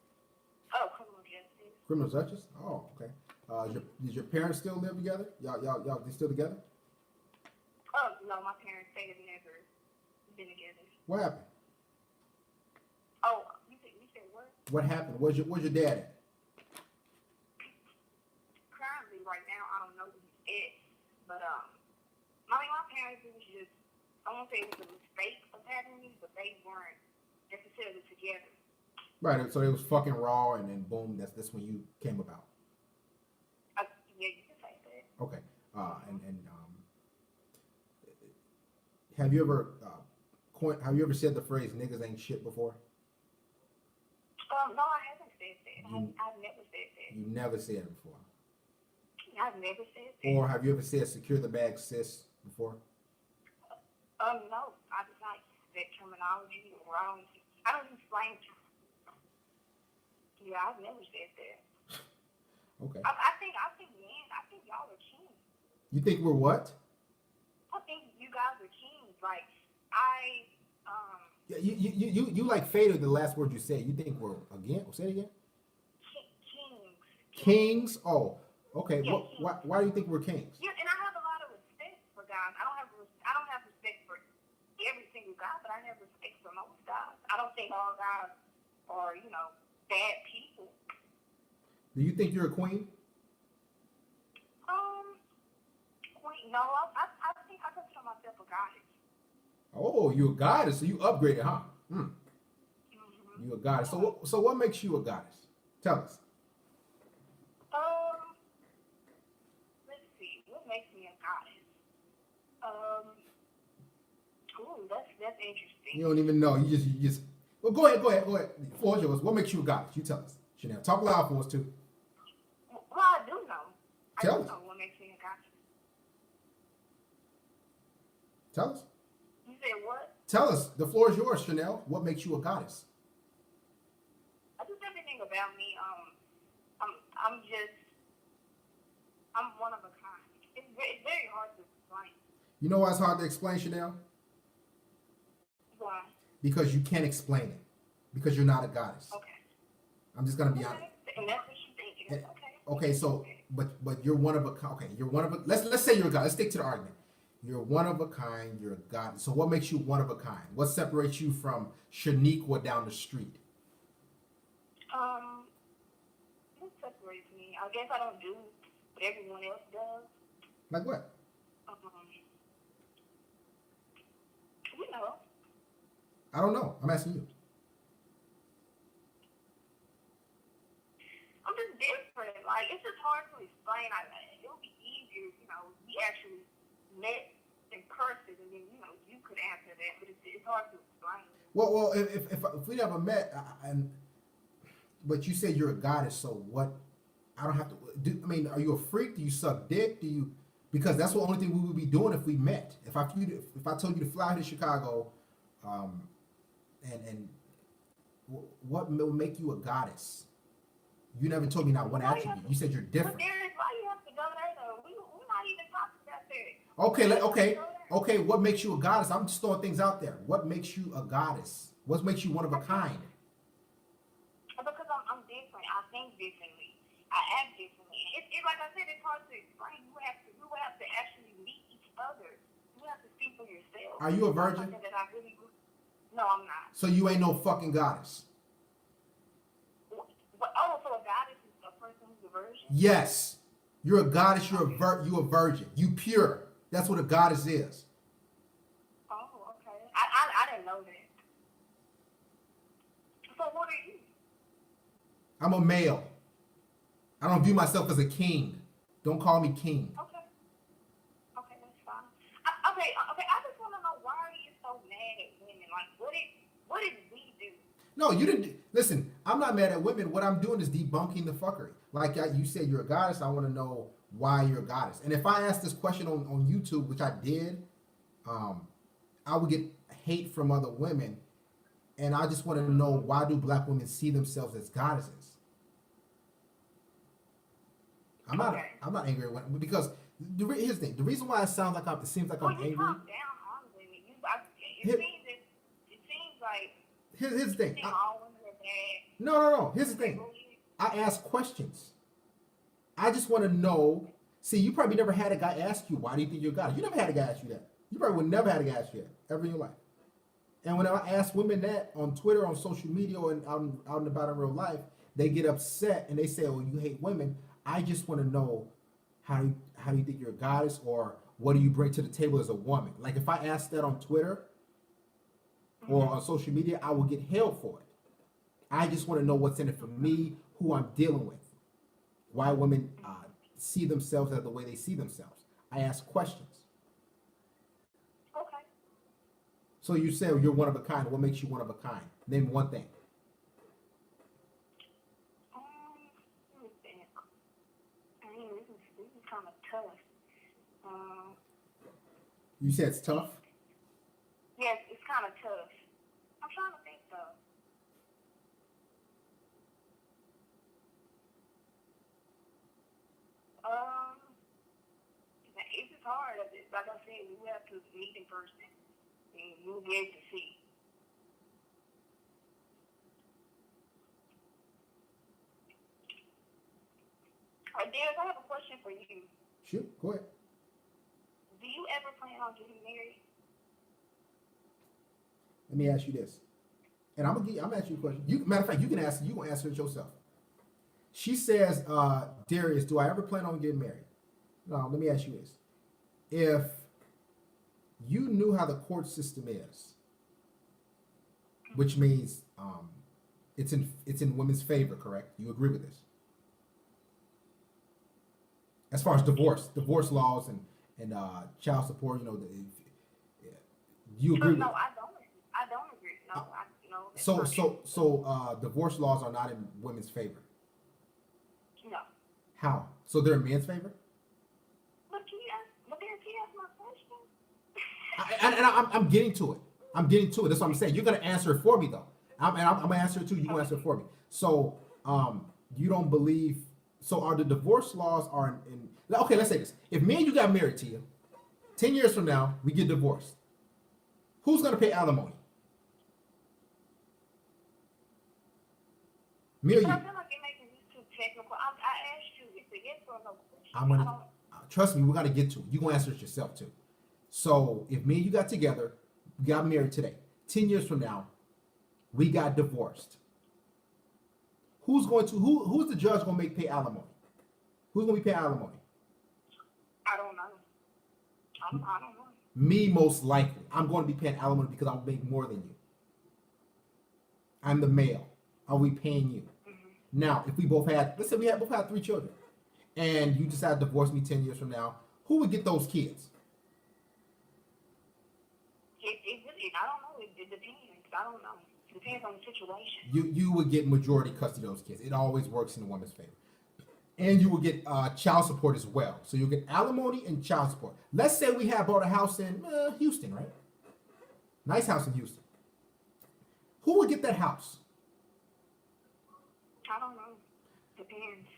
Oh, criminal justice. Criminal justice? Oh, okay. Does your parents still live together? Y'all they still together? Oh, no, my parents, they have never been together. What happened? Oh, you said what? What happened? Where's your dad at? Currently, right now, I don't know who he's at, but my parents, it was just, I won't say it was a mistake of having me, but they weren't necessarily together. Right, so it was fucking raw, and then boom, that's when you came about. Yeah, you can say that. Okay, have you ever said the phrase "niggas ain't shit" before? No, I haven't said that. I've never said that. You never said it before. I've never said that. Or have you ever said "secure the bag, sis" before? No, I did not use that terminology, or I don't use slang. Yeah, I've never said that. Okay. I think y'all are kings. You think we're what? I think you guys are kings. Like Yeah, you like faded the last word you said. You think we're again? Say it again. Kings. Kings? Oh, okay. Yeah, Why do you think we're kings? Yeah, and I have a lot of respect for guys. I don't have respect for every single guy, but I have respect for most guys. I don't think all guys are, bad people. Do you think you're a queen? Queen? No, I think I consider myself myself a goddess. Oh, you a goddess, so you upgraded, huh? Mm-hmm. You a goddess. So what makes you a goddess? Tell us. Let's see. What makes me a goddess? Ooh, that's interesting. You don't even know. You just. Well, go ahead. The floor is yours. What makes you a goddess? You tell us. Chanel, talk loud for us too. Well, I do know. Tell us. Know what makes me a goddess. Tell us. You said what? Tell us. The floor is yours, Chanel. What makes you a goddess? I just everything about me. I'm one of a kind. It's very hard to explain. You know why it's hard to explain, Chanel? Why? Because you can't explain it. Because you're not a goddess. Okay. I'm just gonna be honest. And that's what you think. It's okay. Okay, so but you're one of a kind. Okay, you're one of a. Let's say you're a god. Let's stick to the argument. You're one of a kind. You're a god. So what makes you one of a kind? What separates you from Shaniqua down the street? What separates me? I guess I don't do what everyone else does. Like what? You know. I don't know. I'm asking you. I'm just different. Like, it's just hard to explain. It would be easier, we actually met in person, and then, you could answer that. But it's hard to explain. Well, if we never met, but you said you're a goddess, so what? I don't have to. I mean, are you a freak? Do you suck dick? Do you? Because that's the only thing we would be doing if we met. If I told you to fly to Chicago, and what will make you a goddess? You never told me not one attribute. You said you're different. But why you have to go there though? We're not even talking about that. Okay. What makes you a goddess? I'm just throwing things out there. What makes you a goddess? What makes you one of a kind? Because I'm different. I think differently. I act differently. It's like I said. It's hard to explain. You have to actually meet each other. You have to see for yourself. Are you a virgin? No, I'm not. So you ain't no fucking goddess. So a goddess is a person who's a virgin? Yes. You're a goddess, you a virgin. You pure. That's what a goddess is. Oh, okay. I didn't know that. So what are you? I'm a male. I don't view myself as a king. Don't call me king. Okay. Okay, that's fine. Okay. I just want to know, why are you so mad at women? Like, what did we do? No, you didn't. Listen, I'm not mad at women. What I'm doing is debunking the fuckery. Like you said, you're a goddess. I want to know why you're a goddess. And if I ask this question on YouTube, which I did, I would get hate from other women. And I just want to know, why do black women see themselves as goddesses? I'm not angry at women because here's the thing. The reason why it seems like I'm angry. Calm down on women. It seems like here's the thing. all women are bad. No. Here's the thing. I ask questions. I just want to know. See, you probably never had a guy ask you, why do you think you're a goddess? You never had a guy ask you that. You probably would never had a guy ask you that ever in your life. And when I ask women that on Twitter, on social media, and out and about in real life, they get upset and they say, "Oh, you hate women." I just want to know, how do you think you're a goddess, or what do you bring to the table as a woman? Like, if I ask that on Twitter or on social media, I will get held for it. I just want to know what's in it for me, who I'm dealing with, why women see themselves as the way they see themselves. I ask questions. Okay. So you say you're one of a kind. What makes you one of a kind? Name one thing. Let me think. This is kind of tough. You said it's tough? Yes, it's kind of tough. I'm trying to think though. It's just hard. Like I said, we have to meet in person, and you'll be able to see. Dennis, I have a question for you. Shoot, go ahead. Do you ever plan on getting married? Let me ask you this, and I'm asking you a question. Matter of fact, you can answer it yourself. She says, Darius, do I ever plan on getting married? No, let me ask you this. If you knew how the court system is, which means it's in women's favor, correct? You agree with this? As far as divorce laws and child support, you agree with. No, I don't. I don't agree. No, that's So not true. divorce laws are not in women's favor. No. How? So they're in men's favor? Look, can you ask my question? I'm getting to it. That's what I'm saying. You're gonna answer it for me though. I'm gonna answer it too. You're gonna answer it for me. So you don't believe? So are the divorce laws are in? Okay, let's say this. If me and you got married, Tia, 10 years from now we get divorced. Who's gonna pay alimony? Me or you? But I feel like you're making this too technical. I asked you, it's a yes or no question. I'm gonna trust me. We're gonna get to it. You're gonna answer it yourself too. So if me and you got together, we got married today. 10 years from now, we got divorced. Who's the judge gonna make pay alimony? Who's gonna be paying alimony? I don't know. I don't know. Me, most likely. I'm going to be paying alimony because I'll make more than you. I'm the male. I'll be paying you. Mm-hmm. Now, if we both had, let's say we both had 3 children, and you decide to divorce me 10 years from now, who would get those kids? I don't know. It depends. I don't know. It depends on the situation. You would get majority custody of those kids. It always works in the woman's favor. And you will get child support as well. So you'll get alimony and child support. Let's say we have bought a house in Houston, right? Nice house in Houston. Who would get that house? I don't know. Depends.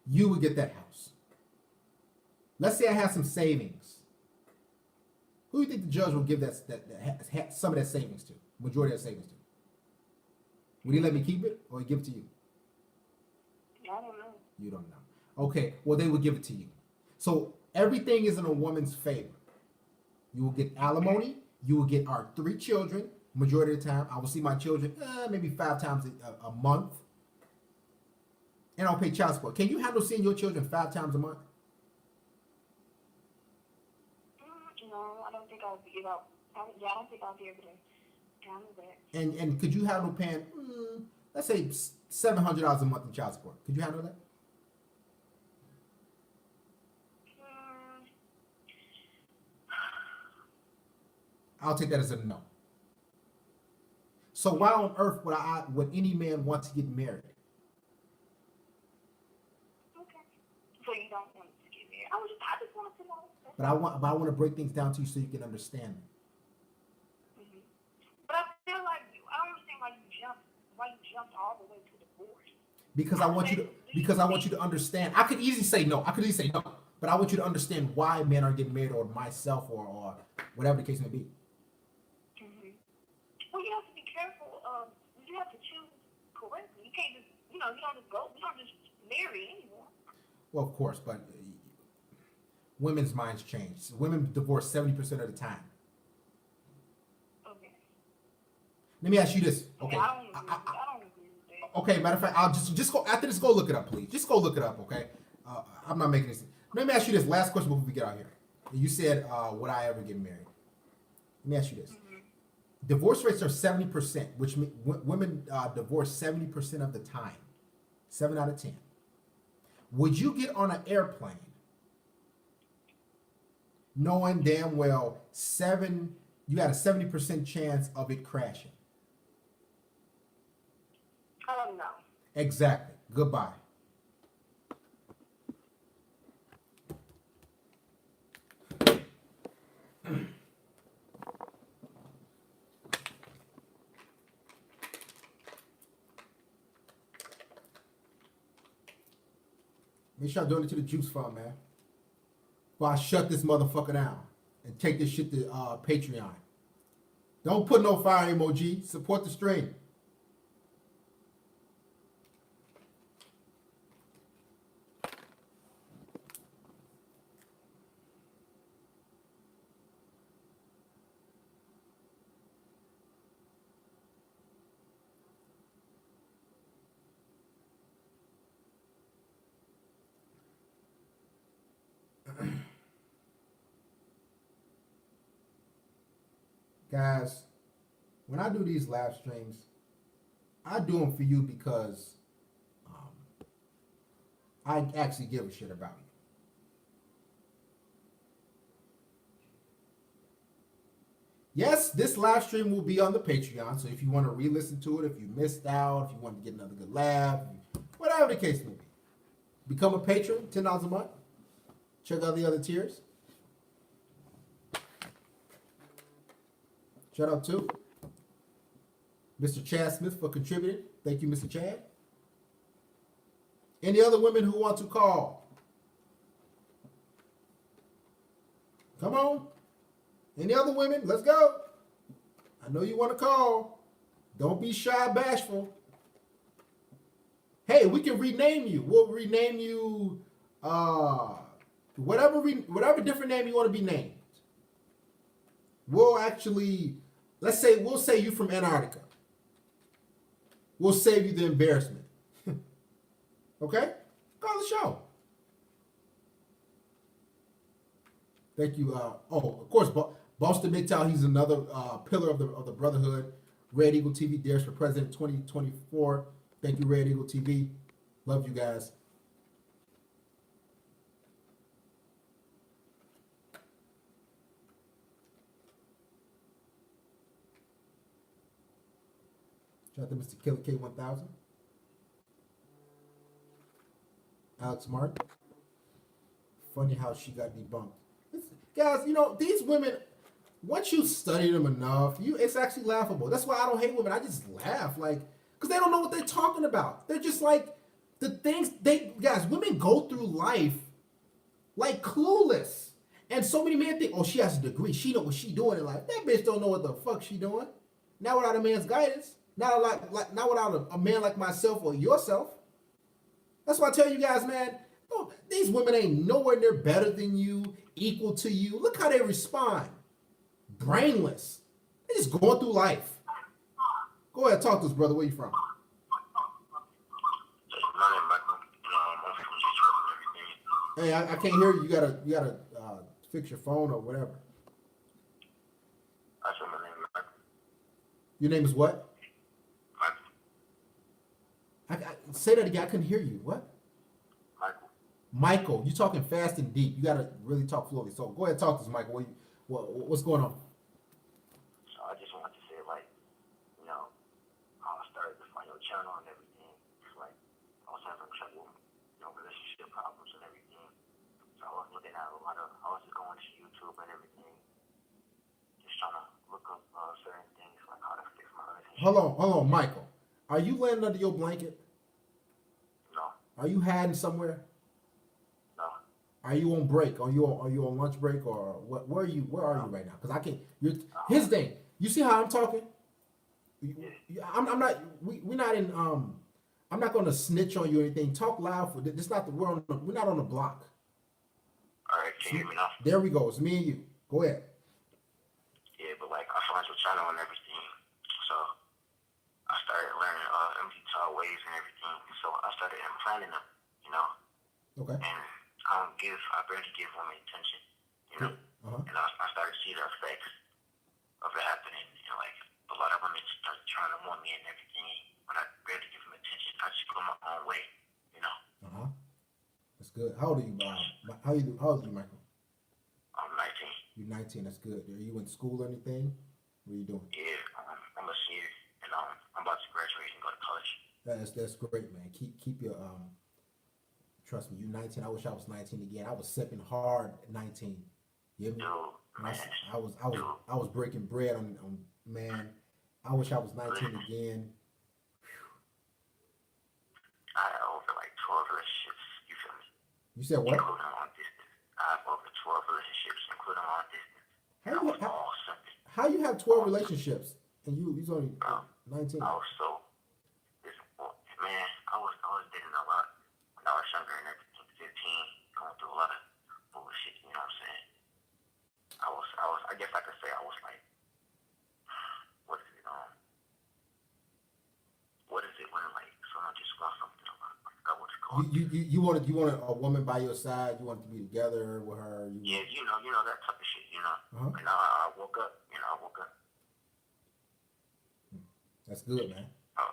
You would get that house. Let's say I have some savings. Who do you think the judge will give some of that savings to? Majority of that savings to? Would he let me keep it or give it to you? I don't know. You don't know. Okay, well, they would give it to you. So everything is in a woman's favor. You will get alimony. You will get our 3 children. Majority of the time, I will see my children maybe 5 times a month. And I'll pay child support. Can you handle seeing your children 5 times a month? No, I don't think I'll be able. I don't think I'll be able to handle that. And could you handle paying, let's say $700 a month in child support? Could you handle that? I'll take that as a no. So why on earth would any man want to get married? Okay. So you don't want to get married? I just wanted to know. But I want to break things down to you so you can understand me. Mm-hmm. But I feel like I don't understand why you jumped all the way to divorce. Because I want you to understand. I could easily say no. But I want you to understand why men are getting married, or myself, or whatever the case may be. Mm-hmm. Well, you have to be careful. You have to choose correctly. You can't just, you don't just marry anyone. Well, of course, but women's minds change. Women divorce 70% of the time. Okay. Let me ask you this. Okay. I don't agree with that. Okay, matter of fact, I'll just go after this. Go look it up, please. Just go look it up, okay? I'm not making this. Let me ask you this last question before we get out here. You said, would I ever get married? Let me ask you this. Mm-hmm. Divorce rates are 70%, which means women divorce 70% of the time. 7 out of 10. Would you get on an airplane knowing damn well you had a 70% chance of it crashing? No. Exactly. Goodbye. Make sure I donate to the Juice Fund, man. Before I shut this motherfucker down and take this shit to Patreon. Don't put no fire emoji. Support the stream. Guys, when I do these live streams, I do them for you because I actually give a shit about you. Yes, this live stream will be on the Patreon, so if you want to re-listen to it, if you missed out, if you want to get another good laugh, whatever the case may be, become a patron, $10 a month. Check out the other tiers. Shout out to Mr. Chad Smith for contributing. Thank you, Mr. Chad. Any other women who want to call? Come on. Any other women? Let's go. I know you want to call. Don't be shy, bashful. Hey, we can rename you. We'll rename you whatever different name you want to be named. We'll actually, we'll say you from Antarctica. We'll save you the embarrassment. Okay? Call the show. Thank you. Of course, Boston MGTOW, he's another pillar of the Brotherhood. Red Eagle TV dares for President 2024. Thank you, Red Eagle TV. Love you guys. Shout out to Mr. Killer K1000. Alex Martin. Funny how she got debunked. Guys, these women, once you study them enough, it's actually laughable. That's why I don't hate women. I just laugh, because they don't know what they're talking about. They're just the things guys, women go through life like clueless. And so many men think, oh, she has a degree. She know what she doing in life. That bitch don't know what the fuck she doing. Not without a man's guidance. Not without a man like myself or yourself. That's why I tell you guys, man, these women ain't nowhere near better than you, equal to you. Look how they respond. Brainless. They're just going through life. Go ahead, talk to us, brother. Where you from? Hey, I can't hear you. You gotta fix your phone or whatever. I said my name is Michael. Your name is what? Michael. I say that again. I couldn't hear you. What? Michael. Michael, you're talking fast and deep. You gotta really talk slowly. So go ahead, talk to us, Michael. What's going on? So I just wanted to say, I started to find your channel and everything. It's I was having trouble, relationship problems and everything. So I was looking at I was just going to YouTube and everything, just trying to look up certain things, like how to fix my relationship. Hold on, Michael. Are you laying under your blanket? No. Are you hiding somewhere? No. Are you on break? Are you on lunch break or what? Where are you right now? Because I can't. Here's the thing. You see how I'm talking? I'm not. We're not in. I'm not going to snitch on you or anything. Talk loud. This not the we're not on the block. All right, can you hear me now? There we go. It's me and you. Go ahead. Yeah, but I found your channel and everything, so I started learning MGTOW ways and everything. So I started implanting them, Okay. And I barely give women attention, Uh-huh. And I started to see the effects of it happening. A lot of women start trying to want me and everything, but I barely give them attention. I just go my own way, Uh-huh. That's good. How old are you, How old are you, Michael? I'm 19. You're 19. That's good. Are you in school or anything? What are you doing? Yeah, I'm a senior, and I'm about to graduate and go to college. That's great, man. Keep your Trust me, you 19. I wish I was 19 again. I was sipping hard at 19. You hear me? Dude, man. I was breaking bread on man. I wish I was 19 again. I had over 12 relationships. You feel me? You said what? Including long distance. I have over 12 relationships, including long distance. How you have 12 relationships and you's only 19? I was so man. I was dating a lot when I was younger and everything. 15, going through a lot of bullshit. You know what I'm saying? I guess I could say I was what is it? What is it when someone just wants something? I forgot what it's called. You wanted a woman by your side. You wanted to be together with her. Yeah, you know that type of shit. Uh-huh. And I woke up. That's good, man. Oh,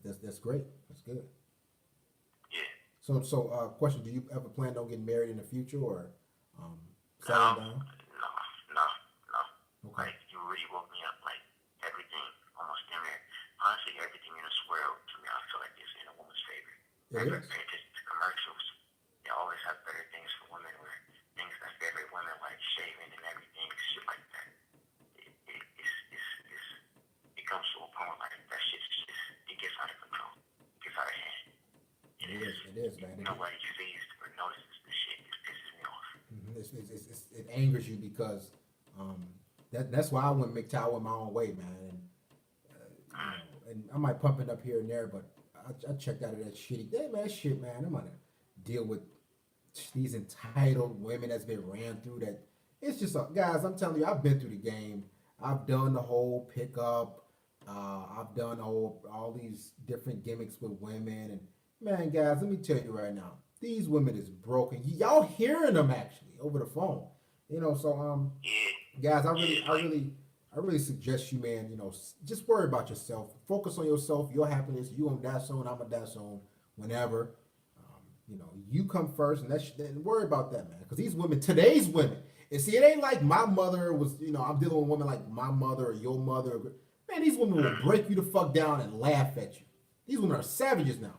That's great. That's good. yeah. So question: do you ever plan on getting married in the future, or No, settling down? no. Okay. Like, you really woke me up. Like, everything, almost damn near, honestly, everything in this world, to me, I feel like it's in a woman's favor. It Like, is. pay attention to commercials. They always have better things for women, or things that favor women, like shaving and everything, shit like that. It comes to a point like that shit's just, it gets out of control. It gets out of hand. It is. It is, man. Nobody sees or notices this shit. It pisses me off. It angers you because that's why I went MGTOW in my own way, man. And and I might pump it up here and there, but I checked out of that shitty. Hey, man, shit, man. I'm gonna deal with these entitled women that's been ran through that. It's just guys. I'm telling you, I've been through the game. I've done the whole pickup. I've done all these different gimmicks with women, and man, guys, let me tell you right now, these women is broken. Y'all hearing them actually over the phone, you know. So Yeah. guys, I really suggest you, man. You know, just worry about yourself. Focus on yourself, your happiness. You gonna die soon. I'm gonna die soon. Whenever, you know, you come first, and then worry about that, man. Because these women, today's women, and see, it ain't like my mother was. You know, I'm dealing with women like my mother or your mother. Man, these women will break you the fuck down and laugh at you. These women are savages now.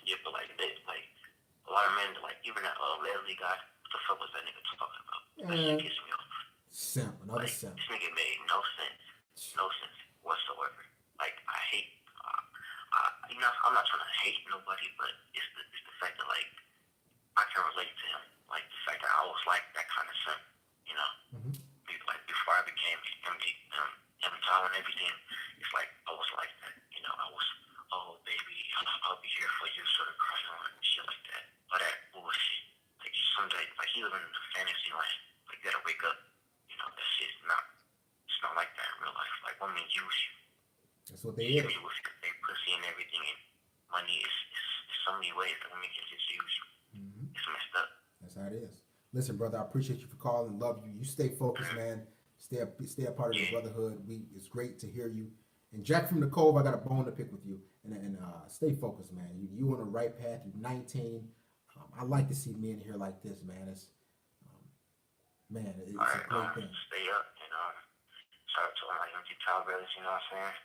Yeah, but like, a lot of men, like, even that Leslie guy, what the fuck was that nigga talking about? That shit pissed me off. Simp, another Like, simp. this nigga made no sense whatsoever. Like, I hate, you know, I'm not trying to hate nobody, but it's the fact that, like, I can relate to him. Like, the fact that I was like that kind of simp, you know? Mm-hmm. Like, before I became MGTOW and everything, it's like, I was like that, you know? I was, oh, baby, I'll be here for you, sort of cry on, shit like that. All that bullshit. Like, someday, like, he living in the fantasy land. Like, you gotta wake up. You know, that shit's not, it's not like that in real life. Like, women use you. That's what they Use is. you with their pussy and everything, and money is so many ways that women can just use you. Mm-hmm. It's messed up. That's how it is. Listen, brother, I appreciate you for calling. Love you. You stay focused, man. Stay a part of the brotherhood. It's great to hear you. And Jack from the Cove, I got a bone to pick with you. And stay focused, man. You on the right path. You're 19. I like to see men here like this, man. It's a great thing. Stay up, and shout out to all my MGTOW brothers, you know what I'm saying?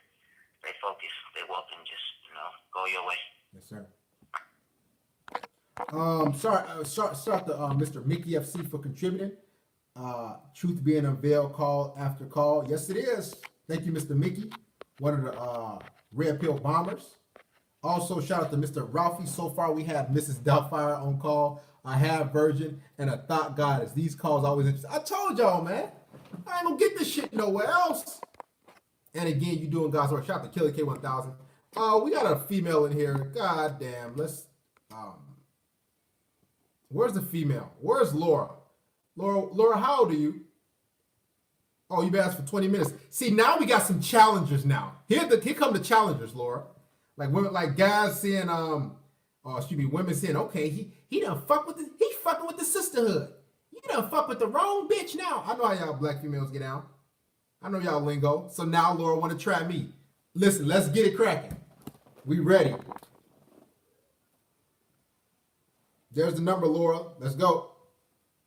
Stay focused, stay woke, and just, you know, go your way. Yes, sir. Shout out to Mr. Mickey FC for contributing. Truth being unveiled, call after call. Yes, it is. Thank you, Mr. Mickey, one of the Red Pill Bombers. Also, shout out to Mr. Ralphie. So far, we have Mrs. Doubtfire on call. I have Virgin and a Thought Goddess. These calls always interesting. I told y'all, man. I ain't gonna get this shit nowhere else. And again, you doing God's work. Shout out to Killer K1000. We got a female in here. God damn. Let's. Where's the female? Where's Laura? Laura, how old are you? Oh, you've been asked for 20 minutes. See, now we got some challengers now. Here come the challengers, Laura. Like women, like guys saying, women saying, okay, he done fucking with the sisterhood. You done fuck with the wrong bitch now. I know how y'all black females get out. I know y'all lingo. So now Laura want to try me. Listen, let's get it cracking. We ready. There's the number, Laura. Let's go.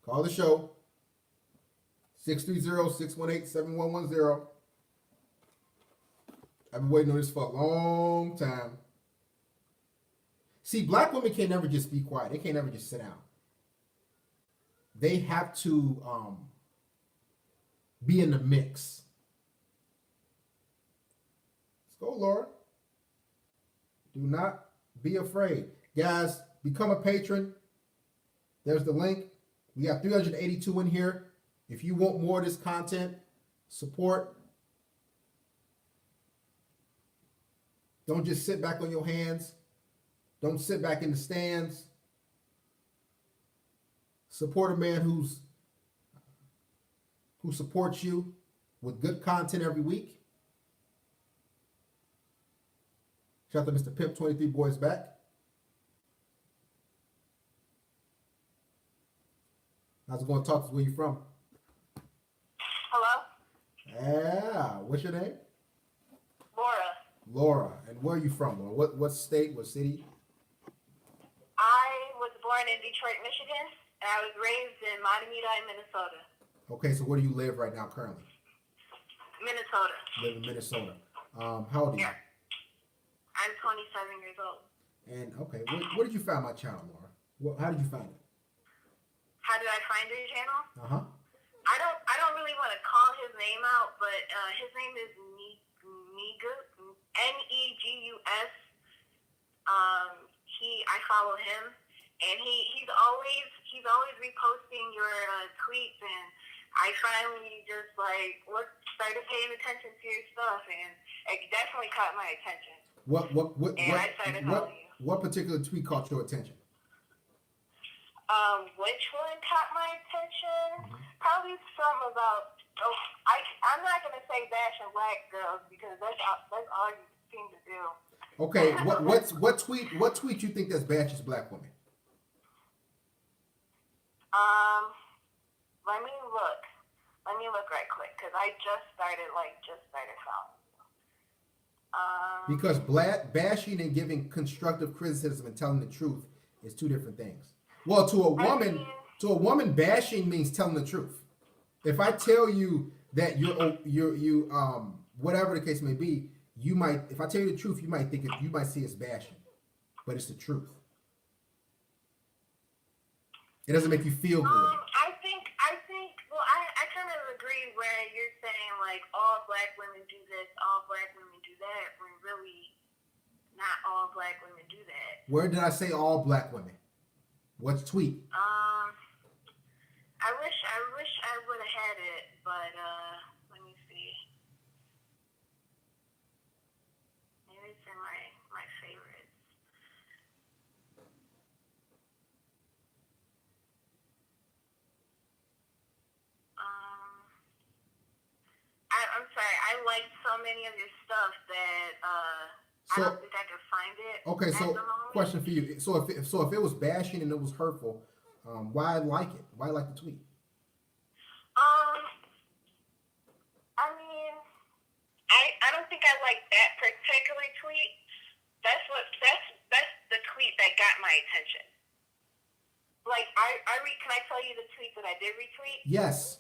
Call the show. 630-618-7110. I've been waiting on this for a long time. See, black women can't never just be quiet. They can't never just sit down. They have to be in the mix. Let's go, Laura. Do not be afraid. Guys, become a patron. There's the link. We got 382 in here. If you want more of this content, support. Don't just sit back on your hands. Don't sit back in the stands. Support a man who supports you with good content every week. Shout out to Mr. Pimp 23 Boys back. How's it going? Talk to us. Where you from? Hello? Yeah. What's your name? Laura. And where are you from, Laura? What state? What city? I was born in Detroit, Michigan, and I was raised in MGTOW, Minnesota. Okay, so where do you live right now currently? Minnesota. Live in Minnesota. How old are you? Yeah. I'm 27 years old. And okay, where did you find my channel, Laura? How did you find it? How did I find your channel? Uh-huh. I don't really want to call his name out, but his name is Negus, Negus. I follow him, and he's always reposting your tweets, and I finally just started paying attention to your stuff, and it definitely caught my attention. I started following you. What particular tweet caught your attention? Which one caught my attention? Probably some about. I'm not gonna say bashing black girls because that's all you seem to do. Okay, what tweet you think that's bashes black women? Let me look right quick because I just started following. Because bashing and giving constructive criticism and telling the truth is two different things. Well, to a woman, bashing means telling the truth. If I tell you that you whatever the case may be, if I tell you the truth, you might see it's bashing, but it's the truth. It doesn't make you feel good. I kind of agree where you're saying like all black women do this, all black women do that, when really not all black women do that. Where did I say all black women? What's tweet? I wish I would have had it, but let me see. Maybe it's in my favorites. I'm sorry. I like so many of your stuff that I don't think I can find it. Okay, so at the moment. question for you. So if it was bashing and it was hurtful, why like it? Why like the tweet? I mean, I don't think I like that particular tweet. That's the tweet that got my attention. Like can I tell you the tweet that I did retweet? Yes.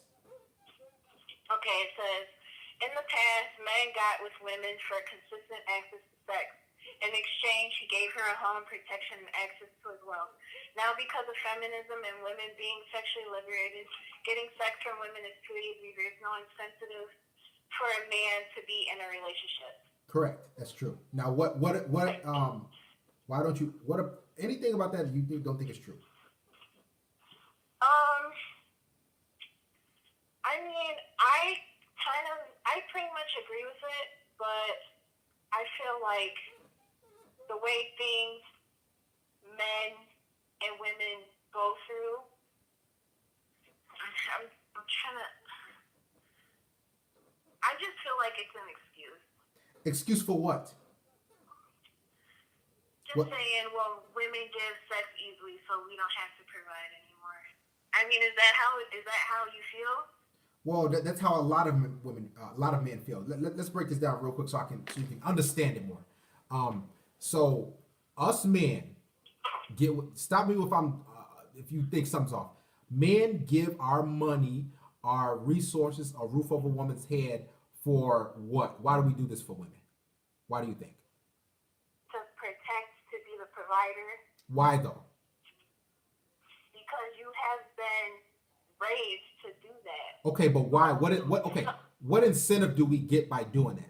Okay, it says, in the past, men got with women for consistent access to sex. In exchange, he gave her a home, protection, and access to his wealth. Now, because of feminism and women being sexually liberated, getting sex from women is too easy. There's no incentive for a man to be in a relationship. Correct. That's true. Now, why don't you? Anything about that you don't think is true? I mean, I pretty much agree with it, but I feel like the way things men and women go through, I'm trying to. I just feel like it's an excuse. Excuse for what? Just saying, well, women give sex easily, so we don't have to provide anymore. I mean, is that how you feel? Well, that's how a lot of men feel. Let's break this down real quick so you can understand it more. So us men stop me if you think something's off. Men give our money, our resources, a roof over a woman's head for what? Why do we do this for women? Why do you think? To protect, to be the provider. Why though? Because you have been raised to do that. Okay, but why? What incentive do we get by doing that?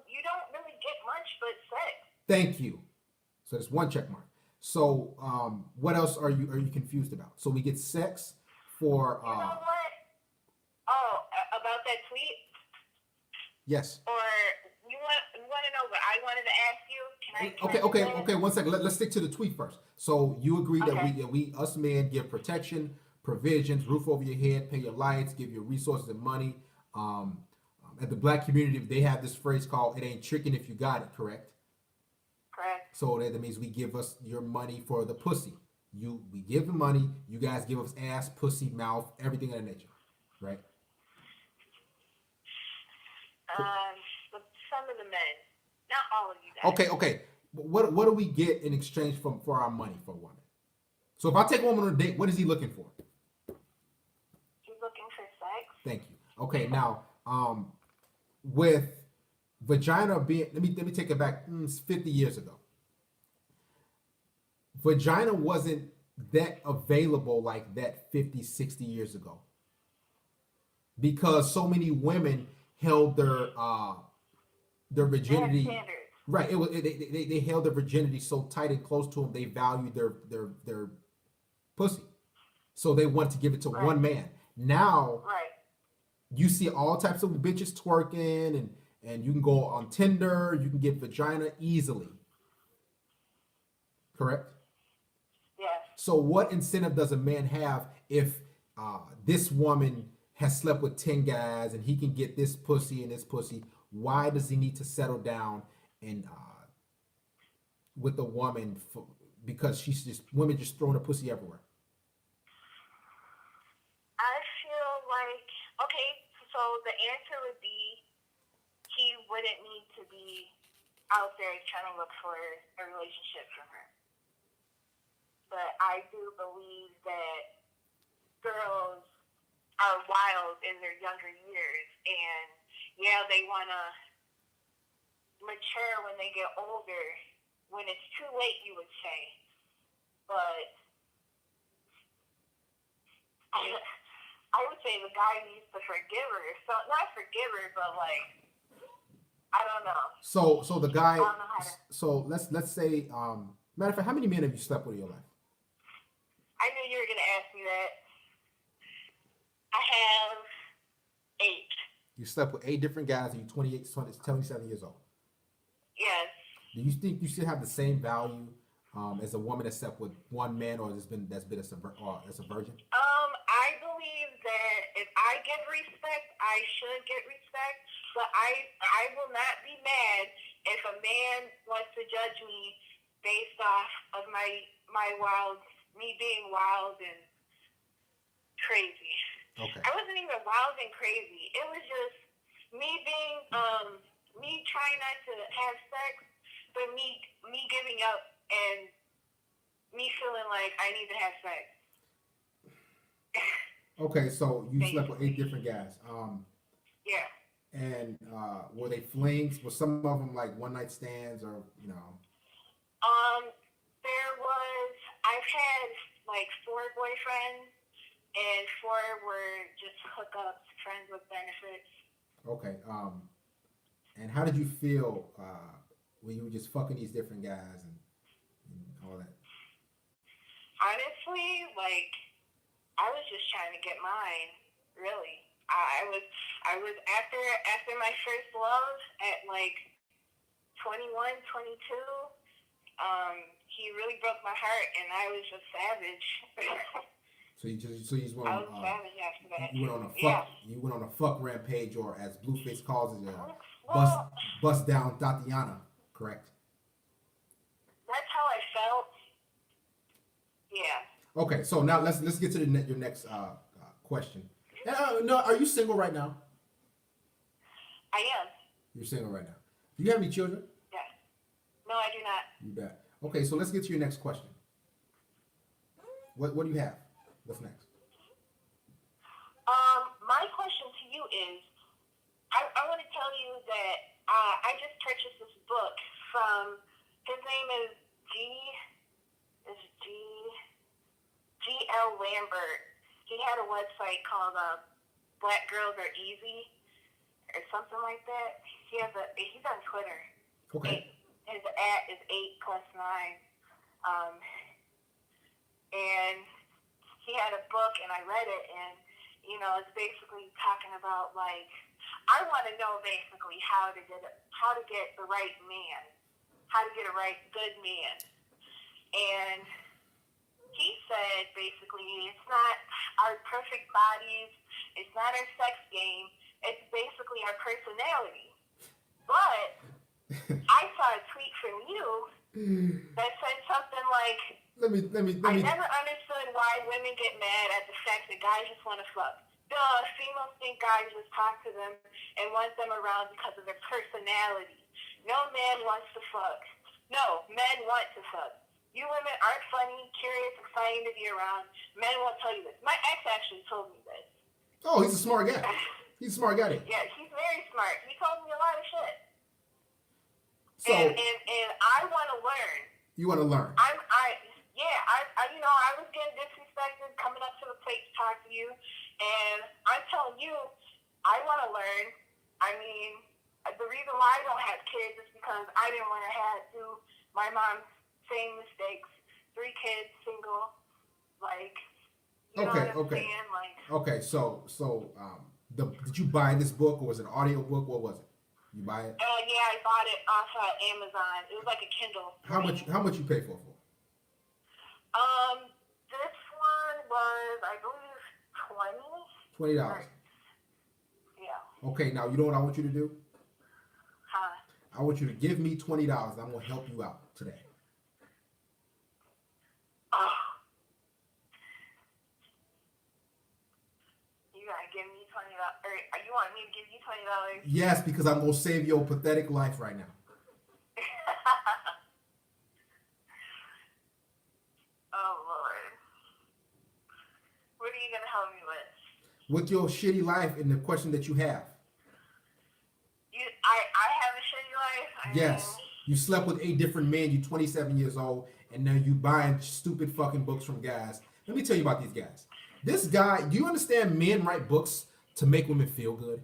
You don't really get much but sex. Thank you. So there's one check mark. So what else are you confused about? So we get sex for You know what? Oh, about that tweet? Yes. Or you want to know what I wanted to ask you? Can I Okay. 1 second. Let's stick to the tweet first. So you agree Okay. that we us men give protection, provisions, roof over your head, pay your lights, give you resources and money. At the black community, they have this phrase called "it ain't tricking if you got it." Correct. Correct. So that means we give us your money for the pussy. We give the money. You guys give us ass, pussy, mouth, everything of that nature, right? Some of the men, not all of you guys. Okay. What do we get in exchange for our money for a woman? So if I take a woman on a date, what is he looking for? He's looking for sex. Thank you. Okay, now with vagina being, let me take it back 50 years ago. Vagina wasn't that available like that 50, 60 years ago. Because so many women held their virginity. Standards. Right. They held their virginity so tight and close to them. They valued their pussy, so they wanted to give it to one man. Now, right, you see all types of bitches twerking, and you can go on Tinder. You can get vagina easily. Correct. yes. So, what incentive does a man have if this woman has slept with 10 guys and he can get this pussy and this pussy? Why does he need to settle down and with a woman because women just throwing a pussy everywhere? I feel like, okay, so the answer would be he wouldn't need to be out there trying to look for a relationship from her. But I do believe that girls are wild in their younger years, and yeah, they want to mature when they get older, when it's too late, you would say. But I would say the guy needs to forgive her. So not forgive her, but like, I don't know. So the guy. I don't know how to. So let's say, matter of fact, how many men have you slept with in your life? I knew you were gonna ask me that. I have 8. You slept with 8 different guys, and you're 28, 27 years old. Yes. Do you think you should have the same value as a woman that slept with one man, or that's been as a virgin? I believe that if I give respect, I should get respect. But I will not be mad if a man wants to judge me based off of my me being wild and crazy. Okay. I wasn't even wild and crazy. It was just me being me trying not to have sex, but me giving up and me feeling like I need to have sex. Okay, so you slept with 8 different guys. Yeah. And were they flings? Were some of them like one night stands, or you know? I've had like 4 boyfriends, and 4 were just hookups, friends with benefits. Okay. And how did you feel when you were just fucking these different guys and all that? Honestly, like, I was just trying to get mine, really. I was after my first love at like 21, 22. He really broke my heart, and I was just savage. So you went I was savage after that. You went on a fuck. Yeah. You went on a fuck rampage, or as Blueface calls it, Well, bust down Tatiana. Correct. That's how I felt. Yeah. Okay, so now let's get to your next question. No, are you single right now? I am. You're single right now. Do you have any children? Yes. No, I do not. You bet. Okay, so let's get to your next question. What do you have? What's next? My question to you is, I want to tell you that I just purchased this book from, his name is G.L. Lambert. He had a website called Black Girls Are Easy or something like that. He's on Twitter. Okay. His @ is 8+9. And he had a book, and I read it, and it's basically talking about, like, I want to know basically how to get the right man, how to get a good man. And he said basically it's not our perfect bodies, it's not our sex game, it's basically our personality. But I saw a tweet from you that said something like, Let me. I never understood why women get mad at the fact that guys just want to fuck. Females think guys just talk to them and want them around because of their personality. No man wants to fuck. No, men want to fuck. You women aren't funny, curious, exciting to be around. Men won't tell you this. My ex actually told me this. Oh, he's a smart guy. He's a smart guy. Then. Yeah, he's very smart. He told me a lot of shit. So and I want to learn. you want to learn? I was getting disrespected, coming up to the plate to talk to you, and I'm telling you, I want to learn. I mean, the reason why I don't have kids is because I didn't want to do my mom's same mistakes. 3 kids, single, like. You know what I'm saying? Like. Okay. So did you buy this book, or was it an audio book? What was it? You buy it? Yeah, I bought it off Amazon. It was like a Kindle. How much you pay for it? This one was, I believe, $20. $20. Yeah. Okay, now you know what I want you to do? Huh? I want you to give me $20. I'm gonna help you out today. Oh. You gotta give me $20. Or you want me to give you $20? Yes, because I'm gonna save your pathetic life right now. Oh Lord. What are you gonna help me with? With your shitty life and the question that you have. I have a shitty life? Yes. You slept with 8 different men, you're 27 years old, and now you buying stupid fucking books from guys. Let me tell you about these guys. This guy, do you understand men write books to make women feel good?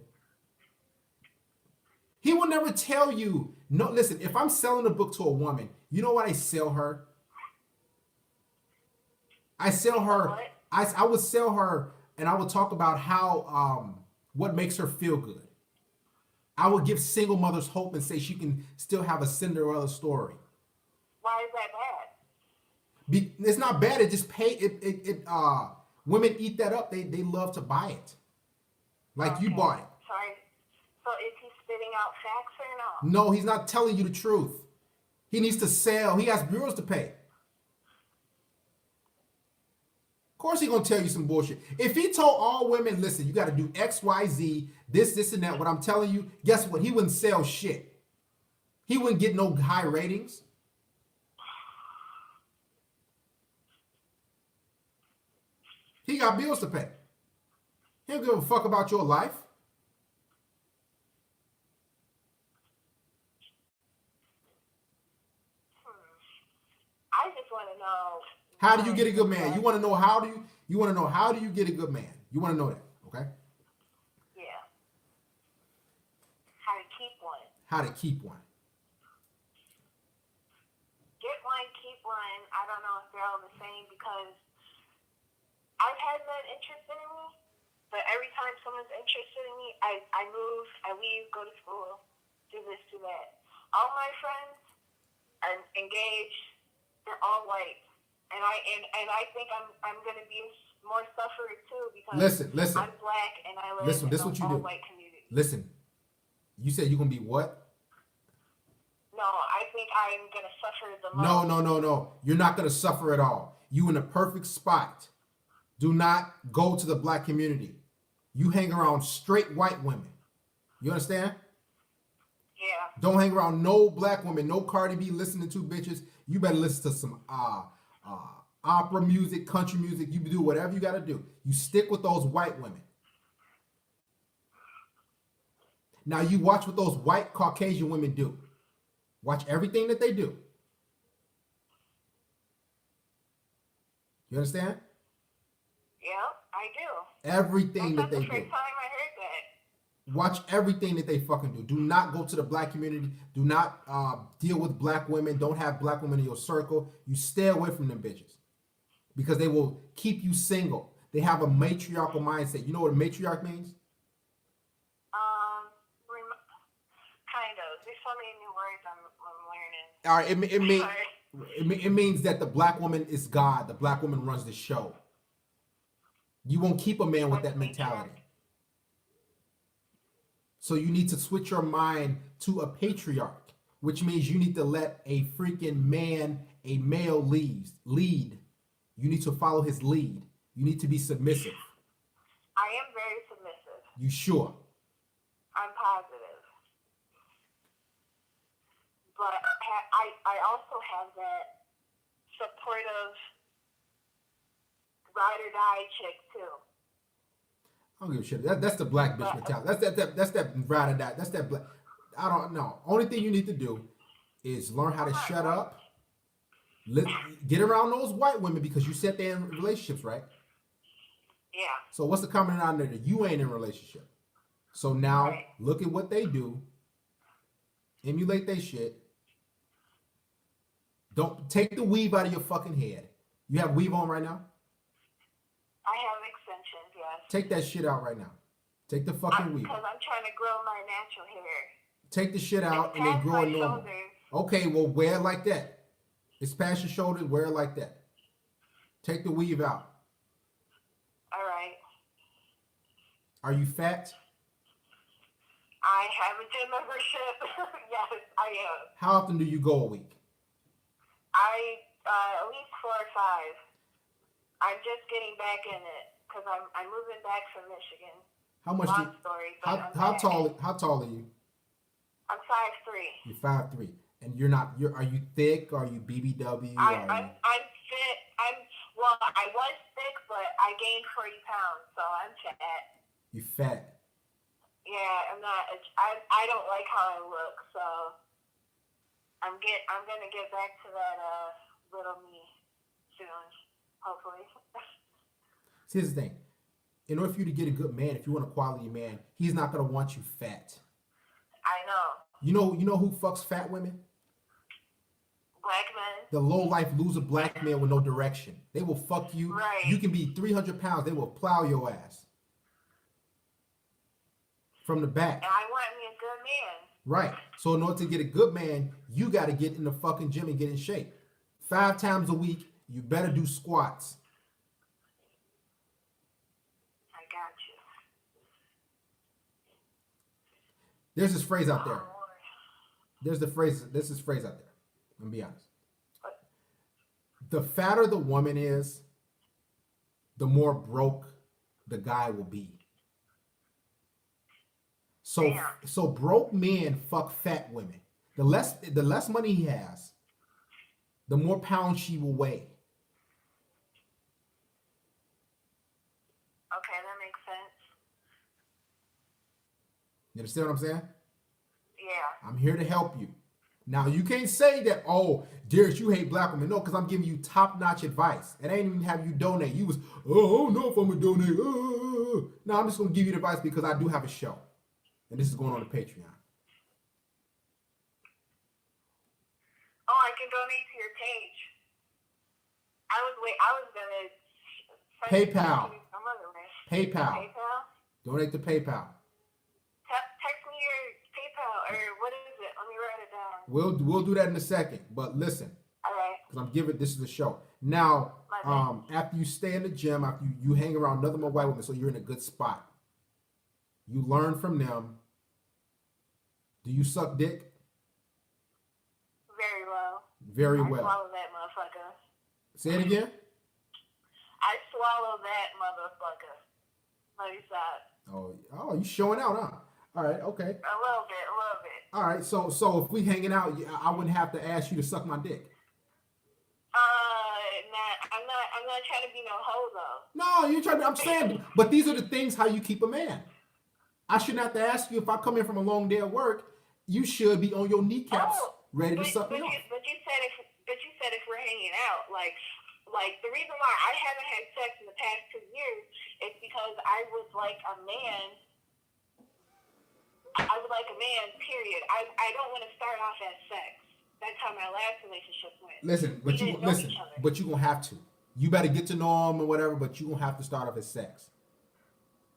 He will never tell you, no, listen, if I'm selling a book to a woman, you know what I sell her? I sell her, I would sell her, and I would talk about how, what makes her feel good. I would give single mothers hope and say she can still have a Cinderella story. Why is that bad? It's not bad. It just women eat that up. They love to buy it. Like okay. You bought it. Sorry. So is he spitting out facts or no? No, he's not telling you the truth. He needs to sell. He has bills to pay. Of course he's going to tell you some bullshit. If he told all women, listen, you got to do X, Y, Z, this, and that, what I'm telling you, guess what? He wouldn't sell shit. He wouldn't get no high ratings. He got bills to pay. He don't give a fuck about your life. I just want to know. How do you get a good man? You want to know how do you get a good man? You want to know that, okay? Yeah. How to keep one. How to keep one. Get one, keep one. I don't know if they're all the same because I've had men interested in me, but every time someone's interested in me, I move, I leave, go to school, do this, do that. All my friends are engaged. They're all white. And I think I'm gonna be more sufferer too because listen. I'm black and I live in an all-white community. Listen, you said you're gonna be what? No, I think I'm gonna suffer the most. No. You're not gonna suffer at all. You in a perfect spot. Do not go to the black community. You hang around straight white women. You understand? Yeah. Don't hang around no black women, no Cardi B listening to bitches. You better listen to some opera music, country music. You do whatever you got to do. You stick with those white women. Now you watch what those white Caucasian women do. Watch everything that they do. You understand? Yeah, I do. Everything that they do. That's the first time I heard that. Watch everything that they fucking do. Do not go to the black community. Do not deal with black women. Don't have black women in your circle. You stay away from them bitches. Because they will keep you single. They have a matriarchal mindset. You know what a matriarch means? Kind of. There's so many new words I'm learning. All right, it means that the black woman is God. The black woman runs the show. You won't keep a man with that mentality. So you need to switch your mind to a patriarch, which means you need to let a freaking man, a male lead. You need to follow his lead. You need to be submissive. I am very positive. You sure? I'm positive. But I also have that supportive ride or die chick too. I don't give a shit. That's the black bitch mentality. That's that ride or die. That's that black. I don't know. Only thing you need to do is learn how to shut up. Get around those white women because you said they're in relationships, right? Yeah. So what's the common denominator? You ain't in a relationship. So now Right. look at what they do. Emulate their shit. Don't take the weave out of your fucking head. You have weave on right now? I have extensions, yes. Take that shit out right now. Take the fucking weave. Because I'm trying to grow my natural hair. Take the shit out It's and then past grow my it normal. shoulders. Okay, well, wear it like that. It's past your shoulders, wear it like that. Take the weave out. All right. Are you fat? I have a gym membership. Yes, I am. How often do you go a week? At least 4 or 5. I'm just getting back in it because I'm moving back from Michigan. How much? Long story, but I'm how back. tall are you? I'm 5'3". You're 5'3", and you're not. Are you thick? Are you BBW? I'm fit. I was thick, but I gained 40 pounds, so I'm fat. You fat. Yeah, I'm not. I don't like how I look, so I'm gonna get back to that little me soon, hopefully. See, here's the thing. In order for you to get a good man, if you want a quality man, he's not gonna want you fat. I know. You know who fucks fat women? Black men. The low life loser black man with no direction. They will fuck you. Right. You can be 300 pounds. They will plow your ass from the back. And I want me a good man. Right. So in order to get a good man, you got to get in the fucking gym and get in shape. 5 times a week, you better do squats. I got you. There's this phrase out there. Oh, Lord. There's this phrase out there. I'm gonna be honest. The fatter the woman is, the more broke the guy will be. So broke men fuck fat women. The less money he has, the more pounds she will weigh. Okay, that makes sense. You understand what I'm saying? Yeah. I'm here to help you. Now you can't say that, oh, Darius, you hate black women. No, because I'm giving you top-notch advice. It ain't even have you donate. You was, oh, I don't know if I'm gonna donate. No, I'm just gonna give you advice because I do have a show. And this is going on the Patreon. Oh, I can donate to your page. I was gonna PayPal. some other way. PayPal. PayPal? Donate to PayPal. Text me your PayPal or what is it? Let me write it down. We'll do that in a second. But listen, All right. because this is a show. Now, after you stay in the gym, after you hang around another more white women, so you're in a good spot. You learn from them. Do you suck dick? Very well. Very I well. swallow that motherfucker. Say it again. I swallow that motherfucker. No, you stop. Oh, you showing out, huh? All right, okay. A little bit. All right, so if we hanging out, I wouldn't have to ask you to suck my dick. I'm not trying to be no hoe though. No, you're trying to. I'm saying, but these are the things how you keep a man. I shouldn't have to ask you if I come in from a long day at work. You should be on your kneecaps, ready to suck me off. But you said if we're hanging out, like the reason why I haven't had sex in the past 2 years is because I would like a man. I would like a man. Period. I don't want to start off as sex. That's how my last relationship went. Listen, but you gonna have to. You better get to know him or whatever, but you gonna have to start off as sex.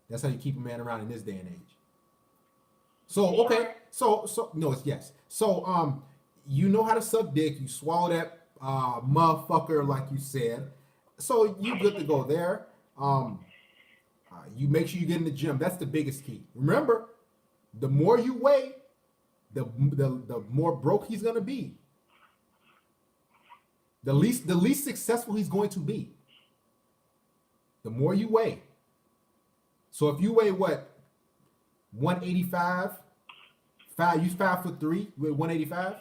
That's how you keep a man around in this day and age. So okay, so no, it's yes. So you know how to suck dick. You swallow that motherfucker like you said. So you good to go there. You make sure you get in the gym. That's the biggest key. Remember, the more you weigh, the more broke he's gonna be. The least successful he's going to be. The more you weigh. So if you weigh what, 185. You 5'3" with 185.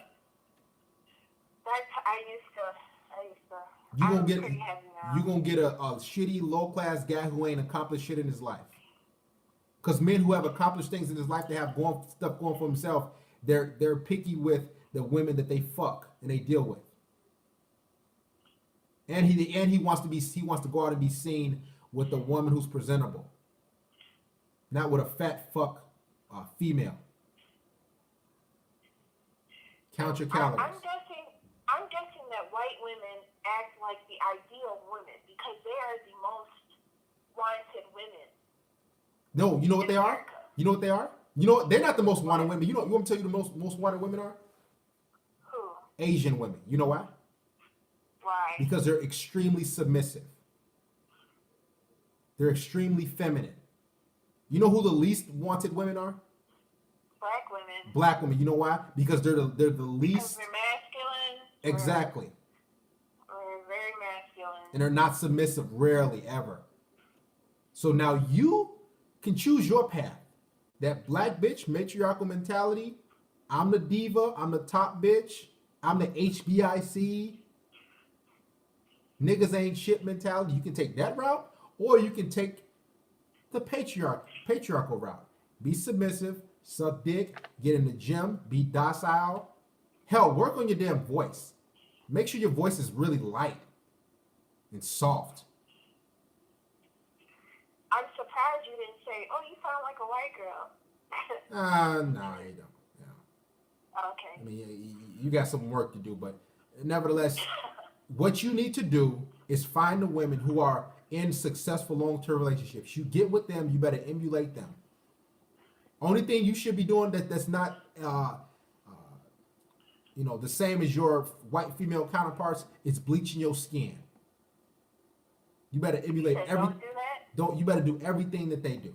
I used to. You I'm gonna get pretty heavy now. you gonna get a shitty low class guy who ain't accomplished shit in his life. Because men who have accomplished things in his life, they have stuff going for himself. They're picky with the women that they fuck and they deal with. And he wants to go out and be seen with a woman who's presentable, not with a fat fuck female. Count your calories. I'm guessing that white women act like the ideal women because they are the most wanted women. No, you know what in they are? America. You know what they are? You know what? They're not the most wanted women. You want me to tell you the most wanted women are? Who? Asian women. You know why? Why? Because they're extremely submissive. They're extremely feminine. You know who the least wanted women are? Black women. Black women. You know why? Because they're the Because least. they're masculine. Exactly. Or very masculine. And they're not submissive, rarely, ever. So now you can choose your path. That black bitch, matriarchal mentality. I'm the diva. I'm the top bitch. I'm the HBIC. Niggas ain't shit mentality. You can take that route, or you can take the patriarchal route. Be submissive, suck dick, get in the gym, be docile. Hell, work on your damn voice. Make sure your voice is really light and soft. I'm surprised you didn't say, "Oh, you sound like a white girl." No, you don't. No. Okay. I mean, you got some work to do, but nevertheless, what you need to do is find the women who are in successful long-term relationships. You get with them, you better emulate them. Only thing you should be doing that's not, the same as your white female counterparts is bleaching your skin. You better emulate So don't do that. You better do everything that they do.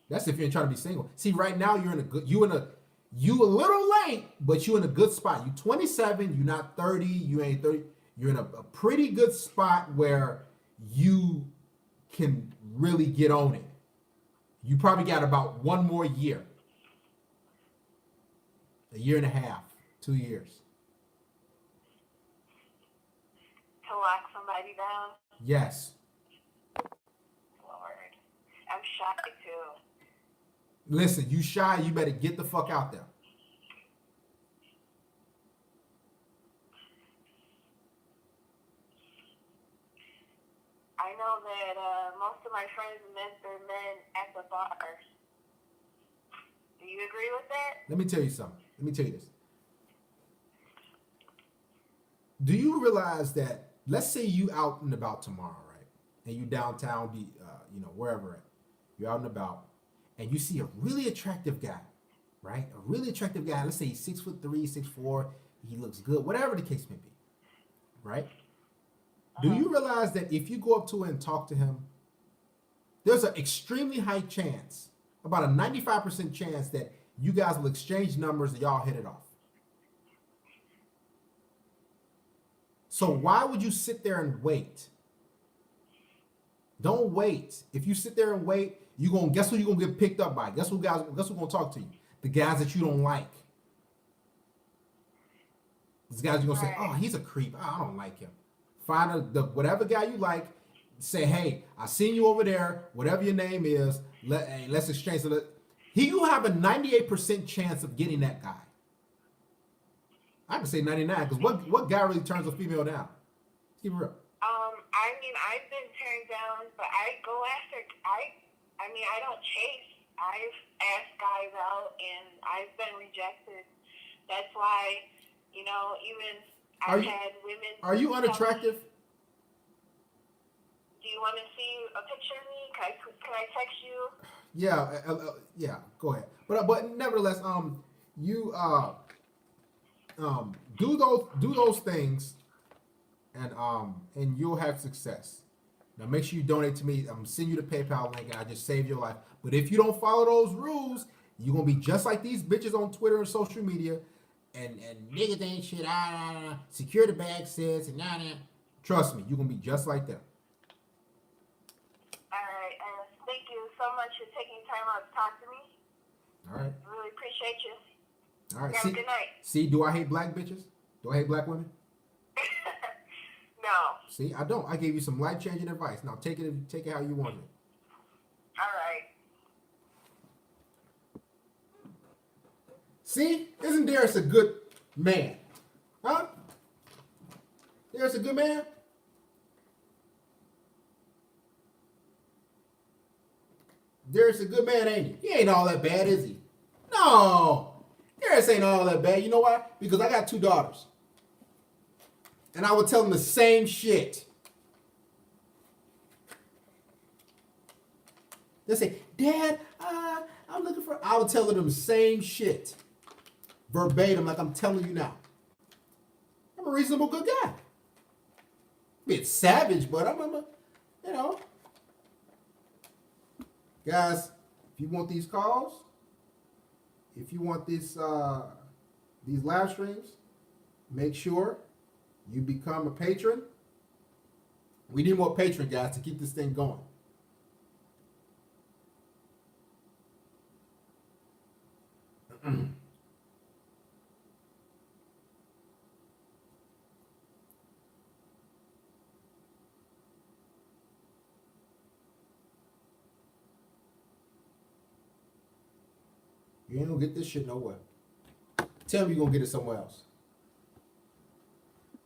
That's if you're trying to be single. See, right now you a little late, but you're in a good spot. You 27, you're not 30, you ain't 30. You're in a pretty good spot where you can really get on it. You probably got about one more year. A year and a half, 2 years. To lock somebody down. Yes. Lord. I'm shy too. Listen, you shy, you better get the fuck out there. I know that most of my friends met their men at the bars. Do you agree with that? Let me tell you something. Let me tell you this. Do you realize that, let's say you out and about tomorrow, right? And you downtown, wherever, you're out and about, and you see a really attractive guy, right? A really attractive guy. Let's say he's 6'3", 6'4", he looks good, whatever the case may be, right? Do you realize that if you go up to him and talk to him, there's an extremely high chance, about a 95% chance that you guys will exchange numbers and y'all hit it off. So why would you sit there and wait? Don't wait. If you sit there and wait, guess who you're gonna get picked up by? Guess who's gonna talk to you? The guys that you don't like. These guys you're gonna say, "Oh, he's a creep. I don't like him." Find whatever guy you like. Say, "Hey, I seen you over there. Whatever your name is, let's exchange." So you have a 98% chance of getting that guy. I can say 99 because what guy really turns a female down? Let's keep it real. I mean, I've been turned down, but I go after. I don't chase. I've asked guys out, and I've been rejected. That's why, even I've had women. Are you unattractive? Do you want to see a picture of me? Can I text you? Yeah. Go ahead. But nevertheless, you do those things, and you'll have success. Now make sure you donate to me. I'm gonna send you the PayPal link, and I just saved your life. But if you don't follow those rules, you're gonna be just like these bitches on Twitter and social media, and niggas ain't shit. Security bag says, and Trust me, you're gonna be just like them. right. Thank you so much for taking time out to talk to me. All right. Really appreciate you. All right. Have a good night. See, do I hate black bitches? Do I hate black women? No. See, I don't. I gave you some life-changing advice. Now take it how you want it. All right. See, isn't Darius a good man? Huh? Darius a good man? Darius a good man, ain't he? He ain't all that bad, is he? No. Darius ain't all that bad. You know why? Because I got 2 daughters. And I would tell them the same shit. They say, Dad, I'm looking for... I would tell them the same shit. Verbatim, like I'm telling you now. I'm a reasonable good guy. Bit savage, but I'm a, you know. Guys, if you want these calls, if you want these live streams, make sure you become a patron. We need more patron guys to keep this thing going. You ain't gonna get this shit nowhere. Tell me you're gonna get it somewhere else.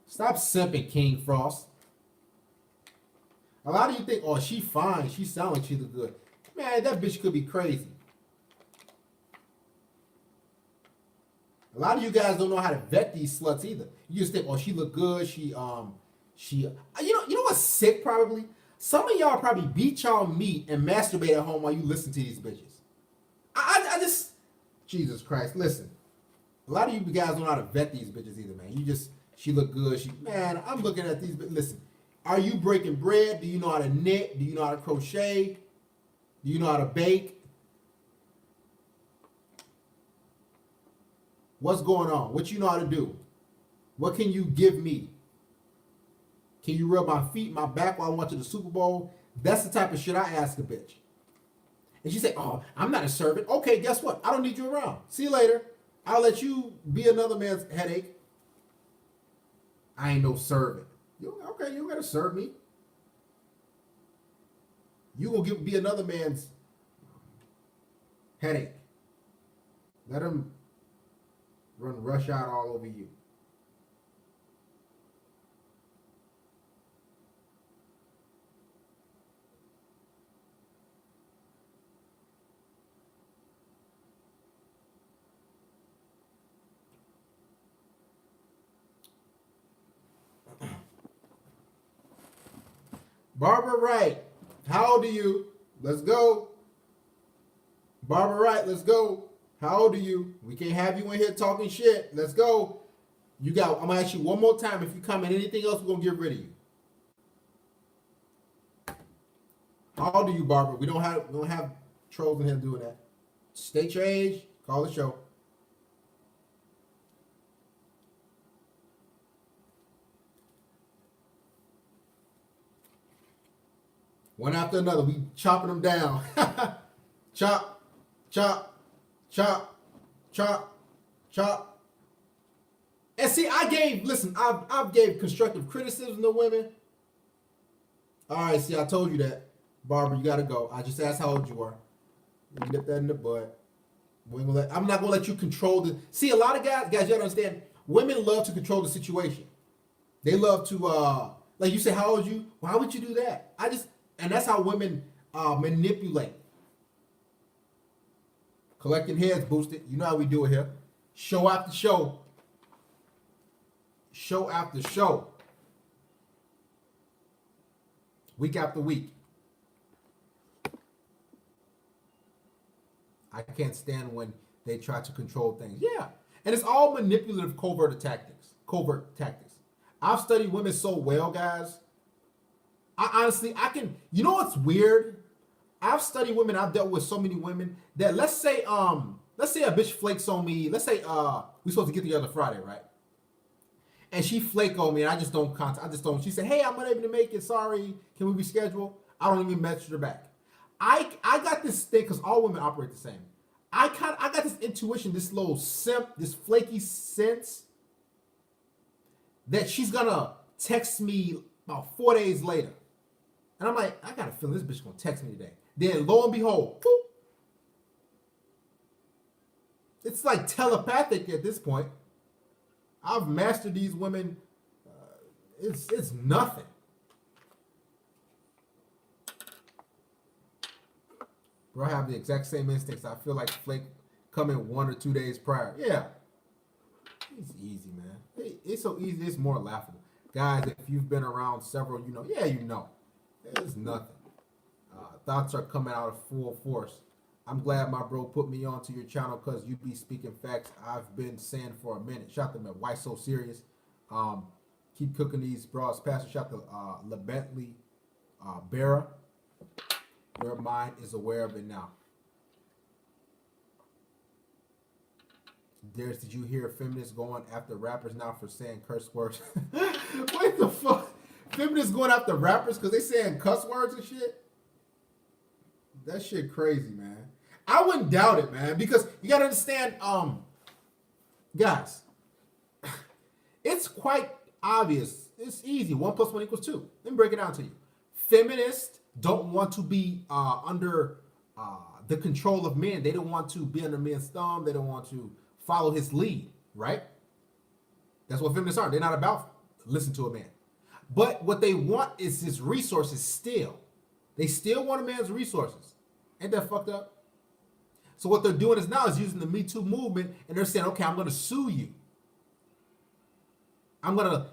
Stop simping, King Frost. A lot of you think, oh, she fine. She sound like she look good. Man, that bitch could be crazy. A lot of you guys don't know how to vet these sluts either. You just think, oh, she look good. You know what's sick probably? Some of y'all probably beat y'all meat and masturbate at home while you listen to these bitches. I just, Jesus Christ, listen. A lot of you guys don't know how to vet these bitches either, man. She look good. Man, I'm looking at these, but listen. Are you breaking bread? Do you know how to knit? Do you know how to crochet? Do you know how to bake? What's going on? What you know how to do? What can you give me? Can you rub my feet, my back while I'm watching the Super Bowl? That's the type of shit I ask a bitch. And she say, oh, I'm not a servant. Okay, guess what? I don't need you around. See you later. I'll let you be another man's headache. I ain't no servant. Okay, you gotta serve me. You gonna be another man's headache. Let him run rush out all over you. Barbara Wright, how old are you? Let's go. Barbara Wright, let's go. How old are you? We can't have you in here talking shit. Let's go. I'm gonna ask you one more time. If you comment anything else, we're gonna get rid of you. How old are you, Barbara? We don't have trolls in here doing that. State your age, call the show. One after another, we chopping them down. Chop, chop, chop, chop, chop. And see, I've gave constructive criticism to women. All right, see, I told you that. Barbara, you gotta go. I just asked how old you are. You nip that in the butt. I'm not gonna let you control the. See, a lot of guys, you gotta understand. Women love to control the situation. They love to, like you say, how old are you? Why would you do that? And that's how women manipulate. Collecting heads, boosted. You know how we do it here. Show after show. Show after show. Week after week. I can't stand when they try to control things. Yeah. And it's all manipulative covert tactics. I've studied women so well, guys. You know what's weird? I've studied women, I've dealt with so many women that let's say a bitch flakes on me. Let's say we supposed to get together Friday, right? And she flake on me and I just don't. She said, hey, I'm unable to make it, sorry. Can we reschedule? I don't even message her back. I got this thing because all women operate the same. I got this intuition, this little simp, this flaky sense that she's gonna text me about 4 days later. And I'm like, I got a feeling this bitch gonna text me today. Then lo and behold, whoop, it's like telepathic at this point. I've mastered these women. It's nothing. Bro, I have the exact same instincts. I feel like flake coming 1 or 2 days prior. Yeah. It's easy, man. It's so easy. It's more laughable. Guys, if you've been around several, you know. Yeah, you know. It's nothing. Thoughts are coming out of full force. I'm glad my bro put me onto your channel because you be speaking facts. I've been saying for a minute. Shout them at Why So Serious. Keep cooking these broads. Pastor, shout to LeBentley Barra. Your mind is aware of it now. Darius, did you hear feminists going after rappers now for saying curse words? What the fuck? Feminists going after rappers because they saying cuss words and shit? That shit crazy, man. I wouldn't doubt it, man, because you gotta understand, guys, it's quite obvious. It's easy. 1 + 1 = 2. Let me break it down to you. Feminists don't want to be under the control of men. They don't want to be under men's thumb. They don't want to follow his lead, right? That's what feminists are. They're not about listen to a man. But what they want is his resources still. They still want a man's resources. Ain't that fucked up? So what they're doing is now is using the Me Too movement, and they're saying, okay, I'm going to sue you. I'm going to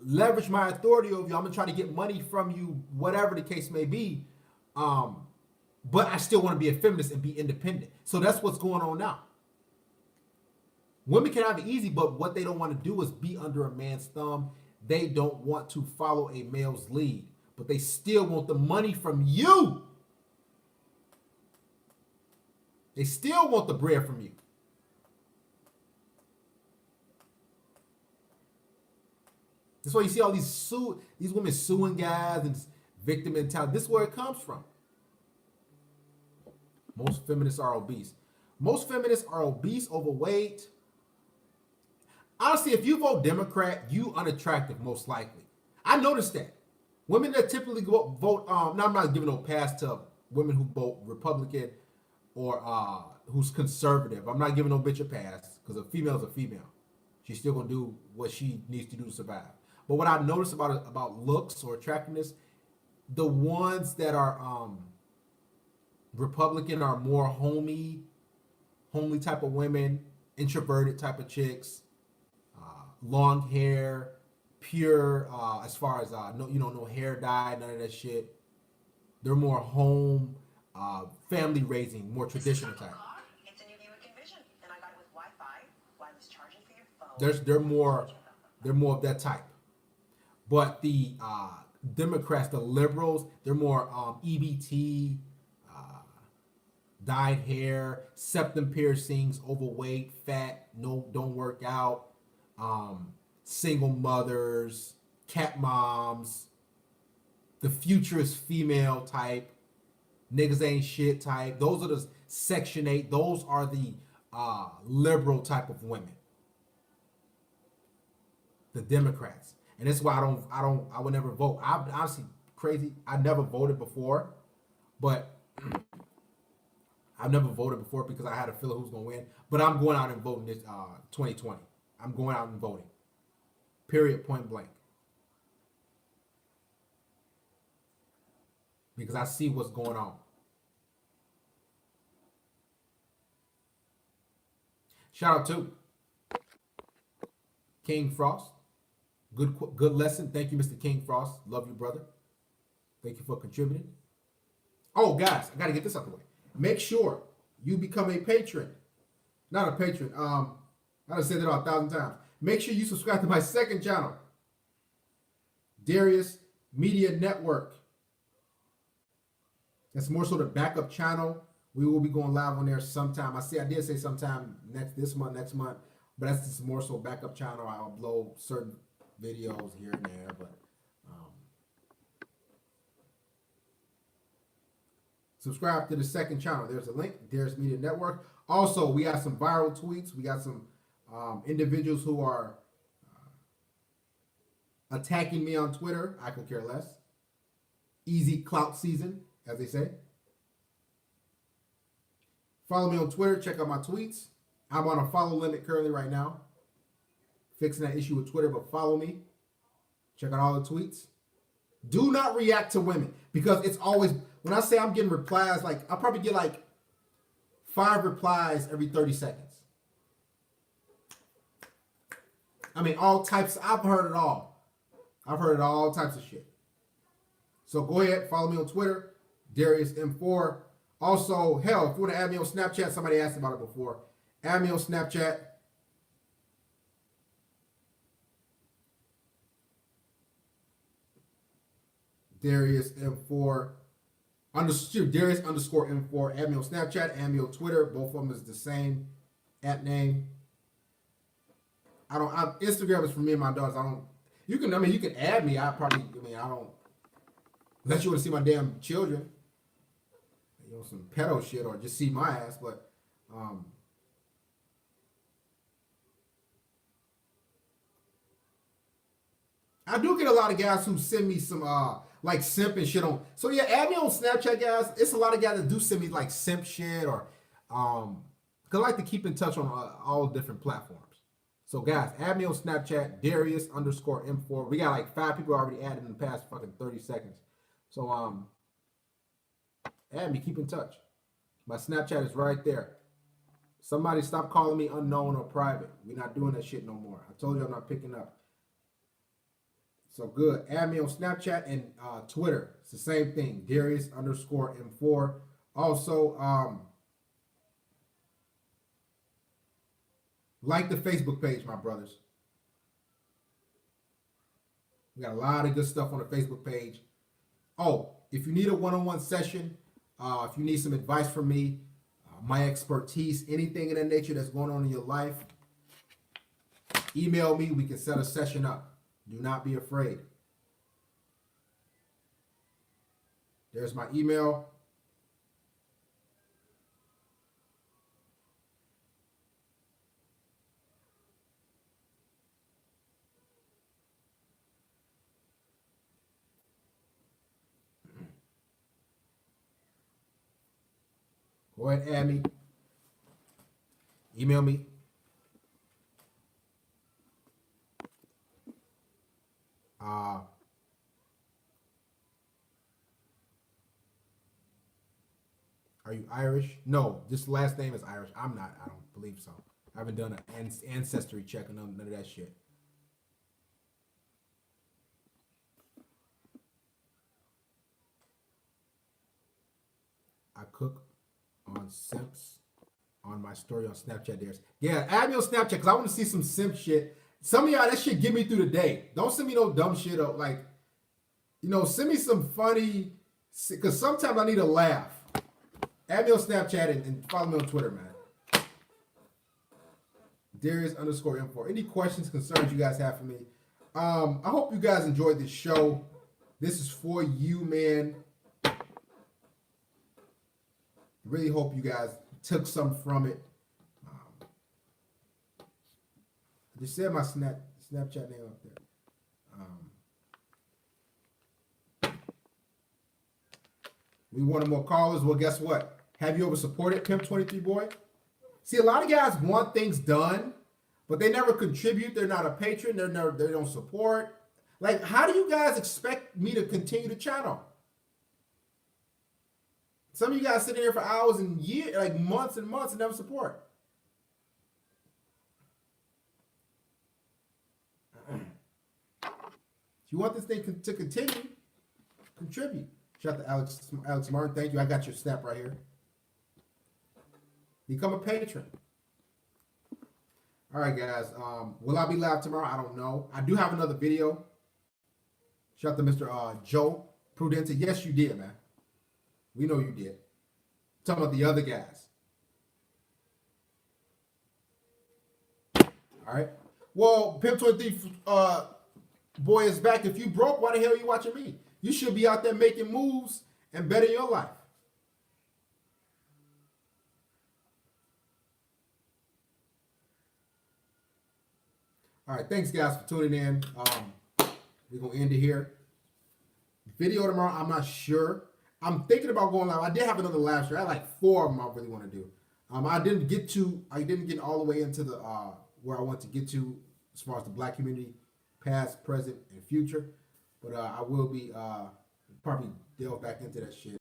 leverage my authority over you. I'm going to try to get money from you, whatever the case may be. But I still want to be a feminist and be independent. So that's what's going on now. Women can have it easy, but what they don't want to do is be under a man's thumb. They don't want to follow a male's lead, but they still want the money from you. They still want the bread from you. That's why you see all these women suing guys and victim mentality. This is where it comes from. Most feminists are obese. Most feminists are obese, overweight. Honestly, if you vote Democrat, you unattractive, most likely. I noticed that. Women that typically vote, now I'm not giving no pass to women who vote Republican or who's conservative. I'm not giving no bitch a pass because a female's a female. She's still gonna do what she needs to do to survive. But what I noticed about looks or attractiveness, the ones that are Republican are more homely type of women, introverted type of chicks, long hair, pure as far as no hair dye, none of that shit. They're more home, family raising, more traditional type. It's a new view of Convision, and I got it with Wi-Fi. Wireless charging for your phone. They're more of that type. But the Democrats, the liberals, they're more EBT, dyed hair, septum piercings, overweight, fat, don't work out, single mothers, cat moms, the futurist female type, niggas ain't shit type. Those are the Section 8. Those are the liberal type of women. The Democrats. And that's why I would never vote. I'm honestly crazy. I never voted before, but I've never voted before because I had a feeling who's gonna win. But I'm going out and voting this 2020. I'm going out and voting. Period, point blank. Because I see what's going on. Shout out to King Frost. Good lesson. Thank you, Mr. King Frost. Love you, brother. Thank you for contributing. Oh, guys, I got to get this out of the way. Make sure you become a patron. Not a patron. I said that 1,000 times. Make sure you subscribe to my second channel, Darius Media Network. That's more so the backup channel. We will be going live on there sometime. I did say sometime next month, but that's just more so backup channel. I'll upload certain videos here and there, but Subscribe to the second channel. There's a link. Darius Media Network. Also, we got some viral tweets. We got some individuals who are attacking me on Twitter. I could care less. Easy clout season, as they say. Follow me on Twitter. Check out my tweets. I'm on a follow limit currently right now. Fixing that issue with Twitter, but follow me. Check out all the tweets. Do not react to women because it's always, when I say I'm getting replies, like I'll probably get like 5 replies every 30 seconds. I mean, all types. I've heard it all. I've heard all types of shit. So go ahead, follow me on Twitter, Darius M4. Also, hell, if you want to add me on Snapchat, somebody asked about it before. Add me on Snapchat. Darius M4 Darius underscore M4. Add me on Snapchat, add me on Twitter. Both of them is the same at name. Instagram is for me and my daughters. You can add me. I don't, unless you want to see my damn children. You know, some pedo shit or just see my ass, but I do get a lot of guys who send me some like simp and shit on. So yeah, add me on Snapchat, guys. It's a lot of guys that do send me like simp shit or cause I like to keep in touch on all different platforms. So guys, add me on Snapchat, Darius underscore M4. We got like 5 people already added in the past fucking 30 seconds. So add me, keep in touch. My Snapchat is right there. Somebody stop calling me unknown or private. We're not doing that shit no more. I told you I'm not picking up. So good. Add me on Snapchat and Twitter. It's the same thing. Darius underscore M4. Also, like the Facebook page, my brothers. We got a lot of good stuff on the Facebook page. Oh, if you need a one-on-one session, if you need some advice from me, my expertise, anything in that nature that's going on in your life, email me. We can set a session up. Do not be afraid. There's my email. Go ahead, add me. Email me. Are you Irish? No, this last name is Irish. I'm not. I don't believe so. I haven't done an ancestry check or none of that shit. I cook on simps on my story on Snapchat. Yeah, add me on Snapchat because I want to see some simp shit. Some of y'all, that shit get me through the day. Don't send me no dumb shit up. Like, you know, send me some funny, because sometimes I need a laugh. Add me on Snapchat and follow me on Twitter, man. Darius underscore M4. Any questions, concerns you guys have for me? I hope you guys enjoyed this show. This is for you, man. Really hope you guys took some from it. I just said my Snapchat name up there. We wanted more callers. Well, guess what? Have you ever supported Pimp 23 Boy? See, a lot of guys want things done, but they never contribute. They're not a patron. They don't support. Like, how do you guys expect me to continue the channel? Some of you guys sitting here for hours and years, like months and months, and never support. If you want this thing to continue, contribute. Shout out to Alex Martin. Thank you. I got your snap right here. Become a patron. All right, guys. Will I be live tomorrow? I don't know. I do have another video. Shout out to Mr. Joe Prudente. Yes, you did, man. We know you did. Talking about the other guys. All right. Well, Pimp 23 Boy is back. If you broke, why the hell are you watching me? You should be out there making moves and better your life. All right, thanks guys for tuning in. We're gonna end it here. Video tomorrow, I'm not sure. I'm thinking about going live. I did have another live stream. I had like 4 of them I really want to do. I didn't get all the way into the where I want to get to as far as the black community, past, present, and future. But I will be probably delve back into that shit.